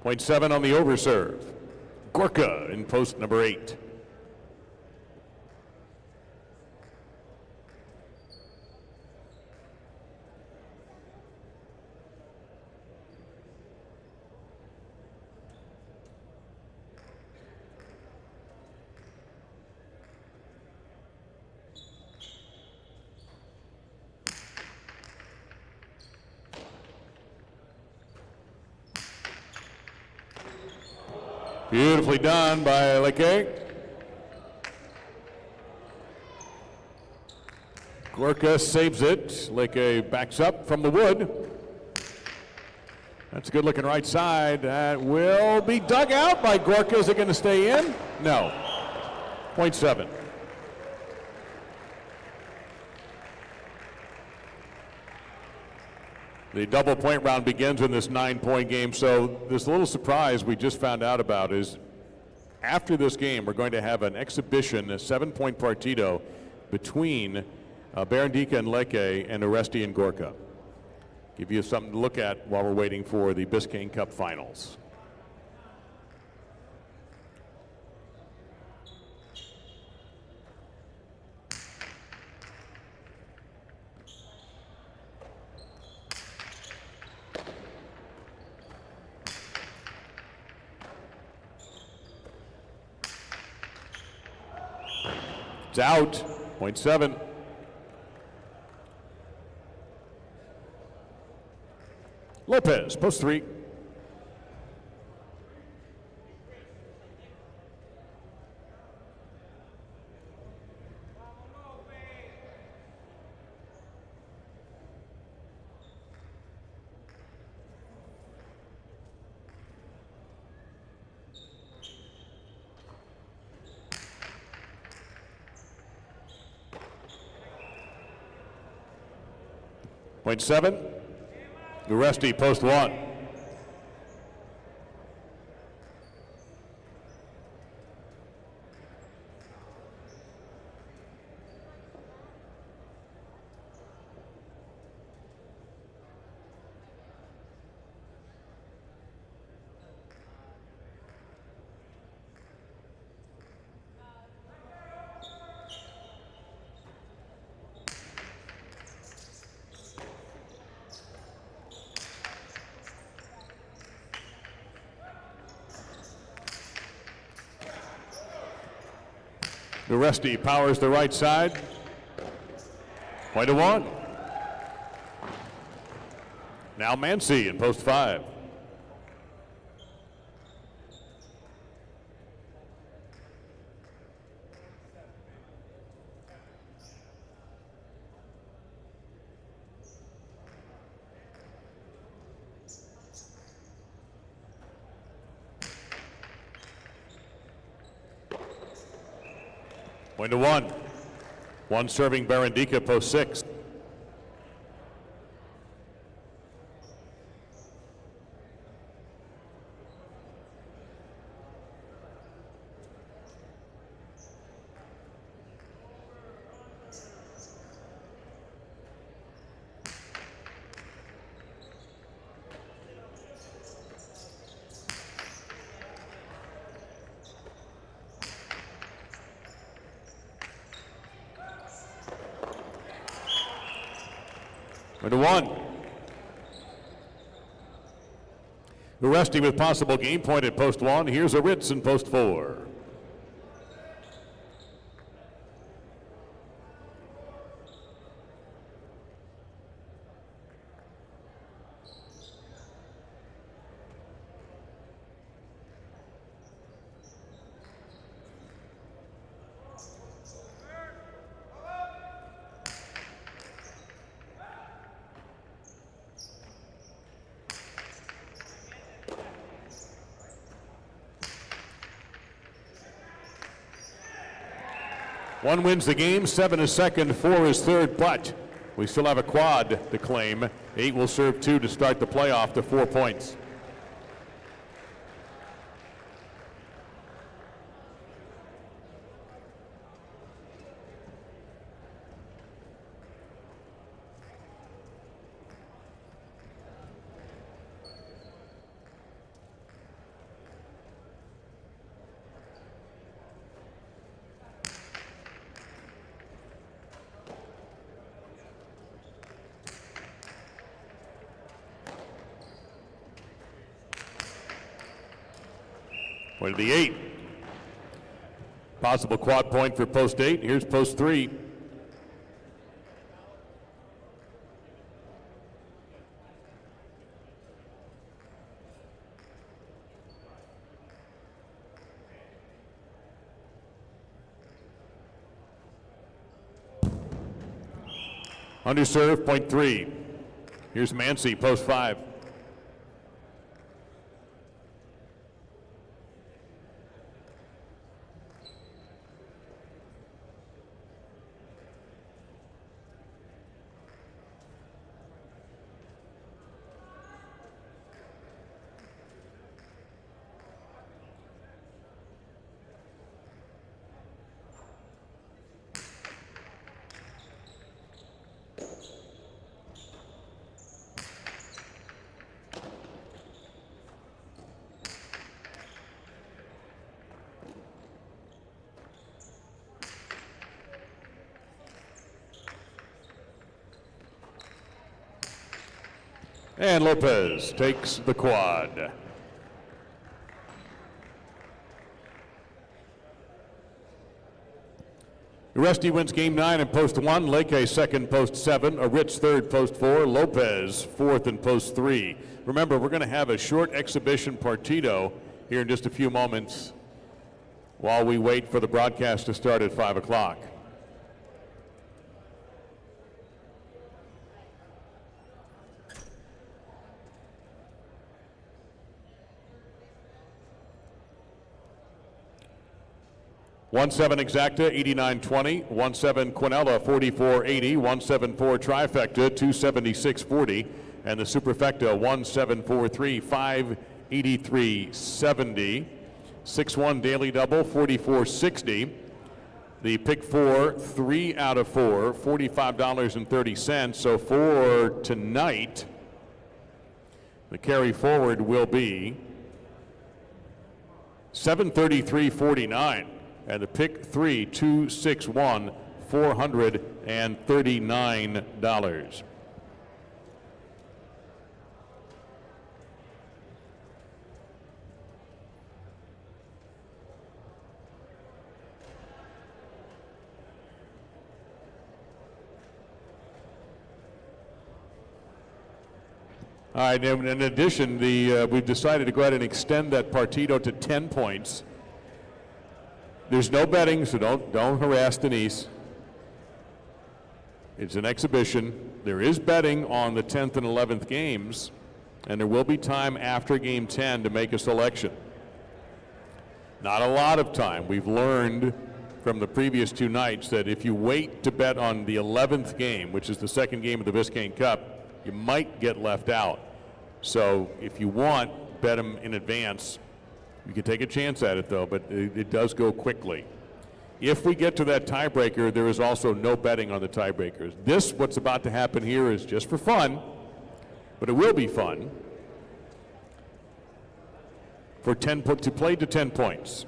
Point 7 on the overserve. Gorka in post number 8. Beautifully done by Lake A. Gorka saves it. Lake A backs up from the wood. That's a good looking right side. That will be dug out by Gorka. Is it going to stay in? No. Point 7. The double point round begins in this 9-point game. So this little surprise we just found out about is after this game, we're going to have an exhibition, a 7-point partido between Barrandica and Leke and Oresti and Gorka. Give you something to look at while we're waiting for the Biscayne Cup finals. It's out. Point 7. Lopez, post 3. Point 7. Oresti, post 1. Oresti powers the right side. Point to 1. Now Mancy in post 5. Point to 1. 1 serving Barrandica, post 6. To 1. Oresti with possible game point at post 1. Here's a Ritz in post 4. 1 wins the game, 7 is second, 4 is third, but we still have a quad to claim. 8 will serve 2 to start the playoff to 4 points. Point of the 8. Possible quad point for post 8. Here's post 3. Underserve, point 3. Here's Mancy, post 5. And Lopez takes the quad. Rusty wins game 9 in post 1. Leke second, post 7. A Rich third, post 4. Lopez fourth in post 3. Remember, we're going to have a short exhibition partido here in just a few moments while we wait for the broadcast to start at 5 o'clock. One seven exacta 89.20, 1-7 Quinella 44.80, 1-7-4 trifecta 276.40, and the superfecta 1-7-4-3 583.70, 6-1 daily double 44.60. The pick 4 3 out of 4 $45.30. So for tonight, the carry forward will be 733.49. And the pick 3, 261, $439. All right, and in addition, we've decided to go ahead and extend that partido to 10 points. There's no betting, so don't harass Denise. It's an exhibition. There is betting on the 10th and 11th games, and there will be time after game 10 to make a selection. Not a lot of time. We've learned from the previous 2 nights that if you wait to bet on the 11th game, which is the second game of the Biscayne Cup, you might get left out. So if you want, bet them in advance. You can take a chance at it, though, but it does go quickly. If we get to that tiebreaker, there is also no betting on the tiebreakers. What's about to happen here is just for fun, but it will be fun to play to 10 points.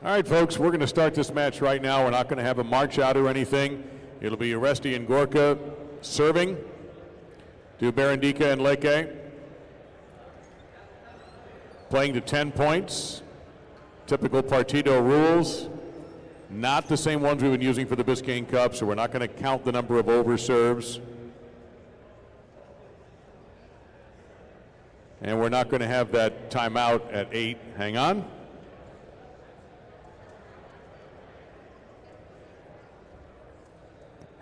All right, folks, we're going to start this match right now. We're not going to have a march out or anything. It'll be Oresti and Gorka serving to Berendika and Leke. Playing to 10 points. Typical Partido rules. Not the same ones we've been using for the Biscayne Cup, so we're not going to count the number of overserves. And we're not going to have that timeout at 8. Hang on.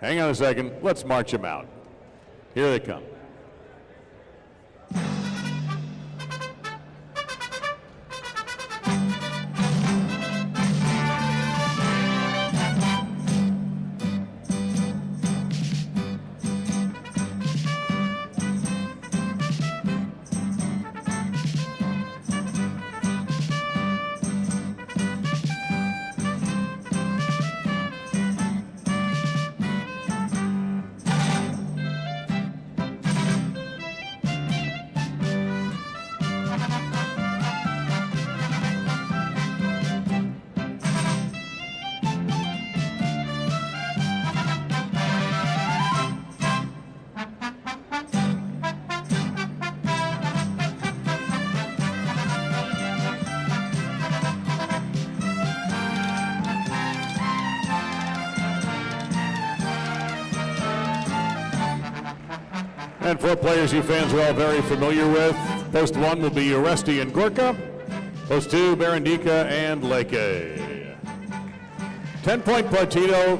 Hang on a second. Let's march them out. Here they come. And 4 players you fans are all very familiar with. Post 1 will be Oresti and Gorka. Post 2, Berendika and Leke. 10-point Partido,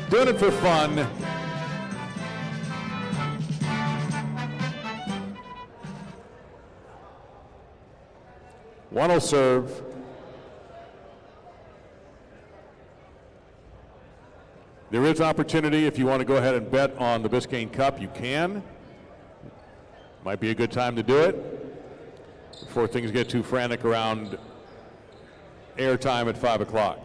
doing it for fun. One will serve. There is opportunity if you want to go ahead and bet on the Biscayne Cup, you can. Might be a good time to do it before things get too frantic around airtime at 5 o'clock.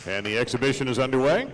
And the exhibition is underway.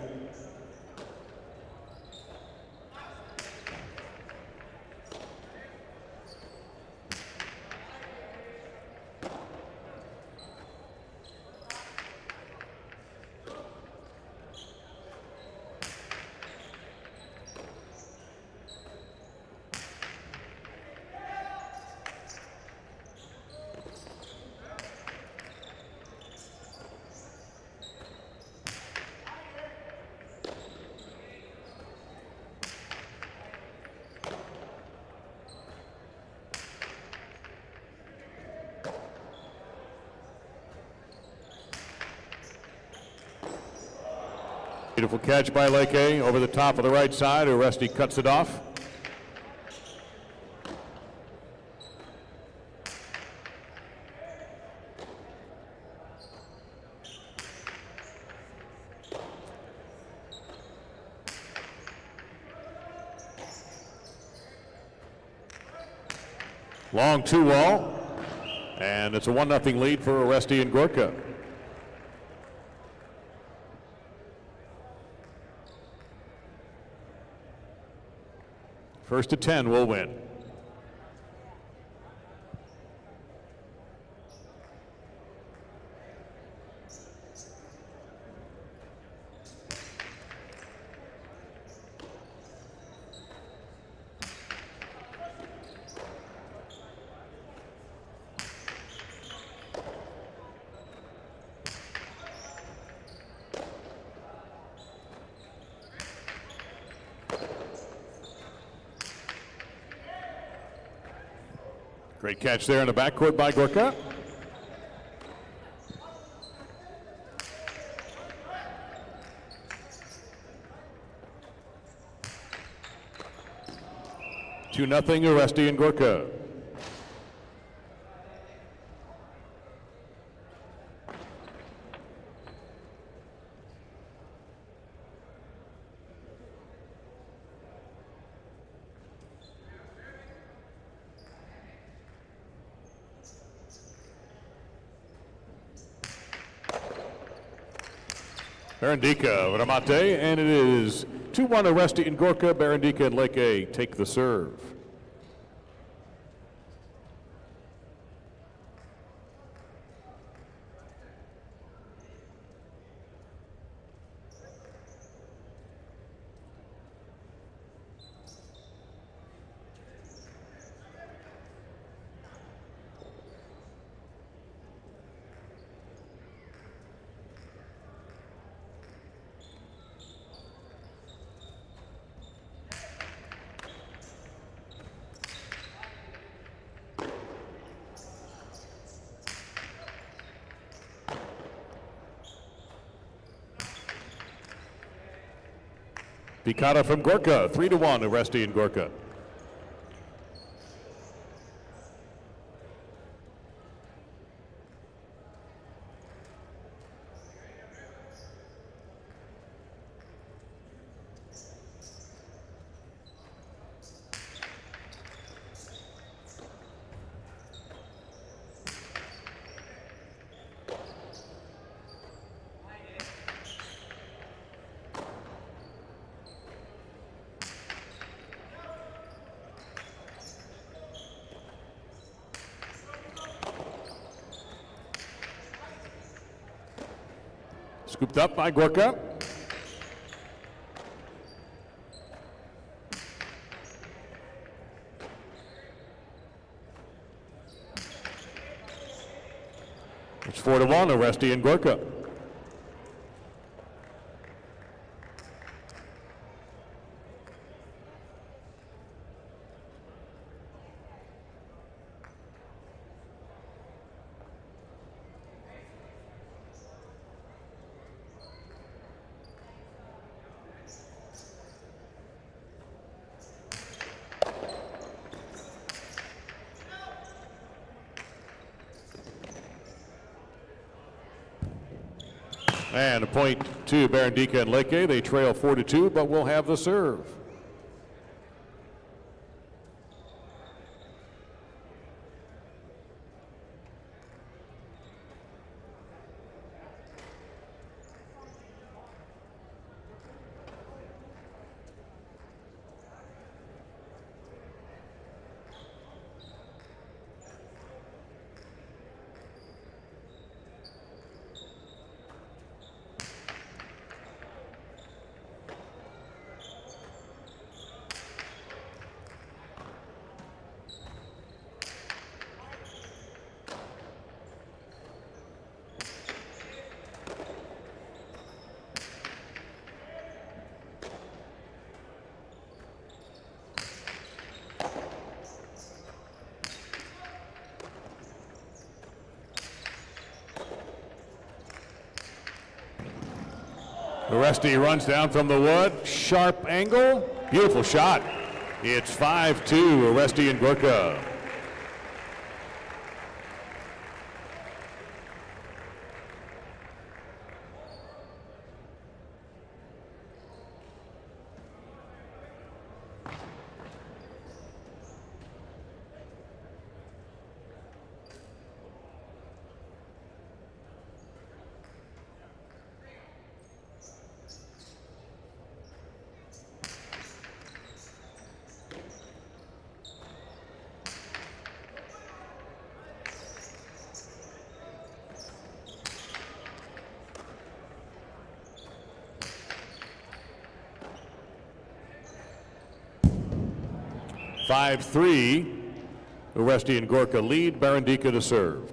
Beautiful catch by Leke over the top of the right side. Oresti cuts it off. Long 2-wall, and it's a 1-0 lead for Oresti and Gorka. First to 10 will win. Great catch there in the backcourt by Gorka. Two nothing Oresti and Gorka. Barandika, Ramate, and it is 2-1 Oresti and Gorka. Barandika and Leke take the serve. Picada from Gorka, 3-1 Oresti and Gorka. Scooped up by Gorka. It's 4-1 Oresti and Gorka. And a point to Barandika and Leke. They trail 4-2, but will have the serve. Oresti runs down from the wood. Sharp angle. Beautiful shot. It's 5-2 Oresti and Gorka. (5-3). Oresti and Gorka lead. Barandika to serve.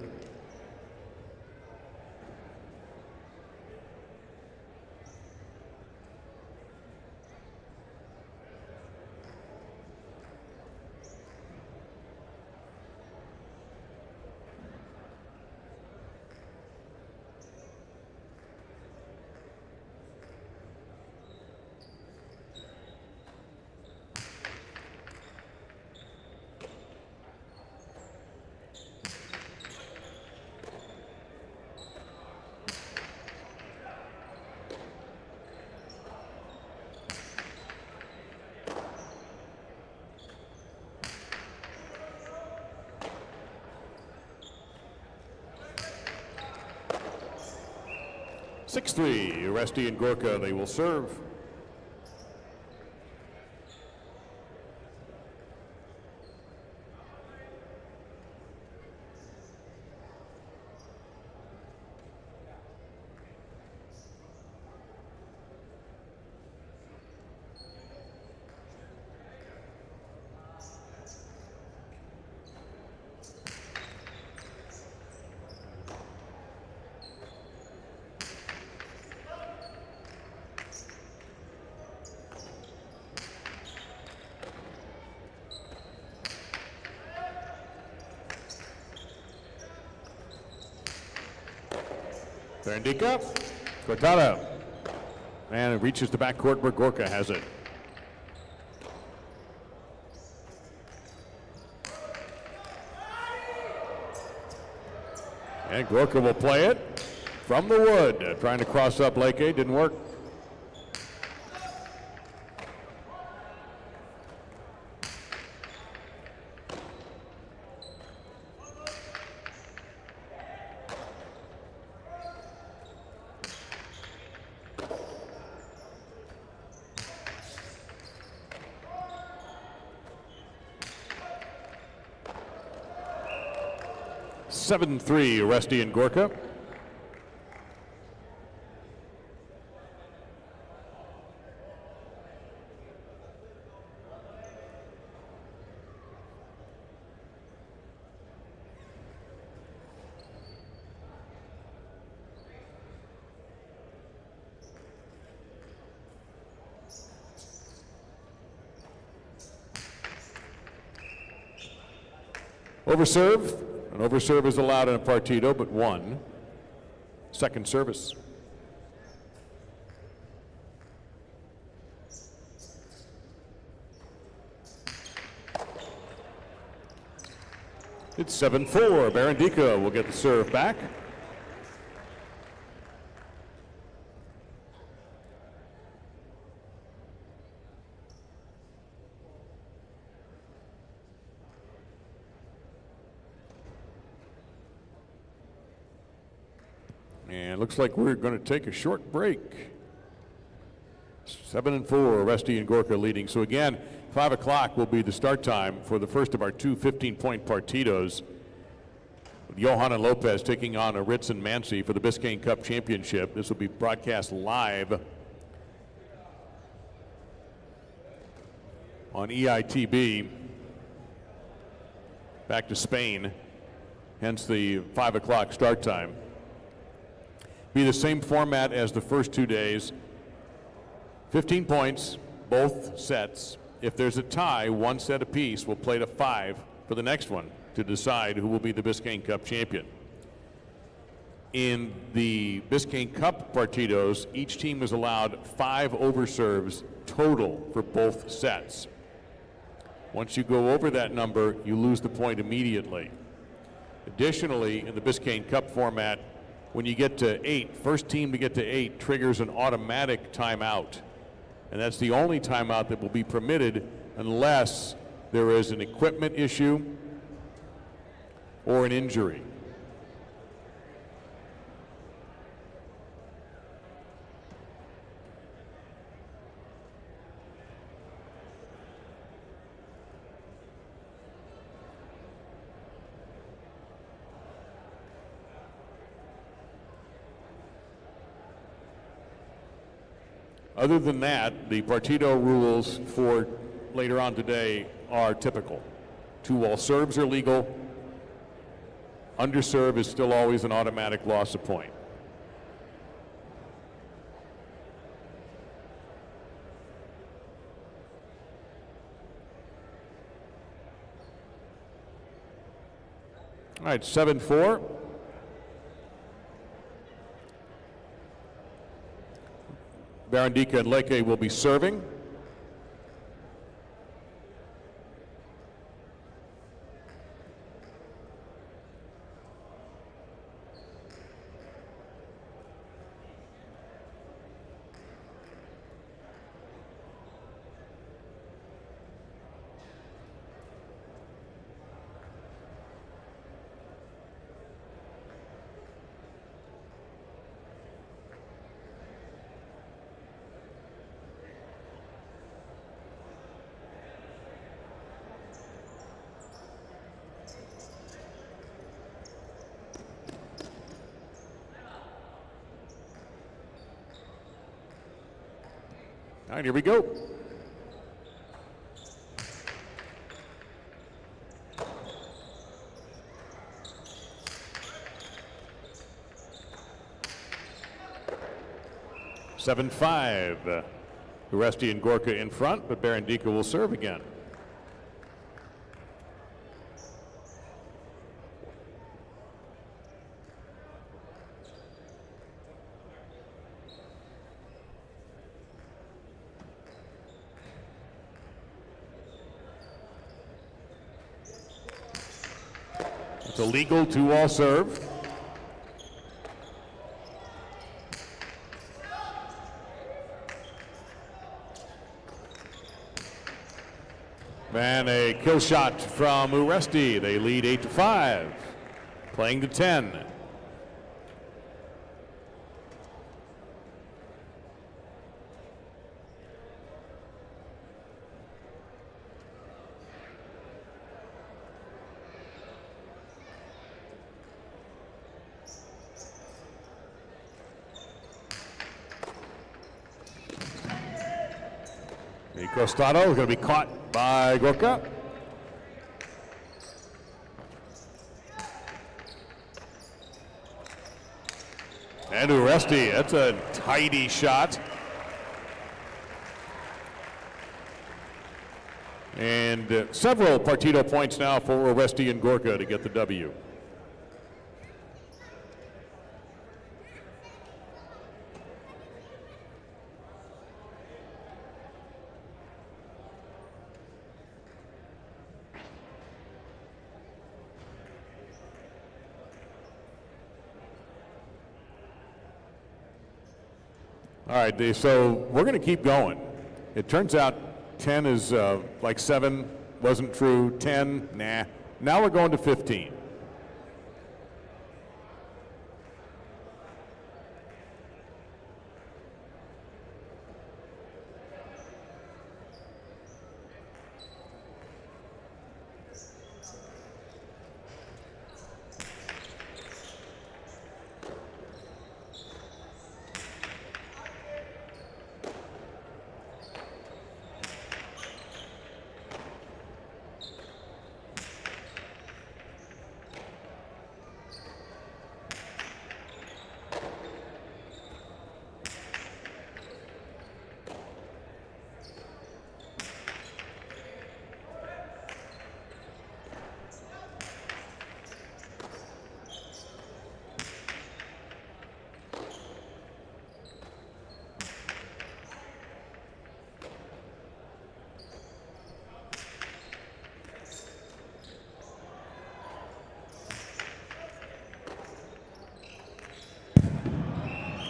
6-3, Oresti and Gorka, they will serve. Barandika, Cortada, and it reaches the backcourt where Gorka has it. And Gorka will play it from the wood. Trying to cross up Leke, didn't work. Seven-3, Oresti and Gorka. Overserve. An overserve is allowed in a partido, but one. Second service. It's 7-4. Barandika will get the serve back. And looks like we're going to take a short break. 7-4, Oresti and Gorka leading. So again, 5 o'clock will be the start time for the first of our two 15-point partidos. With Johanna Lopez taking on Aritz and Mansi for the Biscayne Cup Championship. This will be broadcast live on EITB. Back to Spain, hence the 5 o'clock start time. Be the same format as the first 2 days. 15 points, both sets. If there's a tie, one set apiece, we'll play to 5 for the next one to decide who will be the Biscayne Cup champion. In the Biscayne Cup partidos, each team is allowed 5 overserves total for both sets. Once you go over that number, you lose the point immediately. Additionally, in the Biscayne Cup format, when you get to 8, first team to get to 8 triggers an automatic timeout. And that's the only timeout that will be permitted unless there is an equipment issue or an injury. Other than that, the partido rules for later on today are typical. 2-wall serves are legal. Underserve is still always an automatic loss of point. All right, 7-4. Barandika and Leke will be serving. All right, here we go. Seven, 5. Uresti and Gorka in front, but Barandika will serve again. It's illegal 2-all serve. And a kill shot from Uresti. They lead 8-5, playing to 10. The Costado is going to be caught by Gorka. And Uresti, that's a tidy shot. And several Partido points now for Uresti and Gorka to get the W. All right, so we're going to keep going. It turns out 10 is like 7, wasn't true. 10, nah. Now we're going to 15.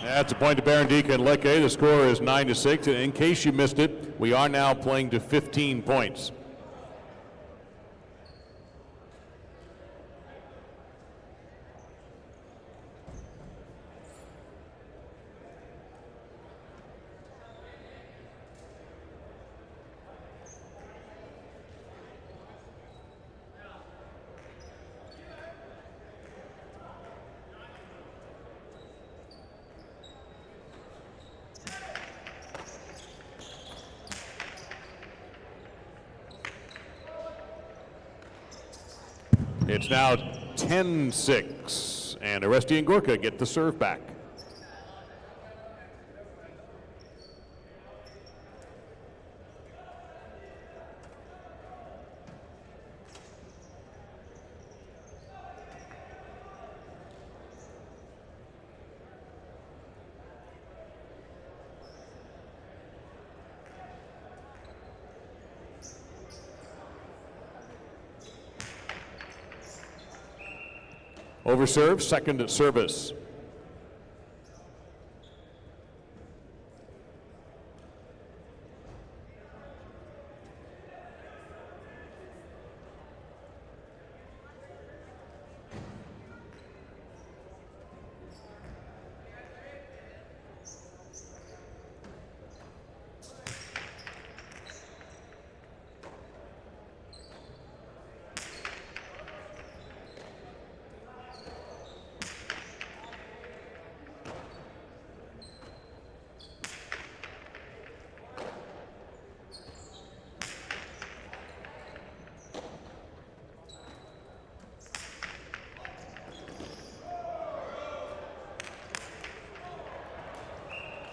That's a point to Barandika and Lecce. The score is 9-6. And in case you missed it, we are now playing to 15 points. It's now 10-6, and Uresti and Gorka get the serve back. Over serve, second service.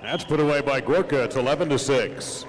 That's put away by Gorka. It's 11-6.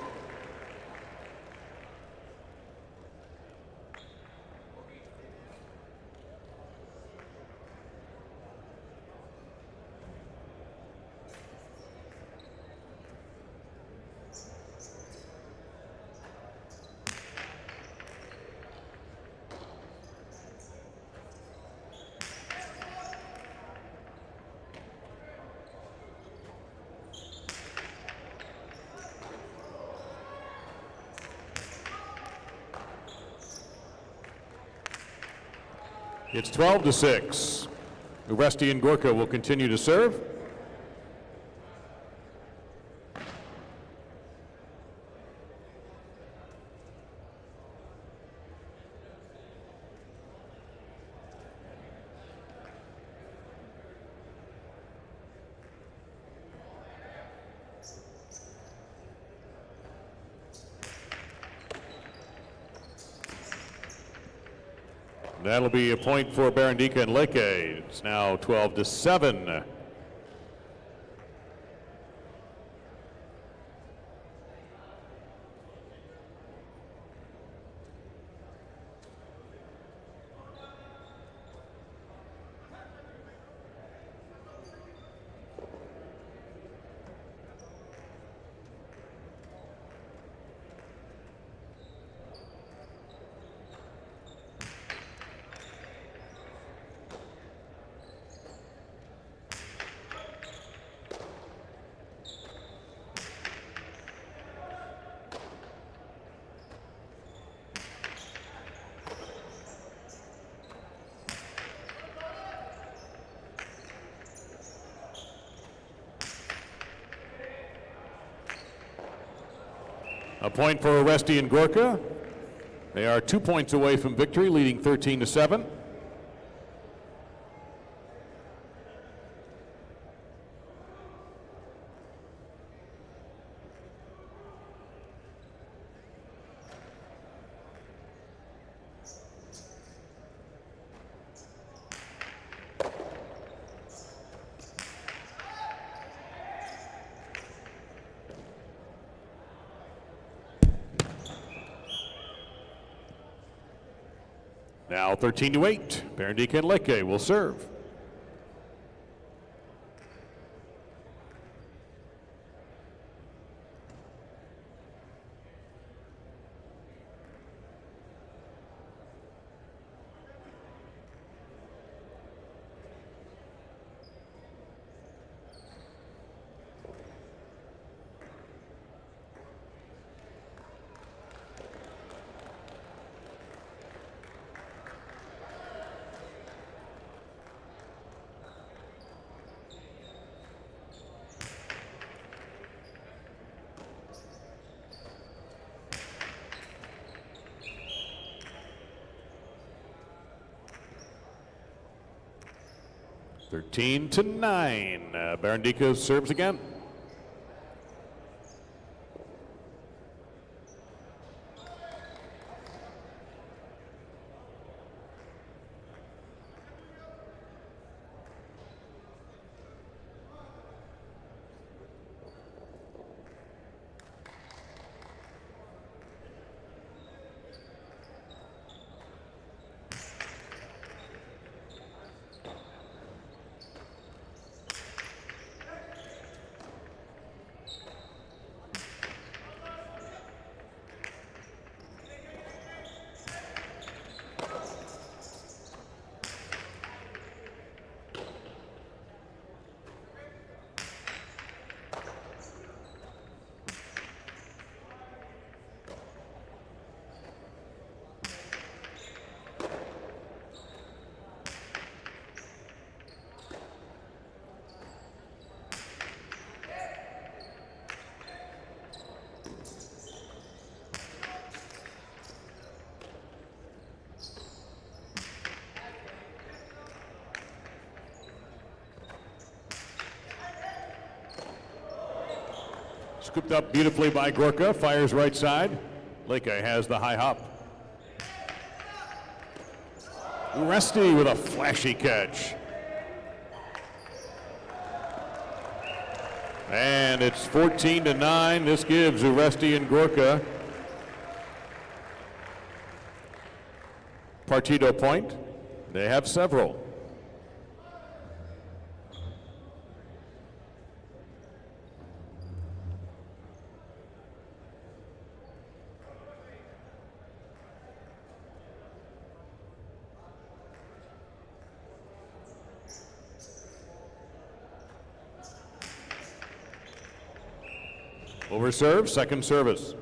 It's 12-6. Uresti and Gorka will continue to serve. That'll be a point for Barandika and Leke. It's now 12-7. A point for Uresti and Gorka. They are 2 points away from victory, leading 13-7. Now 13-8. Barandika and Leke will serve. Thirteen to 9. Barandika serves again. Scooped up beautifully by Gorka, fires right side. Leke has the high hop. Uresti with a flashy catch. And it's 14-9. This gives Uresti and Gorka Partido point. They have several. Over serve, second service.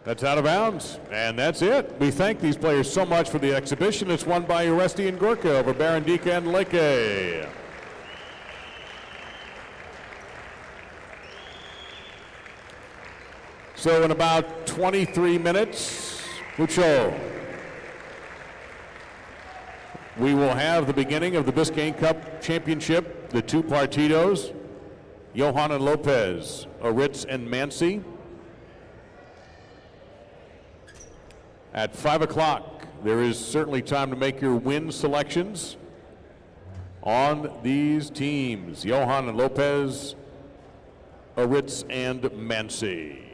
That's out of bounds, and that's it. We thank these players so much for the exhibition. It's won by Uresti and Gorka over Barandika and Leke. So in about 23 minutes, Mucho, we will have the beginning of the Biscayne Cup Championship, the two partidos, Johan and Lopez, Oritz and Mansi. At 5 o'clock, there is certainly time to make your win selections on these teams, Johan and Lopez, Oritz and Mansi.